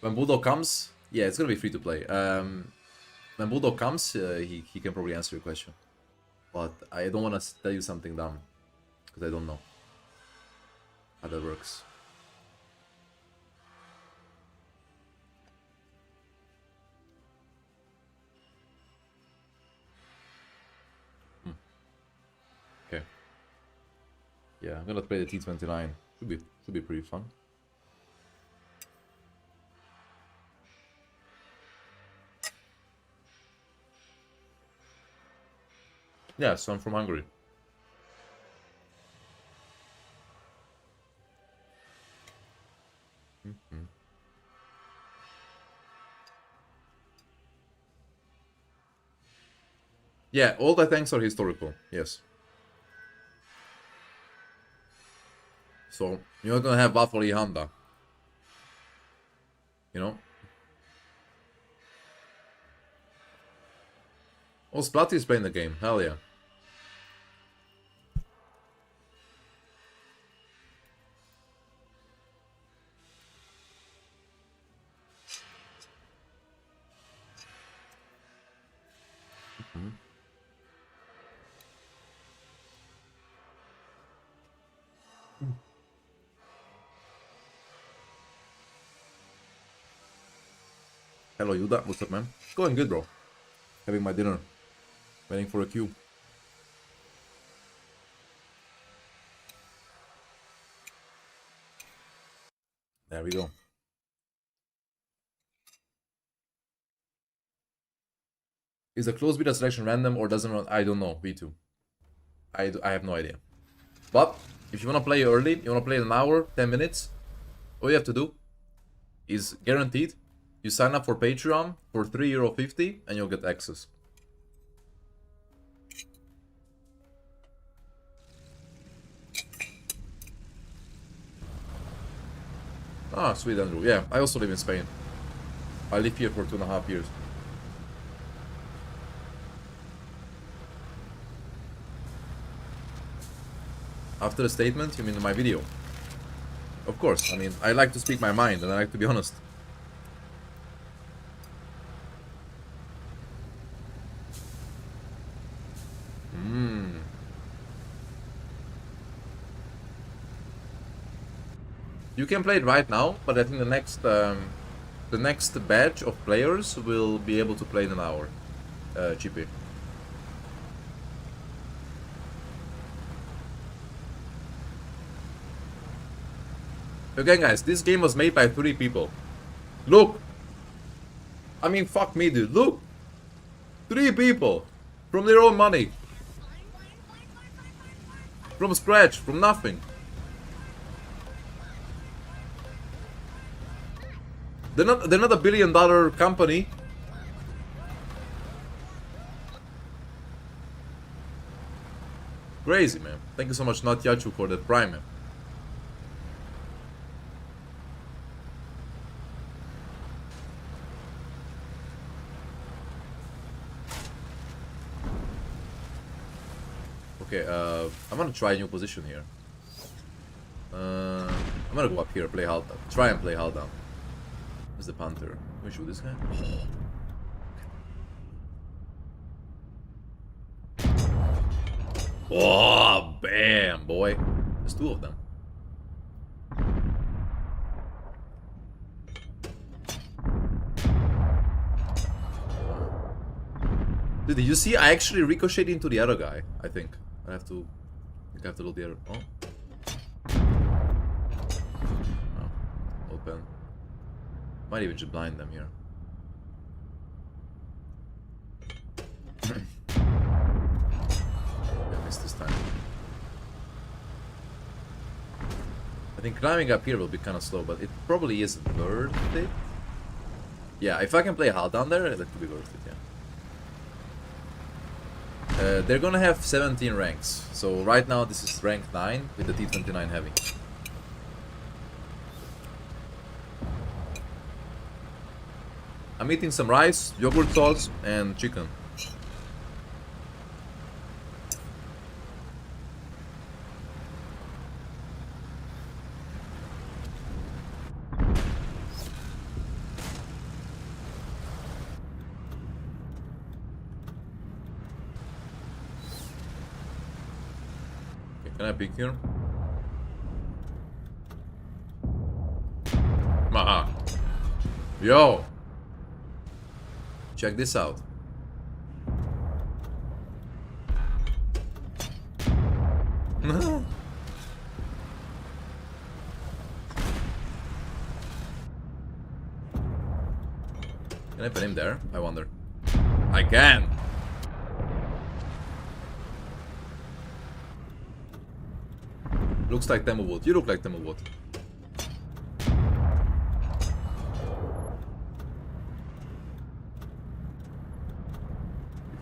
When Bulldog comes, yeah, it's gonna be free to play. When Bulldog comes, he can probably answer your question, but I don't want to tell you something dumb, because I don't know how that works. Okay. Yeah, I'm gonna play the T29. Should be pretty fun. Yeah, so I'm from Hungary. Yeah, all the tanks are historical, yes. So, you're not gonna have Waffle Honda. You know? Oh, Splatty is playing the game, hell yeah. Hello, Yuda. What's up, man? It's going good, bro. Having my dinner. Waiting for a queue. There we go. Is the closed beta selection random or doesn't run? I don't know, V2. I have no idea. But, if you want to play early, you want to play in an hour, 10 minutes, all you have to do is guaranteed. You sign up for Patreon for €3.50 and you'll get access. Ah, sweet Andrew. Yeah, I also live in Spain. I live here for 2.5 years. After the statement, you mean my video? Of course, I mean, I like to speak my mind and I like to be honest. You can play it right now, but I think the next batch of players will be able to play in an hour. GP. Again, guys, this game was made by 3 people. Look! I mean, fuck me, dude. Look! 3 people! From their own money. From scratch, from nothing. They're not a $1 billion company. Crazy, man. Thank you so much, Not Yachu, for that prime, man. Okay, I'm gonna try a new position here. I'm gonna go up here, play Haldan. Try and play Haldan. Where's the Panther? Can we shoot this guy? Oh, bam, boy. There's two of them. Dude, did you see? I actually ricocheted into the other guy, I think. I have to look the other. Oh. Oh. Open. Might even just blind them here. I missed this time. I think climbing up here will be kind of slow, but it probably is worth it. Yeah, if I can play Hal down there, that could be worth it, yeah. They're gonna have 17 ranks. So right now this is rank 9 with the T29 heavy. I'm eating some rice, yogurt sauce, and chicken. Can I peek here? Maha. Yo! Check this out. Can I put him there? I wonder. I can! Looks like demo wood. You look like demo wood.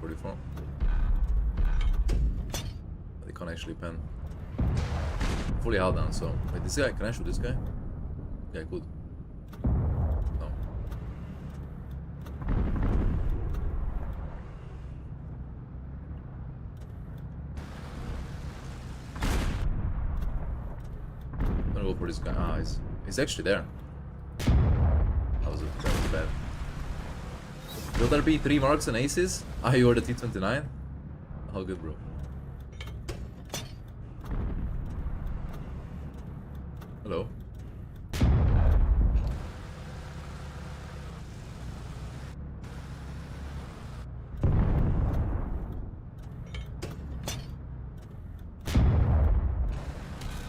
P44. They can't actually pen. Fully held down, so. Wait, this guy, can I shoot this guy? Yeah, I could. No. I'm gonna go for this guy. Ah, he's actually there. That was bad. Will there be 3 marks and aces? Ah, you are the T29? How good, bro. Hello.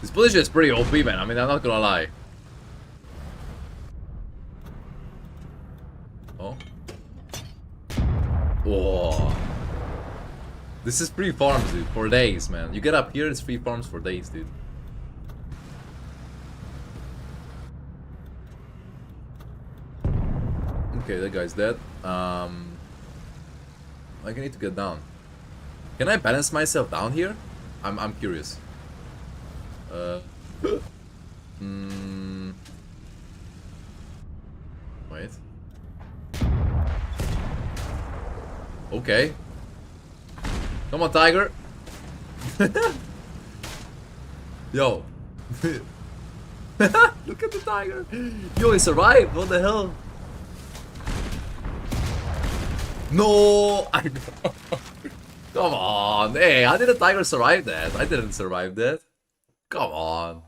This position is pretty OP, man. I mean, I'm not gonna lie. Oh. Whoa. This is free farms, dude, for days, man. You get up here, it's free farms for days, dude. Okay, that guy's dead. I need to get down. Can I balance myself down here? I'm curious. Wait. Okay. Come on, tiger. Yo. Look at the tiger. Yo, he survived. What the hell? No. Come on. Hey, how did the tiger survive that? I didn't survive that. Come on.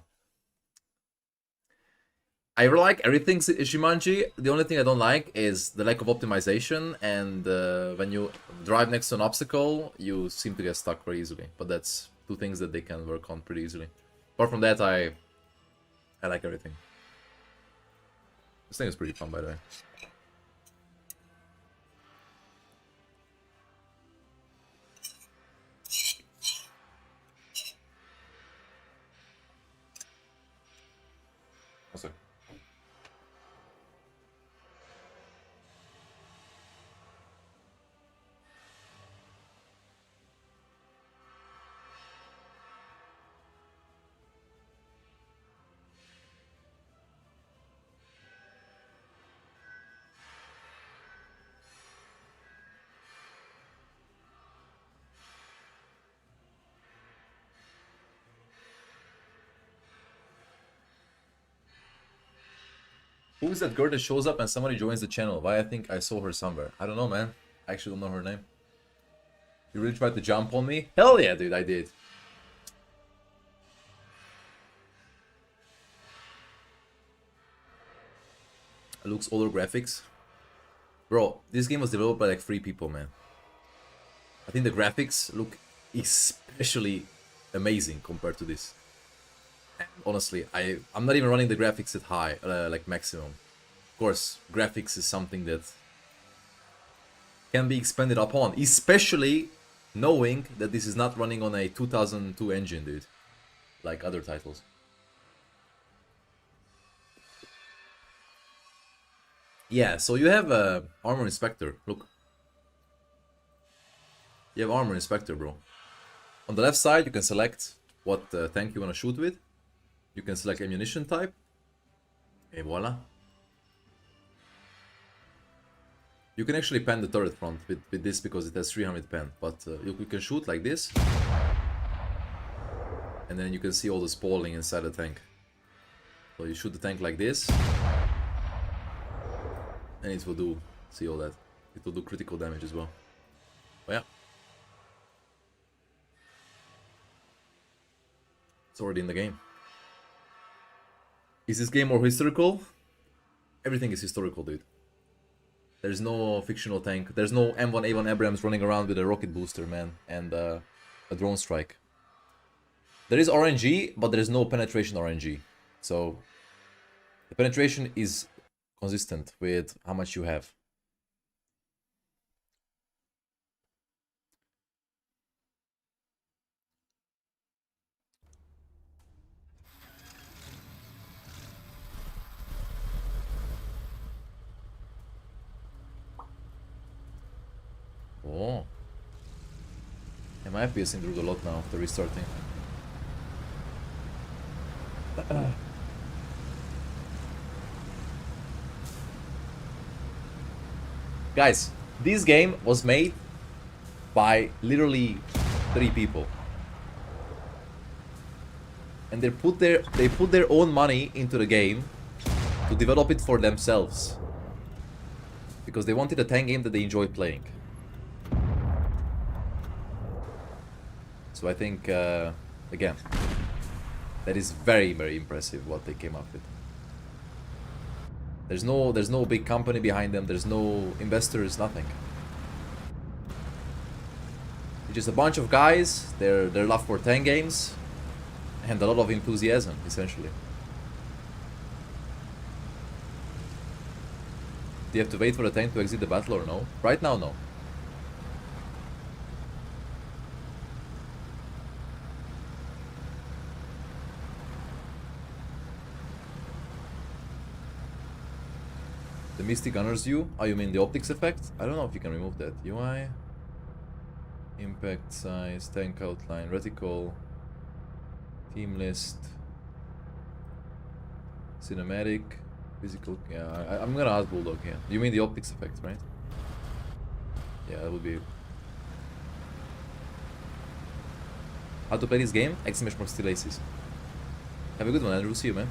I really like everything Shimanji. The only thing I don't like is the lack of optimization, and when you drive next to an obstacle, you seem to get stuck very easily. But that's 2 things that they can work on pretty easily. Apart from that, I like everything. This thing is pretty fun, by the way. What's it? Who is that girl that shows up and somebody joins the channel? Why I think I saw her somewhere. I don't know, man. I actually don't know her name. You really tried to jump on me? Hell yeah, dude, I did. It looks older graphics. Bro, this game was developed by like 3 people, man. I think the graphics look especially amazing compared to this. Honestly, I'm not even running the graphics at high, like maximum. Of course, graphics is something that can be expanded upon, especially knowing that this is not running on a 2002 engine, dude, like other titles. Yeah, so you have Armor Inspector, look. You have Armor Inspector, bro. On the left side, you can select what tank you want to shoot with. You can select ammunition type. Et voila. You can actually pan the turret front with this because it has 300 pan. But you can shoot like this. And then you can see all the spalling inside the tank. So you shoot the tank like this. And it will do, see all that. It will do critical damage as well. But yeah. It's already in the game. Is this game more historical? Everything is historical, dude. There's no fictional tank. There's no M1A1 Abrams running around with a rocket booster, man, and a drone strike. There is RNG, but there is no penetration RNG. So the penetration is consistent with how much you have. Oh. Yeah, my FPS improved a lot now after restarting. Guys, this game was made by literally 3 people. And they put their own money into the game to develop it for themselves. Because they wanted a tank game that they enjoy playing. So I think, again, that is very, very impressive what they came up with. There's no big company behind them, there's no investors, nothing. It's just a bunch of guys, their love for tank games, and a lot of enthusiasm, essentially. Do you have to wait for the tank to exit the battle or no? Right now, no. The Mystic honors you? Oh, you mean the optics effect? I don't know if you can remove that. UI, impact size, tank outline, reticle, team list, cinematic, physical. Yeah, I'm gonna ask Bulldog here. You mean the optics effect, right? Yeah, that would be. How to play this game? Exclamation mark still aces. Have a good one, Andrew. See you, man.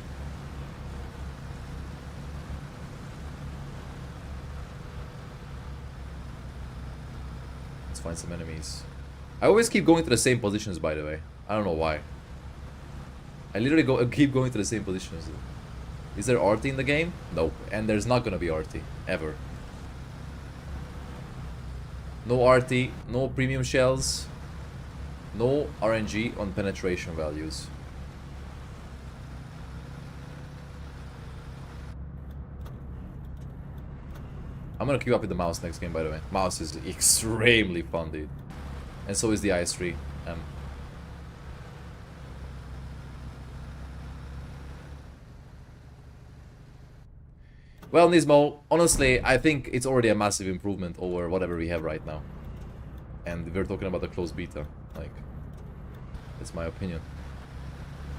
Find some enemies. I always keep going to the same positions, by the way. I don't know why. I literally keep going to the same positions. Is there RT in the game? Nope. And there's not gonna be RT. Ever. No RT, no premium shells, no RNG on penetration values. I'm gonna keep up with the mouse next game, by the way. Mouse is extremely fun, dude. And so is the IS3. Well, Nismo, honestly, I think it's already a massive improvement over whatever we have right now. And we're talking about a closed beta. Like, that's my opinion.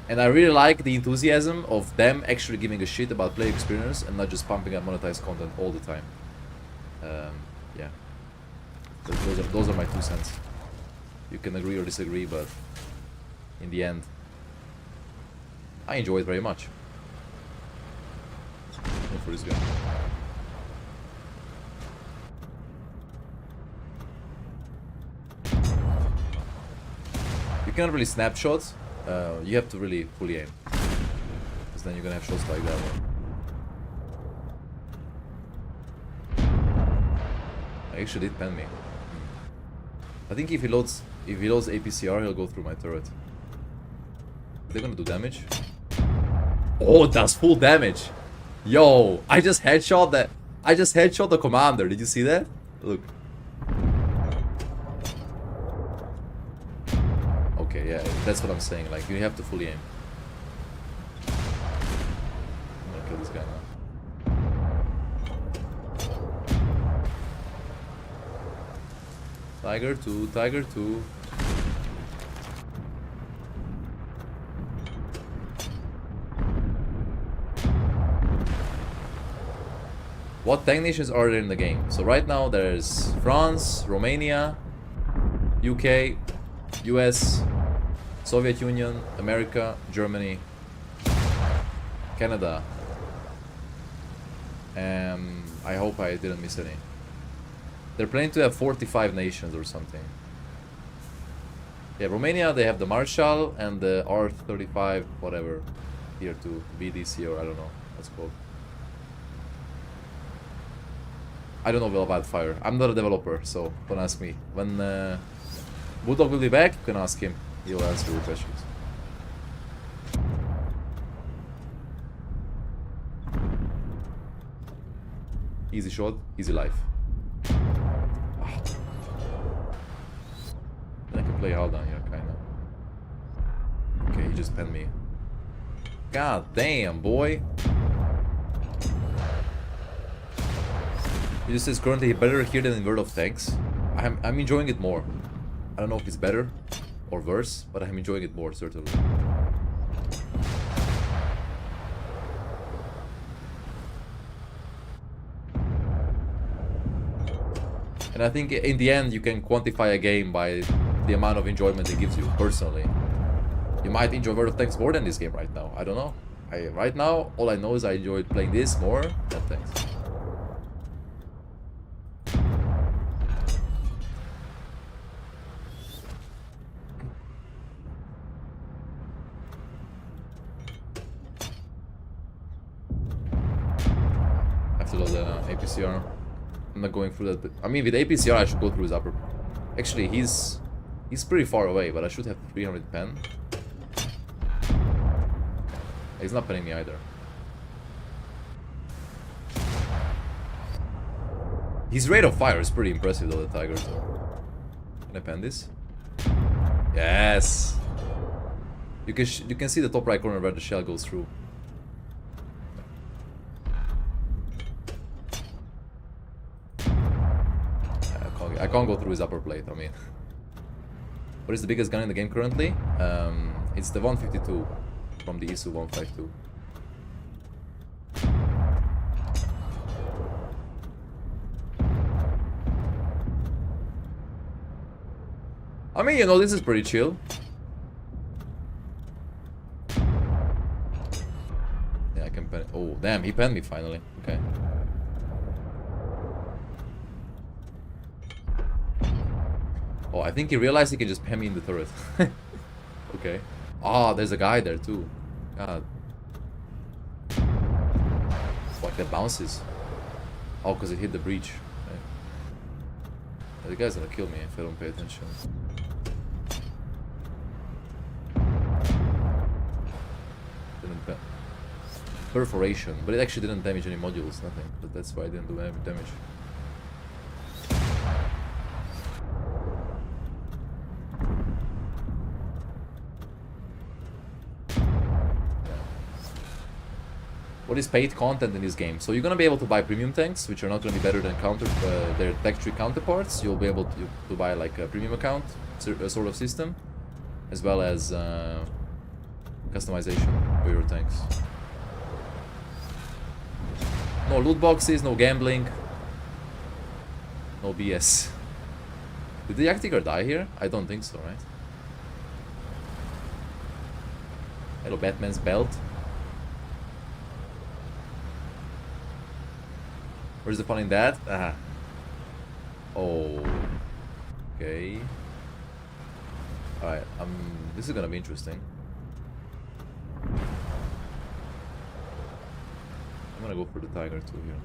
And I really like the enthusiasm of them actually giving a shit about player experience and not just pumping out monetized content all the time. Yeah, those are my 2 cents. You can agree or disagree, but in the end, I enjoy it very much. Go for this guy. You can't really snapshot. You have to really fully aim. Because then you're gonna have shots like that one. I actually did pen me. I think if he loads APCR, he'll go through my turret. Are they gonna do damage? Oh, it does full damage. Yo, I just headshot that. I just headshot the commander. Did you see that? Look. Okay, yeah, that's what I'm saying. Like, you have to fully aim. I'm gonna kill this guy now. Tiger 2, Tiger 2. What tank nations are there in the game? So right now there's France, Romania, UK, US, Soviet Union, America, Germany, Canada. I hope I didn't miss any. They're planning to have 45 nations or something. Yeah, Romania, they have the Marshall and the R35, whatever, tier 2, BDC, or I don't know what's called. I don't know well about fire. I'm not a developer, so don't ask me. When Bulldog will be back, you can ask him. He'll answer your questions. Easy shot, easy life. I can play hard down here, kinda. Okay, he just penned me. God damn, boy. He just says currently better here than in World of Tanks. I'm enjoying it more. I don't know if it's better or worse, but I'm enjoying it more, certainly. And I think in the end you can quantify a game by the amount of enjoyment it gives you, personally. You might enjoy World of Tanks more than this game right now. I don't know. Right now, all I know is I enjoyed playing this more than Tanks. After the APCR. I'm not going through that. I mean, with APCR, I should go through his upper. Actually, he's pretty far away, but I should have 300 pen. He's not penning me either. His rate of fire is pretty impressive, though, the Tiger. So. Can I pen this? Yes. You can see the top right corner where the shell goes through. I can't go through his upper plate, I mean. What is the biggest gun in the game currently? It's the 152 from the ISU 152. I mean, you know, this is pretty chill. Yeah, I can pen. Oh, damn, he penned me finally. Okay. Oh, I think he realized he can just pen me in the turret. Okay. Ah, there's a guy there too. God. Fuck, that bounces. Oh, because it hit the breach. Okay. The guy's gonna kill me if I don't pay attention. Didn't pen. Perforation, but it actually didn't damage any modules, nothing. But that's why I didn't do any damage. What is paid content in this game? So you're gonna be able to buy premium tanks, which are not gonna be better than their tech tree counterparts. You'll be able to buy like a premium account sort of system, as well as customization for your tanks. No loot boxes, no gambling, no BS. Did the Yaktigar die here? I don't think so, right? Hello, Batman's belt. Where's the fun in that? Ah. Oh. Okay. Alright, this is gonna be interesting. I'm gonna go for the tiger too here.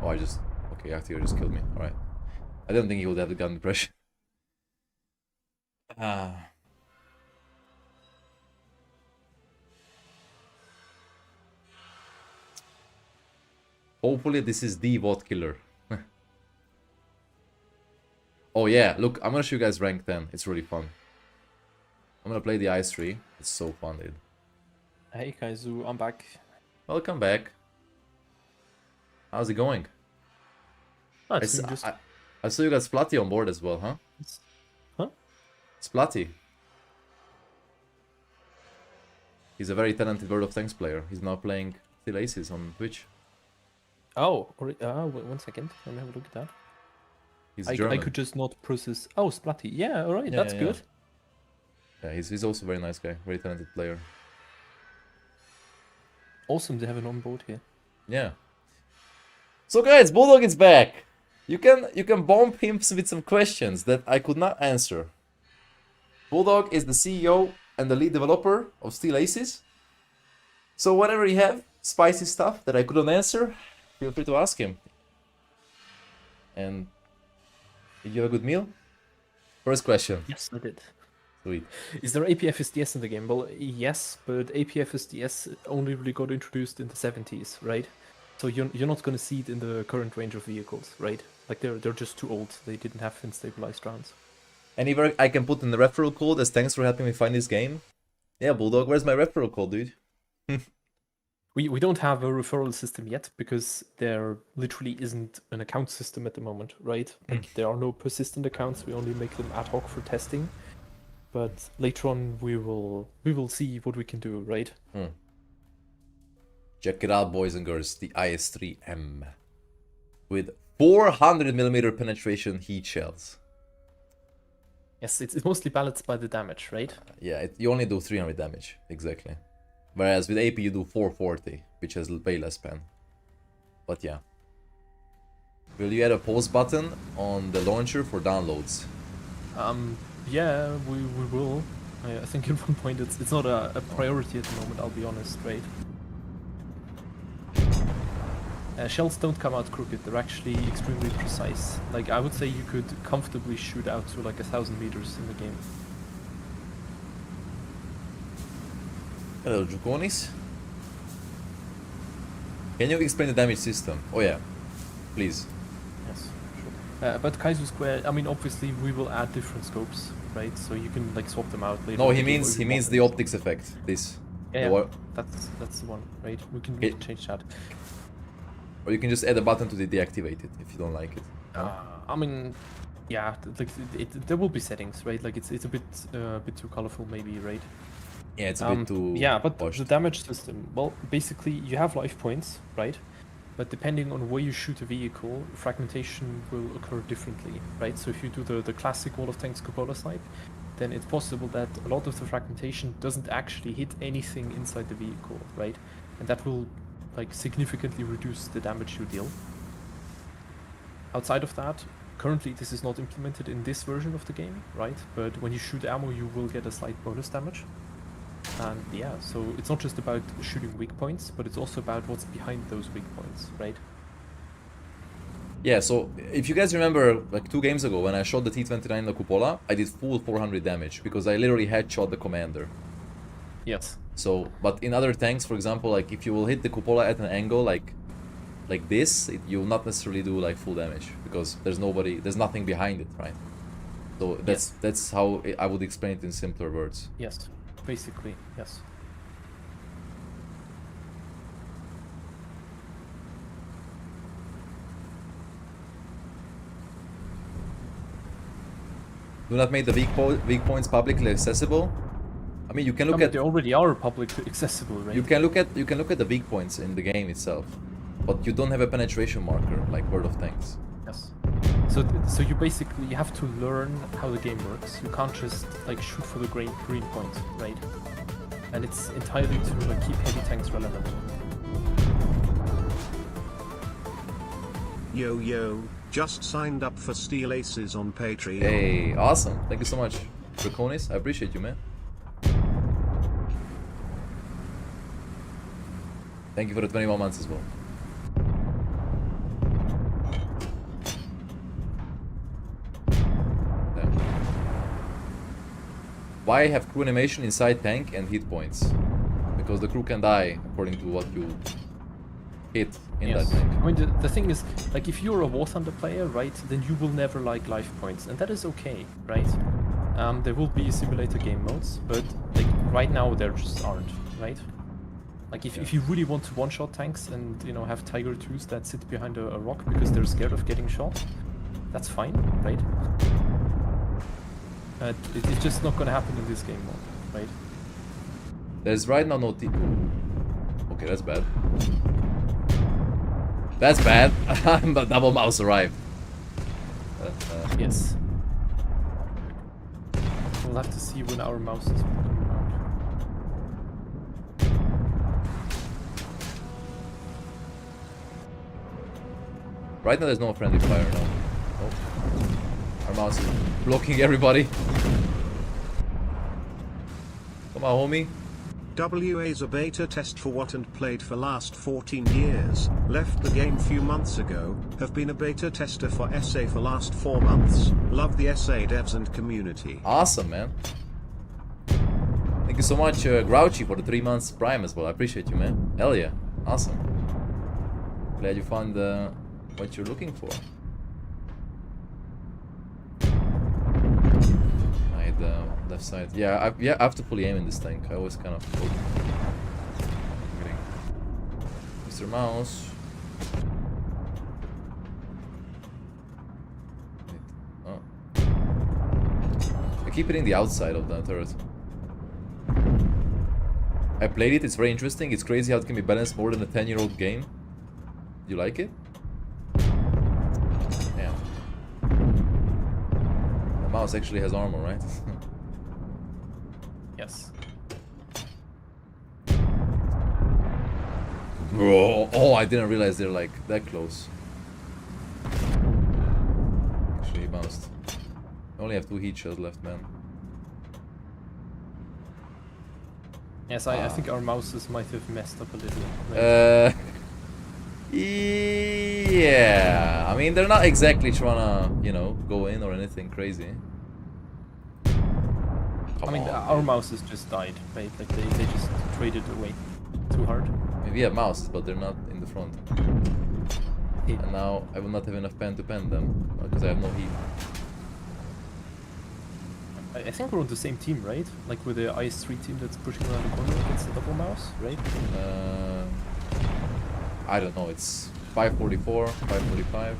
Oh, okay, Activator just killed me. Alright. I didn't think he would have the gun depression. Ah. Hopefully this is the VOD killer. Oh yeah, look, I'm gonna show you guys rank 10. It's really fun. I'm gonna play the Ice 3. It's so fun, dude. Hey Kajzoo, I'm back. Welcome back. How's it going? Oh, it's doing just... I saw you got Splatty on board as well, huh? Huh? Splatty. He's a very talented World of Tanks player. He's now playing Still Aces on Twitch. Oh, wait, 1 second. Let me have a look at that. He's I German. could just not process... Oh, Splatty. Yeah, alright, that's good. Yeah, he's also a very nice guy. Very talented player. Awesome to have him on board here. Yeah. So guys, Bulldog is back. You can bomb him with some questions that I could not answer. Bulldog is the CEO and the lead developer of Steel Aces. So whatever you have, spicy stuff that I couldn't answer, feel free to ask him. And did you have a good meal? First question. Yes, I did. Sweet. Is there APF-SDS in the game? Well, yes, but APF-SDS only really got introduced in the 70s, right? So you're not going to see it in the current range of vehicles, right? Like they're just too old. They didn't have fin-stabilized rounds. Anywhere I can put in the referral code as thanks for helping me find this game? Yeah, Bulldog, where's my referral code, dude? We don't have a referral system yet because there literally isn't an account system at the moment, right? Like there are no persistent accounts. We only make them ad hoc for testing. But later on we will see what we can do, right? Check it out, boys and girls. The IS-3M with 400mm penetration heat shells. Yes, it's mostly balanced by the damage, right? Yeah, you only do 300 damage, exactly. Whereas with AP you do 440, which has way less pen. But yeah. Will you add a pause button on the launcher for downloads? Yeah, we will. I think at one point it's not a priority at the moment, I'll be honest, right? Shells don't come out crooked, they're actually extremely precise. Like, I would say you could comfortably shoot out to like 1,000 meters in the game. Hello, Jukonis. Can you explain the damage system? Oh yeah, please. Yes, sure. But Kajzoo Square, I mean, obviously we will add different scopes, right? So you can like swap them out later. No, he means the optics effect. This. Yeah, that's the one, right? We can change that. Or you can just add a button to deactivate it if you don't like it. I mean, yeah, like there will be settings, right? Like it's a bit too colorful, maybe, right? Yeah, it's a bit too. Yeah, but washed. the damage system. Well, basically, you have life points, right? But depending on where you shoot a vehicle, fragmentation will occur differently, right? So if you do the classic World of Tanks cupola snipe, then it's possible that a lot of the fragmentation doesn't actually hit anything inside the vehicle, right? And that will like significantly reduce the damage you deal. Outside of that, currently this is not implemented in this version of the game, right? But when you shoot ammo, you will get a slight bonus damage. And yeah, so it's not just about shooting weak points, but it's also about what's behind those weak points, right? Yeah, so if you guys remember, like 2 games ago when I shot the T-29 in the cupola, I did full 400 damage because I literally headshot the commander. Yes. So, but in other tanks, for example, like if you will hit the cupola at an angle like this, you will not necessarily do like full damage because there's nothing behind it, right? So that's how I would explain it in simpler words. Yes, basically, yes. Do not make the weak points publicly accessible. I mean, you can look at. They already are publicly accessible, right? You can look at the weak points in the game itself, but you don't have a penetration marker like World of Tanks. Yes. So you basically have to learn how the game works. You can't just like shoot for the green point, right? And it's entirely to like keep heavy tanks relevant. Yo, just signed up for Steel Aces on Patreon. Hey, awesome. Thank you so much, Draconis. I appreciate you, man. Thank you for the 21 months as well. Damn. Why have crew animation inside tank and hit points? Because the crew can die according to what you hit in that tank. I mean, the thing is, like, if you're a War Thunder player, right, then you will never like life points, and that is okay, right? There will be simulator game modes, but like right now there just aren't, right? Like if you really want to one-shot tanks and, you know, have Tiger 2s that sit behind a rock because they're scared of getting shot, that's fine, right? It's just not gonna happen in this game mode, right? There's right now no team. Okay, that's bad. That's bad. But double mouse arrived. Yes. We'll have to see when our mouse is coming out. Right now there's no friendly fire now. Oh. Our mouse is blocking everybody. Come on, homie. WA's a beta test for what and played for last 14 years, left the game few months ago, have been a beta tester for SA for last 4 months, love the SA devs and community. Awesome, man. Thank you so much, Grouchy, for the 3 months Prime as well. I appreciate you, man. Hell yeah. Awesome. Glad you found what you're looking for. Left side. Yeah, I have to fully aim in this tank. I always kind of hope. Mr. Mouse. Wait. Oh. I keep hitting the outside of the turret. I played it. It's very interesting. It's crazy how it can be balanced more than a 10-year-old game. You like it? Yeah. The mouse actually has armor, right? Yes. Bro, oh, I didn't realize they're like that close. Actually, he bounced. I only have 2 heat shells left, man. Yes, I think our mouses might have messed up a little. Yeah. I mean, they're not exactly trying to, you know, go in or anything crazy. I mean, our mouses just died, right? Like they just traded away too hard. Maybe we have mouses, but they're not in the front. Yeah. And now I will not have enough pen to pen them because I have no heat. I think we're on the same team, right? Like with the IS-3 team that's pushing around the corner against the double mouse, right? I don't know. It's 5:44, 5:45.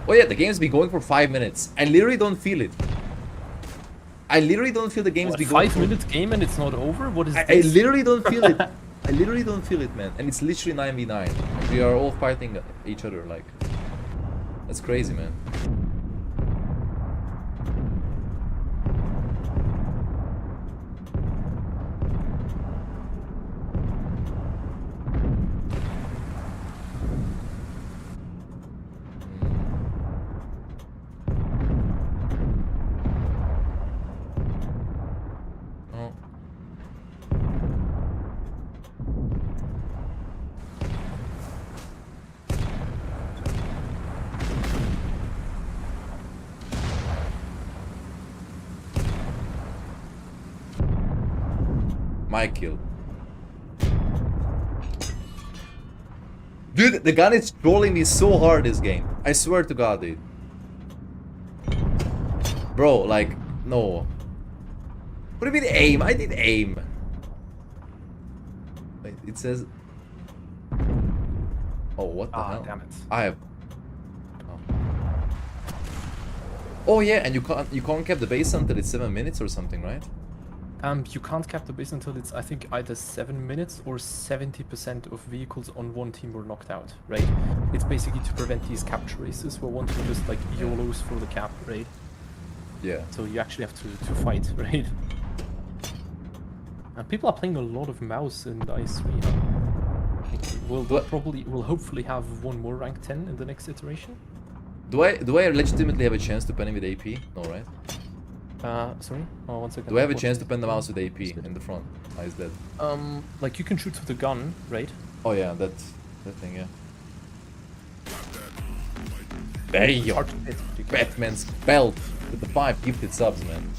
Oh yeah, the game's been going for 5 minutes. I literally don't feel it. I literally don't feel the game's been going 5 minute game and it's not over? What is this? I literally don't feel it. I literally don't feel it, man. And it's literally 9v9. We are all fighting each other, like... That's crazy, man. My kill. Dude, the gun is trolling me so hard this game. I swear to God, dude. Bro, like, no. What do you mean aim? I did aim. Wait, it says... Oh, what the hell? Damn it. I have... Oh yeah, and you can't cap the base until it's 7 minutes or something, right? You can't cap the base until it's, I think, either 7 minutes or 70% of vehicles on one team were knocked out, right? It's basically to prevent these capture races where one team just like YOLOs for the cap, right? Yeah. So you actually have to fight, right? And people are playing a lot of mouse in the IS-3, huh? technically. We'll hopefully have one more rank 10 in the next iteration. Do I legitimately have a chance to pen him with AP? No, right? Sorry? Oh, 1 second. Do I have a chance to pen the mouse with AP in the front? Ah, he's dead. Like you can shoot with a gun, right? Oh yeah, that thing, yeah. Bam! Hard to hit. Batman's belt with the 5 gifted subs, man.